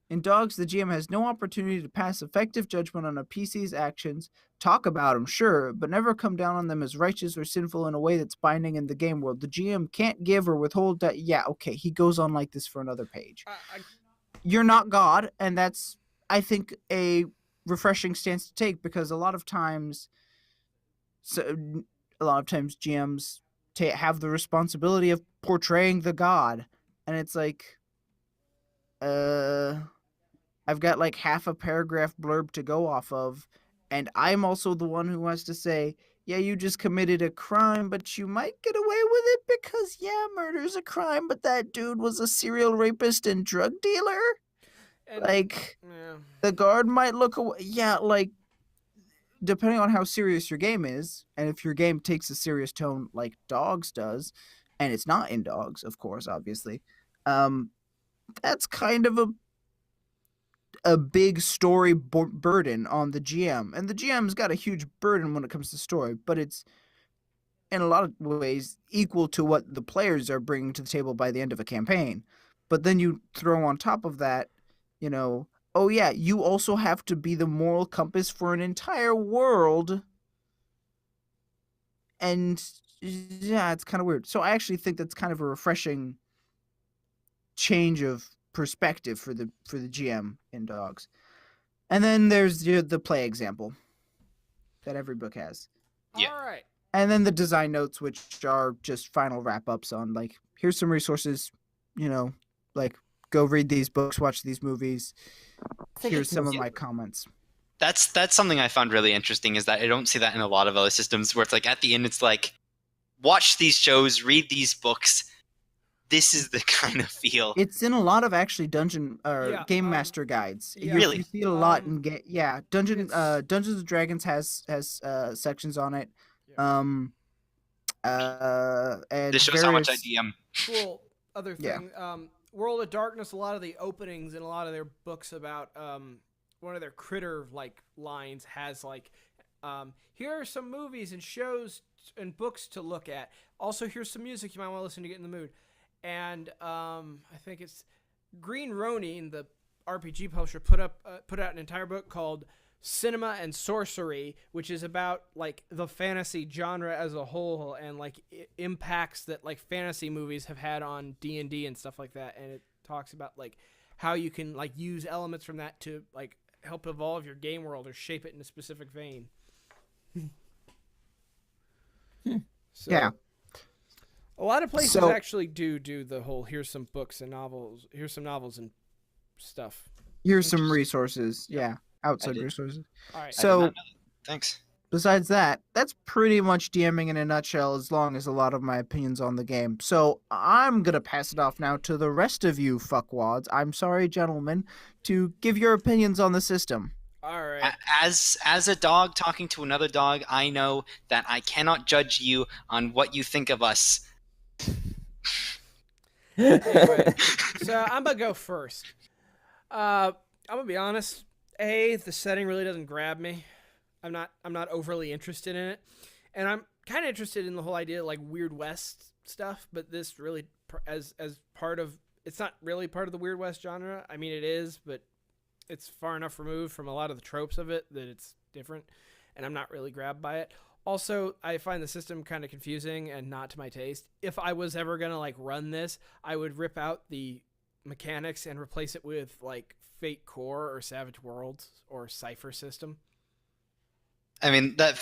In Dogs, the GM has no opportunity to pass effective judgment on a PC's actions, talk about them, sure, but never come down on them as righteous or sinful in a way that's binding in the game world. The GM can't give or withhold that. Yeah, okay, he goes on like this for another page. You're not God, and that's, I think, a refreshing stance to take, because a lot of times GMs have the responsibility of portraying the God, and it's like, I've got like half a paragraph blurb to go off of, and I'm also the one who has to say, yeah, you just committed a crime, but you might get away with it because, yeah, murder's a crime, but that dude was a serial rapist and drug dealer. And, the guard might look away. Yeah, like, depending on how serious your game is, and if your game takes a serious tone like Dogs does, and it's not in Dogs, of course, obviously, that's kind of a big story burden on the GM, and the GM's got a huge burden when it comes to story, but it's in a lot of ways equal to what the players are bringing to the table by the end of a campaign. But then you throw on top of that, oh yeah, you also have to be the moral compass for an entire world. And yeah, it's kind of weird. So I actually think that's kind of a refreshing change of perspective for the GM in Dogs. And then there's the play example that every book has. Yeah. All right. And then the design notes, which are just final wrap-ups on, like, here's some resources, like, go read these books, watch these movies. Here's some of my comments. That's something I found really interesting, is that I don't see that in a lot of other systems, where it's like at the end it's like, watch these shows, read these books. This is the kind of feel. It's in a lot of actually dungeon game master guides. yeah. Really? You see it a lot in Dungeons and Dragons has sections on it. Yeah. And This shows how much I various- DM. Cool. Other Yeah. thing, World of Darkness, a lot of the openings in a lot of their books about one of their critter like lines has like here are some movies and shows and books to look at. Also, here's some music you might want to listen to get in the mood. And I think it's Green Ronin, the RPG publisher, put out an entire book called Cinema and Sorcery, which is about like the fantasy genre as a whole and like impacts that like fantasy movies have had on D&D and stuff like that. And it talks about like how you can like use elements from that to like help evolve your game world or shape it in a specific vein. So, Yeah. a lot of places So- actually do the whole here's some books and novels, here's some novels and stuff. Here's some resources. Yeah. Outside did. resources. All right. I did So not know that. Thanks. besides that, that's pretty much DMing in a nutshell, as long as a lot of my opinions on the game. So I'm going to pass it off now to the rest of you fuckwads. I'm sorry, gentlemen, to give your opinions on the system. All right. As a dog talking to another dog, I know that I cannot judge you on what you think of us. Anyway, so I'm gonna go first. I'm gonna be honest. The setting really doesn't grab me. I'm not overly interested in it, and I'm kind of interested in the whole idea of like Weird West stuff. But this really, as part of, it's not really part of the Weird West genre. I mean, it is, but it's far enough removed from a lot of the tropes of it that it's different, and I'm not really grabbed by it. Also, I find the system kind of confusing and not to my taste. If I was ever gonna like run this, I would rip out the mechanics and replace it with like Fate Core or Savage Worlds or Cipher system. I mean, the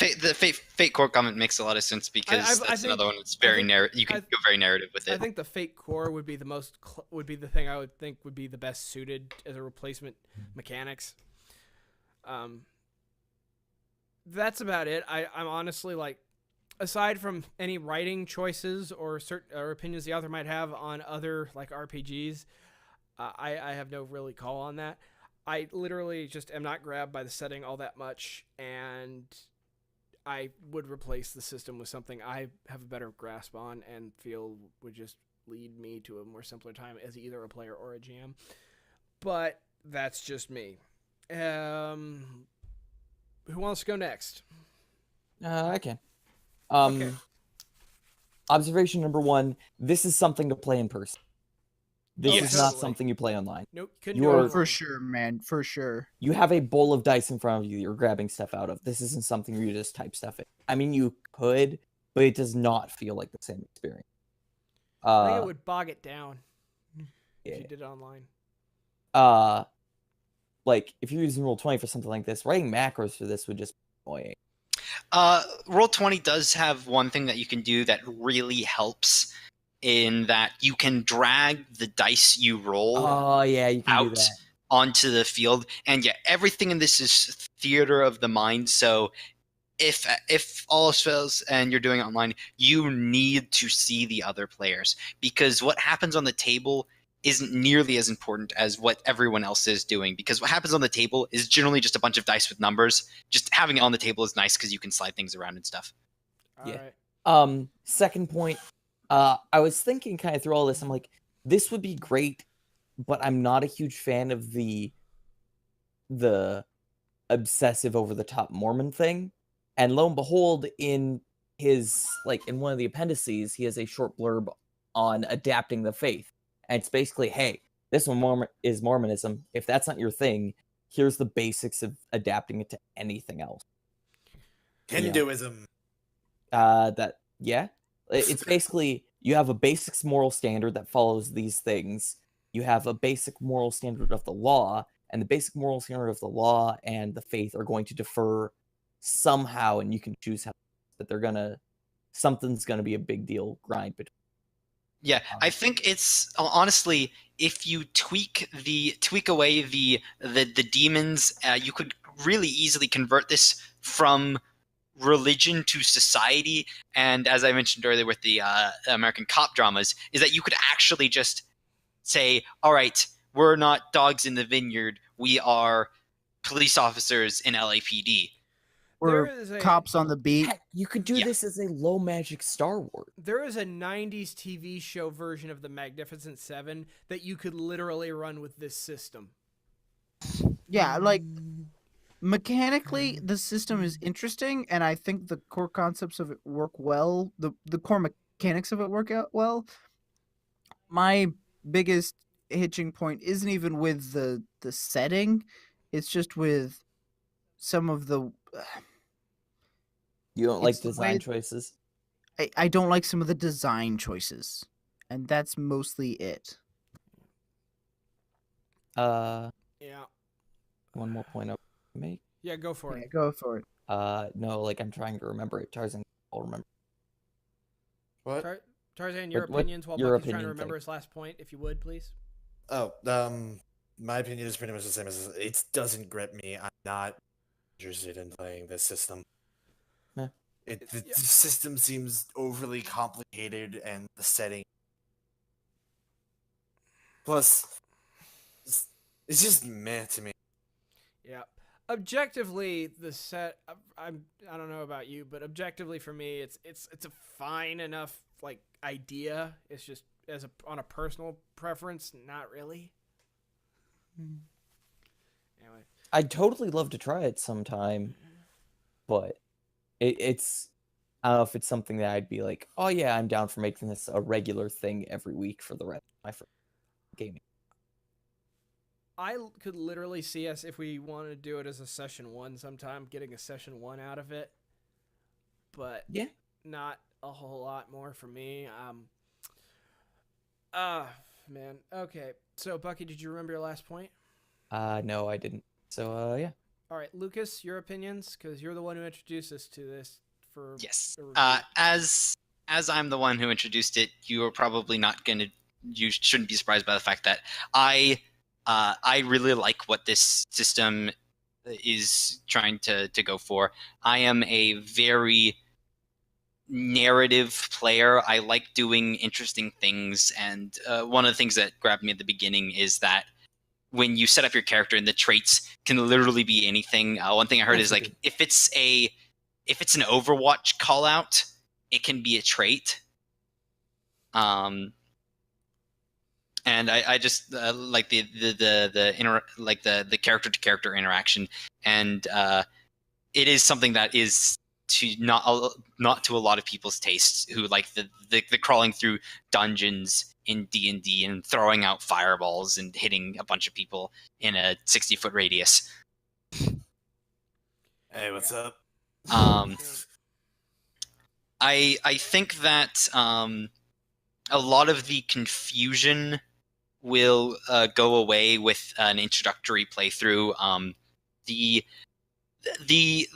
Fate Core comment makes a lot of sense, because I that's think- another one that's very narrative. You I- can go very narrative with I it. think the Fate Core would be the most would be the thing I would think would be the best suited as a replacement mechanics. That's about it. I'm honestly like, aside from any writing choices or certain or opinions the author might have on other like RPGs, I have no really call on that. I literally just am not grabbed by the setting all that much, and I would replace the system with something I have a better grasp on and feel would just lead me to a more simpler time as either a player or a GM. But that's just me. Who wants to go next? I can. Okay. Observation number 1, this is something to play in person. This Yes. is not Totally. something you play online. Nope. Couldn't You're- do it For online. sure, man. For sure. You have a bowl of dice in front of you that you're grabbing stuff out of. This isn't something where you just type stuff in. I mean, you could, but it does not feel like the same experience. I think it would bog it down if yeah. you did it online. Like if you're using Roll20 for something like this, writing macros for this would just be annoying. Roll20 does have one thing that you can do that really helps, in that you can drag the dice you roll Oh yeah, you can do out that. onto the field. And yeah, everything in this is theater of the mind. So if all else fails and you're doing it online, you need to see the other players, because what happens on the table isn't nearly as important as what everyone else is doing, because what happens on the table is generally just a bunch of dice with numbers. Just having it on the table is nice because you can slide things around and stuff. All Yeah. right. Second point, I was thinking kind of through all this, I'm like, this would be great, but I'm not a huge fan of the the obsessive over the top Mormon thing. And lo and behold, in his in one of the appendices, he has a short blurb on adapting the faith. And it's basically, hey, this one is Mormonism. If that's not your thing, here's the basics of adapting it to anything else. Hinduism. It's basically you have a basic moral standard that follows these things. You have a basic moral standard of the law, and the basic moral standard of the law and the faith are going to differ somehow, and you can choose how, but something's gonna be a big deal grind between. Yeah, I think it's honestly, if you tweak away the demons, you could really easily convert this from religion to society. And as I mentioned earlier with the American cop dramas, is that you could actually just say, all right, we're not dogs in the vineyard, we are police officers in LAPD. Or cops on the beat. Heck, you could do this as a low magic Star Wars. There is a 90s TV show version of the Magnificent Seven that you could literally run with this system. Yeah, like, mechanically, the system is interesting, and I think the core concepts of it work well. The core mechanics of it work out well. My biggest hitching point isn't even with the setting. It's just with some of the... You don't like design choices? I don't like some of the design choices. And that's mostly it. Yeah. One more point I'll make. Yeah, go for it. Go for it. No, I'm trying to remember it. Tarzan, I'll remember. What? Tarzan, your What- opinions while your Bucky's trying to opinion remember thing. his last point, if you would, please. Oh, my opinion is pretty much the same as it doesn't grip me. I'm not interested in playing this system. Yeah. The system seems overly complicated, and the setting. Plus, it's just meh to me. Yeah. Objectively, the set, I don't know about you, but objectively for me, it's a fine enough idea. It's just on a personal preference, not really. Anyway, I'd totally love to try it sometime, but it's I don't know if it's something that I'd be like, oh yeah, I'm down for making this a regular thing every week for the rest of my gaming. I could literally see us, if we want to do it as a session 1 sometime, getting a session 1 out of it. But Yeah. not a whole lot more for me. Man. Okay. So, Bucky, did you remember your last point? No, I didn't. So, yeah. All right, Lucas, your opinions, because you're the one who introduced us to this. Yes. the review. As I'm the one who introduced it, you are probably not gonna. You shouldn't be surprised by the fact that I really like what this system is trying to go for. I am a very narrative player. I like doing interesting things, and one of the things that grabbed me at the beginning is that when you set up your character and the traits can literally be anything. One thing I heard is if it's an Overwatch call out, it can be a trait. And I just like the character to character interaction, and it is something that is to not to a lot of people's tastes who like the crawling through dungeons in D&D and throwing out fireballs and hitting a bunch of people in a 60-foot radius. Hey, what's up? I think that a lot of the confusion will go away with an introductory playthrough. The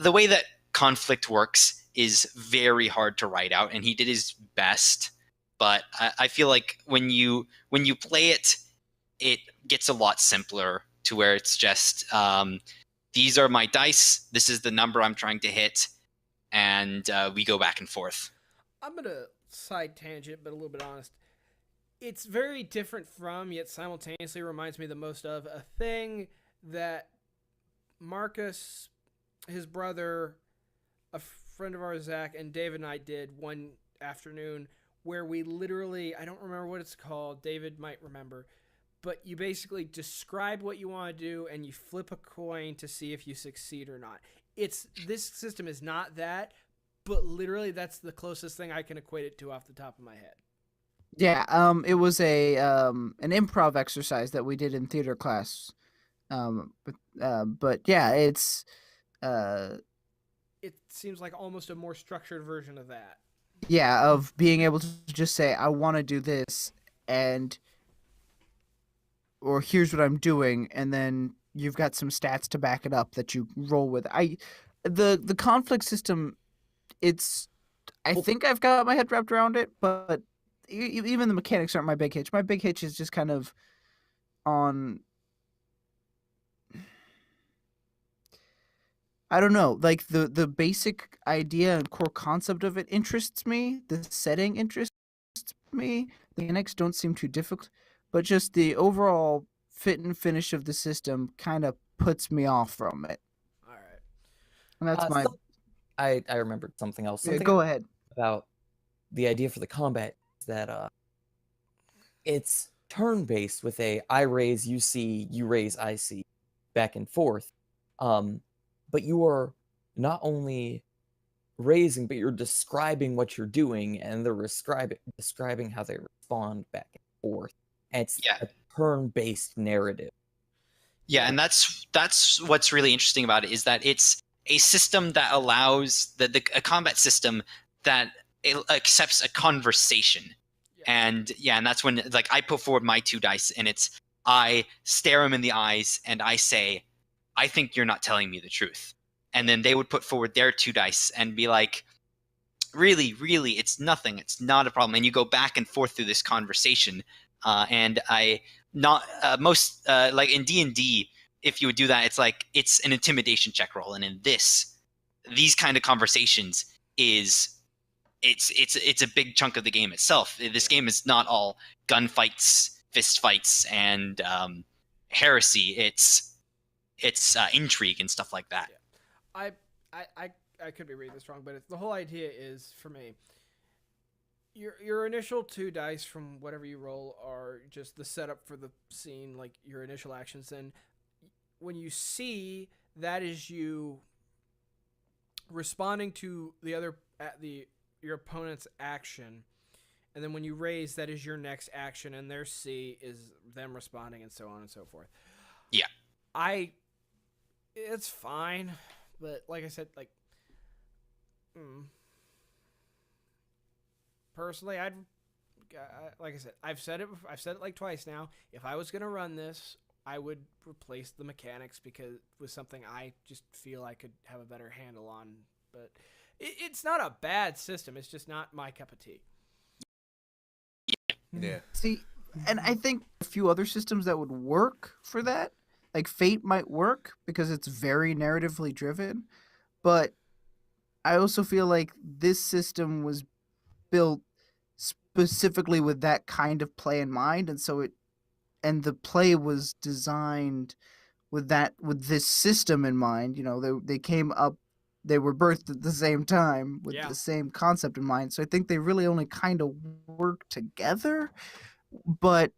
way that conflict works is very hard to write out, and he did his best. But I feel like when you play it, it gets a lot simpler to where it's just these are my dice. This is the number I'm trying to hit, and we go back and forth. I'm gonna side tangent, but a little bit honest. It's very different from, yet simultaneously reminds me the most of a thing that Marcus, his brother, a friend of ours, Zach, and David and I did one afternoon, where we literally, I don't remember what it's called, David might remember, but you basically describe what you want to do and you flip a coin to see if you succeed or not. This system is not that, but literally that's the closest thing I can equate it to off the top of my head. Yeah, it was an improv exercise that we did in theater class. But yeah, it's It seems like almost a more structured version of that. yeah, of being able to just say I want to do this or here's what I'm doing, and then you've got some stats to back it up that you roll with. The conflict system, I think I've got my head wrapped around it, but even the mechanics aren't my big hitch. My big hitch is just kind of on, I don't know, like the basic idea and core concept of it interests me. The setting interests me. The mechanics don't seem too difficult, but just the overall fit and finish of the system kind of puts me off from it. All right. And that's my. I remembered something else. Yeah, Something go ahead. about the idea for the combat is that it's turn-based with a I raise, you see, you raise, I see, back and forth. But you are not only raising, but you're describing what you're doing, and they're describing how they respond back and forth. And it's a turn-based narrative. Yeah, and that's what's really interesting about it, is that it's a system that allows a combat system that it accepts a conversation. And that's when, like, I put forward my 2 dice, and I stare them in the eyes and I say, I think you're not telling me the truth. And then they would put forward their 2 dice and be like, really, it's nothing. It's not a problem. And you go back and forth through this conversation. And like in D&D, if you would do that, it's like, it's an intimidation check roll. And in these kind of conversations it's a big chunk of the game itself. This game is not all gunfights, fist fights, and heresy. It's intrigue and stuff like that. Yeah. I could be reading this wrong, but the whole idea is, for me, your initial 2 dice from whatever you roll are just the setup for the scene, like your initial actions. Then when you see, that is you responding to your opponent's action, and then when you raise, that is your next action, and their C is them responding, and so on and so forth. Yeah. It's fine, but like I said, personally, like I said, I've said it like twice now. If I was gonna run this, I would replace the mechanics because with something I just feel I could have a better handle on. But it's not a bad system. It's just not my cup of tea. Yeah. See, and I think a few other systems that would work for that, like Fate might work because it's very narratively driven, but I also feel like this system was built specifically with that kind of play in mind, and the play was designed with this system in mind. You know, they came up, they were birthed at the same time with the same concept in mind. So I think they really only kind of work together. But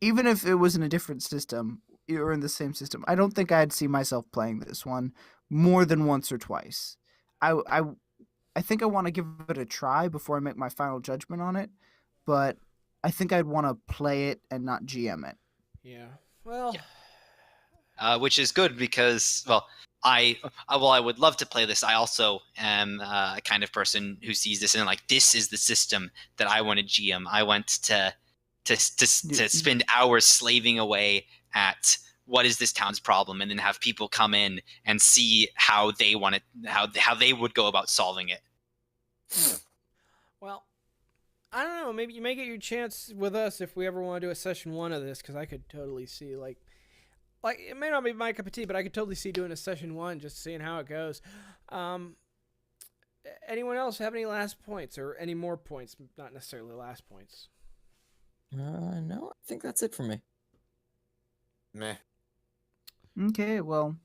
even if it was in a different system or in the same system, I don't think I'd see myself playing this one more than once or twice. I think I want to give it a try before I make my final judgment on it, but I think I'd want to play it and not GM it. Yeah. Well. Yeah. Which is good because, I would love to play this. I also am a kind of person who sees this and like, this is the system that I want to GM. I want to spend hours slaving away at what is this town's problem, and then have people come in and see how they want it, how they would go about solving it. Well, I don't know. Maybe you may get your chance with us if we ever want to do a session 1 of this, because I could totally see like it may not be my cup of tea, but I could totally see doing a session 1, just seeing how it goes. Anyone else have any last points or any more points? Not necessarily last points. No, I think that's it for me. Meh. Okay, well,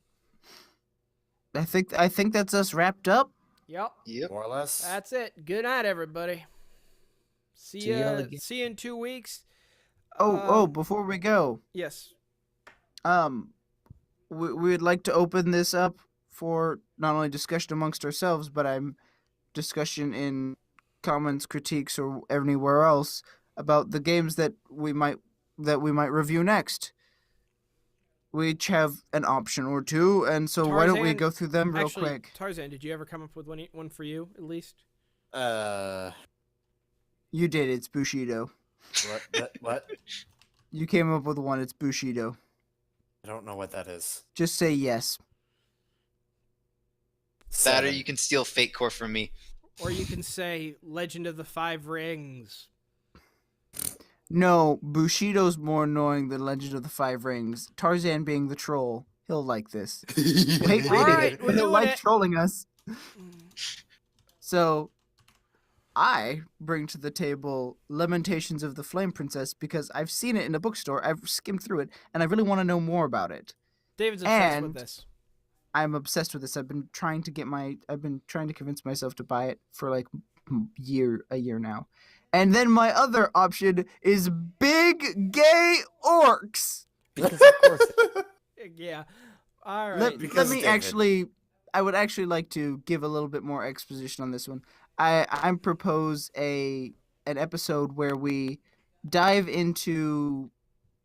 I think that's us wrapped up. Yep. More or less. That's it. Good night, everybody. See See y'all ya. again. See you in 2 weeks. Before we go, Yes. we would like to open this up for not only discussion amongst ourselves, but discussion in comments, critiques, or anywhere else about the games that we might review next. We each have an option or two, and so why don't we Tarzan- go through them real Actually, quick? Tarzan, did you ever come up with one for you at least? You did. It's Bushido. What? You came up with one. It's Bushido. I don't know what that is. Just say yes. That or 7. you can steal Fate Core from me. Or you can say Legend of the Five Rings. No, Bushido's more annoying than Legend of the Five Rings. Tarzan being the troll, he'll like this. Wait, All right, we're he'll doing like it. trolling us. So, I bring to the table Lamentations of the Flame Princess because I've seen it in a bookstore, I've skimmed through it, and I really want to know more about it. David's obsessed with And- this. I'm obsessed with this. I've been trying to convince myself to buy it for like a year now. And then my other option is Big Gay Orcs. Because of course. Yeah. All right. Let Because me David. actually, I would actually like to give a little bit more exposition on this one. I propose an episode where we dive into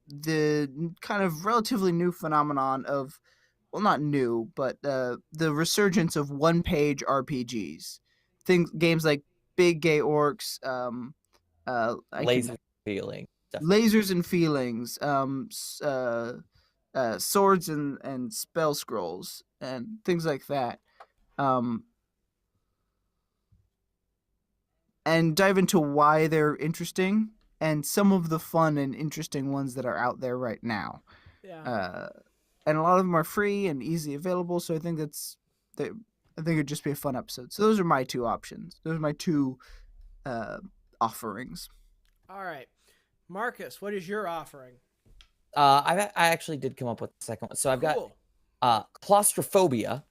the kind of relatively new phenomenon of, well, not new, but the resurgence of one-page RPGs. Games like Big Gay Orcs, Laser feeling. Stuff. Lasers and Feelings, Swords and Spell Scrolls, and things like that. And dive into why they're interesting and some of the fun and interesting ones that are out there right now. Yeah. And a lot of them are free and easily available, so I think I think it'd just be a fun episode. So those are my two options. Those are my two offerings. All right. Marcus, what is your offering? I actually did come up with the second one. So I've Cool. got Claustrophobia.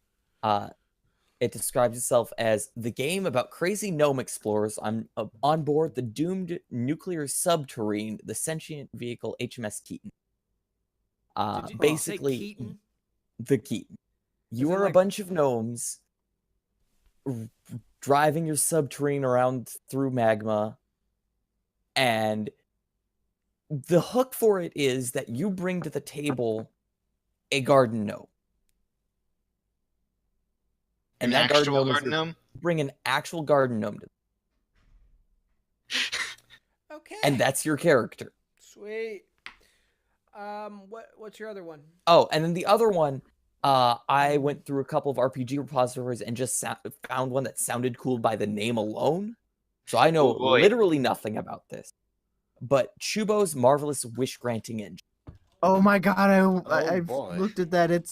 It describes itself as the game about crazy gnome explorers on board the doomed nuclear submarine, the sentient vehicle HMS Keaton. Did you Basically, say Keaton? the Keaton. You it are like- a bunch of gnomes driving your submarine around through magma, and the hook for it is that you bring to the table a garden gnome. An that actual is garden your- gnome? Bring an actual garden gnome to Okay. and that's your character. Sweet. What's your other one? Oh, and then the other one, I went through a couple of RPG repositories and just found one that sounded cool by the name alone. So I know Oh, boy. literally nothing about this. But Chubo's Marvelous Wish Granting Engine. Oh my god, I've boy. looked at that. It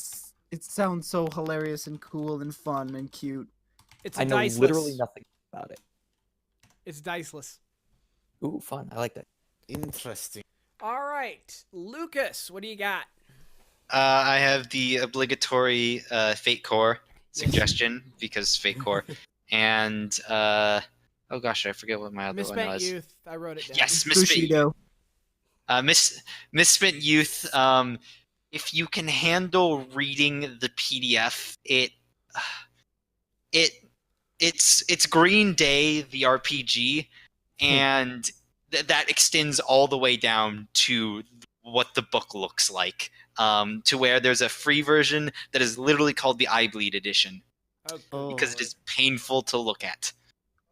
sounds so hilarious and cool and fun and cute. It's I know diceless. literally nothing about it. It's diceless. Ooh, fun. I like that. Interesting. All right. Lucas, what do you got? I have the obligatory Fate Core suggestion because Fate Core, and oh gosh, I forget what my other one Misspent was. Youth. I wrote it down. Yes, Misspent Youth. Bushido. Misspent Youth. If you can handle reading the PDF, it's Green Day the RPG, and that extends all the way down to what the book looks like. To where there's a free version that is literally called the Eye Bleed edition Oh, because it is painful to look at.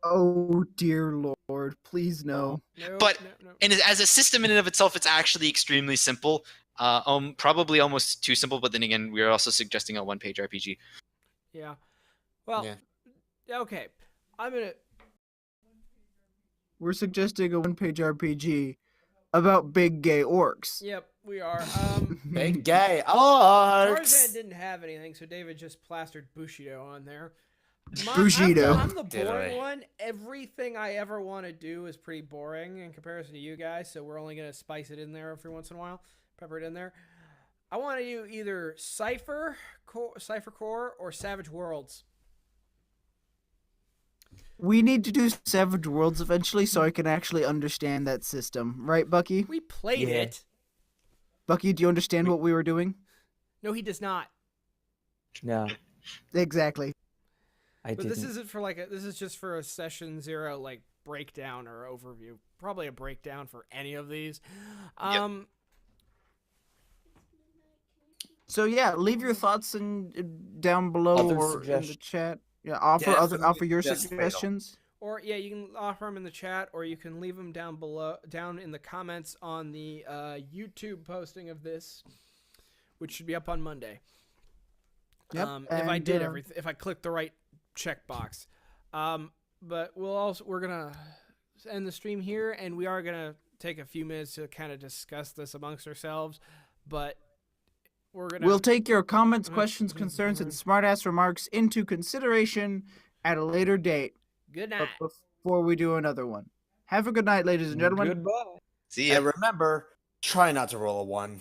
Oh dear lord, please no. No, But- no. And as a system in and of itself, it's actually extremely simple. Probably almost too simple, but then again, we are also suggesting a one-page RPG. Yeah. Well, Yeah. okay. I'm gonna. We're suggesting a one-page RPG about big gay orcs. Yep, we are. Big gay Tarzan orcs. didn't have anything, so David just plastered Bushido on there. Bushido. I'm the Did boring I? one. Everything I ever want to do is pretty boring in comparison to you guys, so we're only gonna spice it in there every once in a while, pepper it in there. I want to do either Cipher Core, or Savage Worlds. We need to do Savage Worlds eventually so I can actually understand that system. Right, Bucky? We played Yeah. it. Bucky, do you understand what we were doing? No, he does not. No, Exactly. I But didn't. this isn't for this is just for a session 0 like breakdown or overview. Probably a breakdown for any of these. So yeah, leave your thoughts down below Other or in the suggestions. chat. Yeah, offer Definitely your just fatal. suggestions. Or yeah, you can offer them in the chat, or you can leave them down below, down in the comments on the YouTube posting of this, which should be up on Monday. Yep, if I and, did everything, if I clicked the right checkbox. But we're gonna end the stream here, and we are gonna take a few minutes to kind of discuss this amongst ourselves. But We'll take your comments, questions, concerns, and smartass remarks into consideration at a later date. Good night. But before we do another one, have a good night, ladies and gentlemen. Goodbye. See ya. And remember, try not to roll a 1.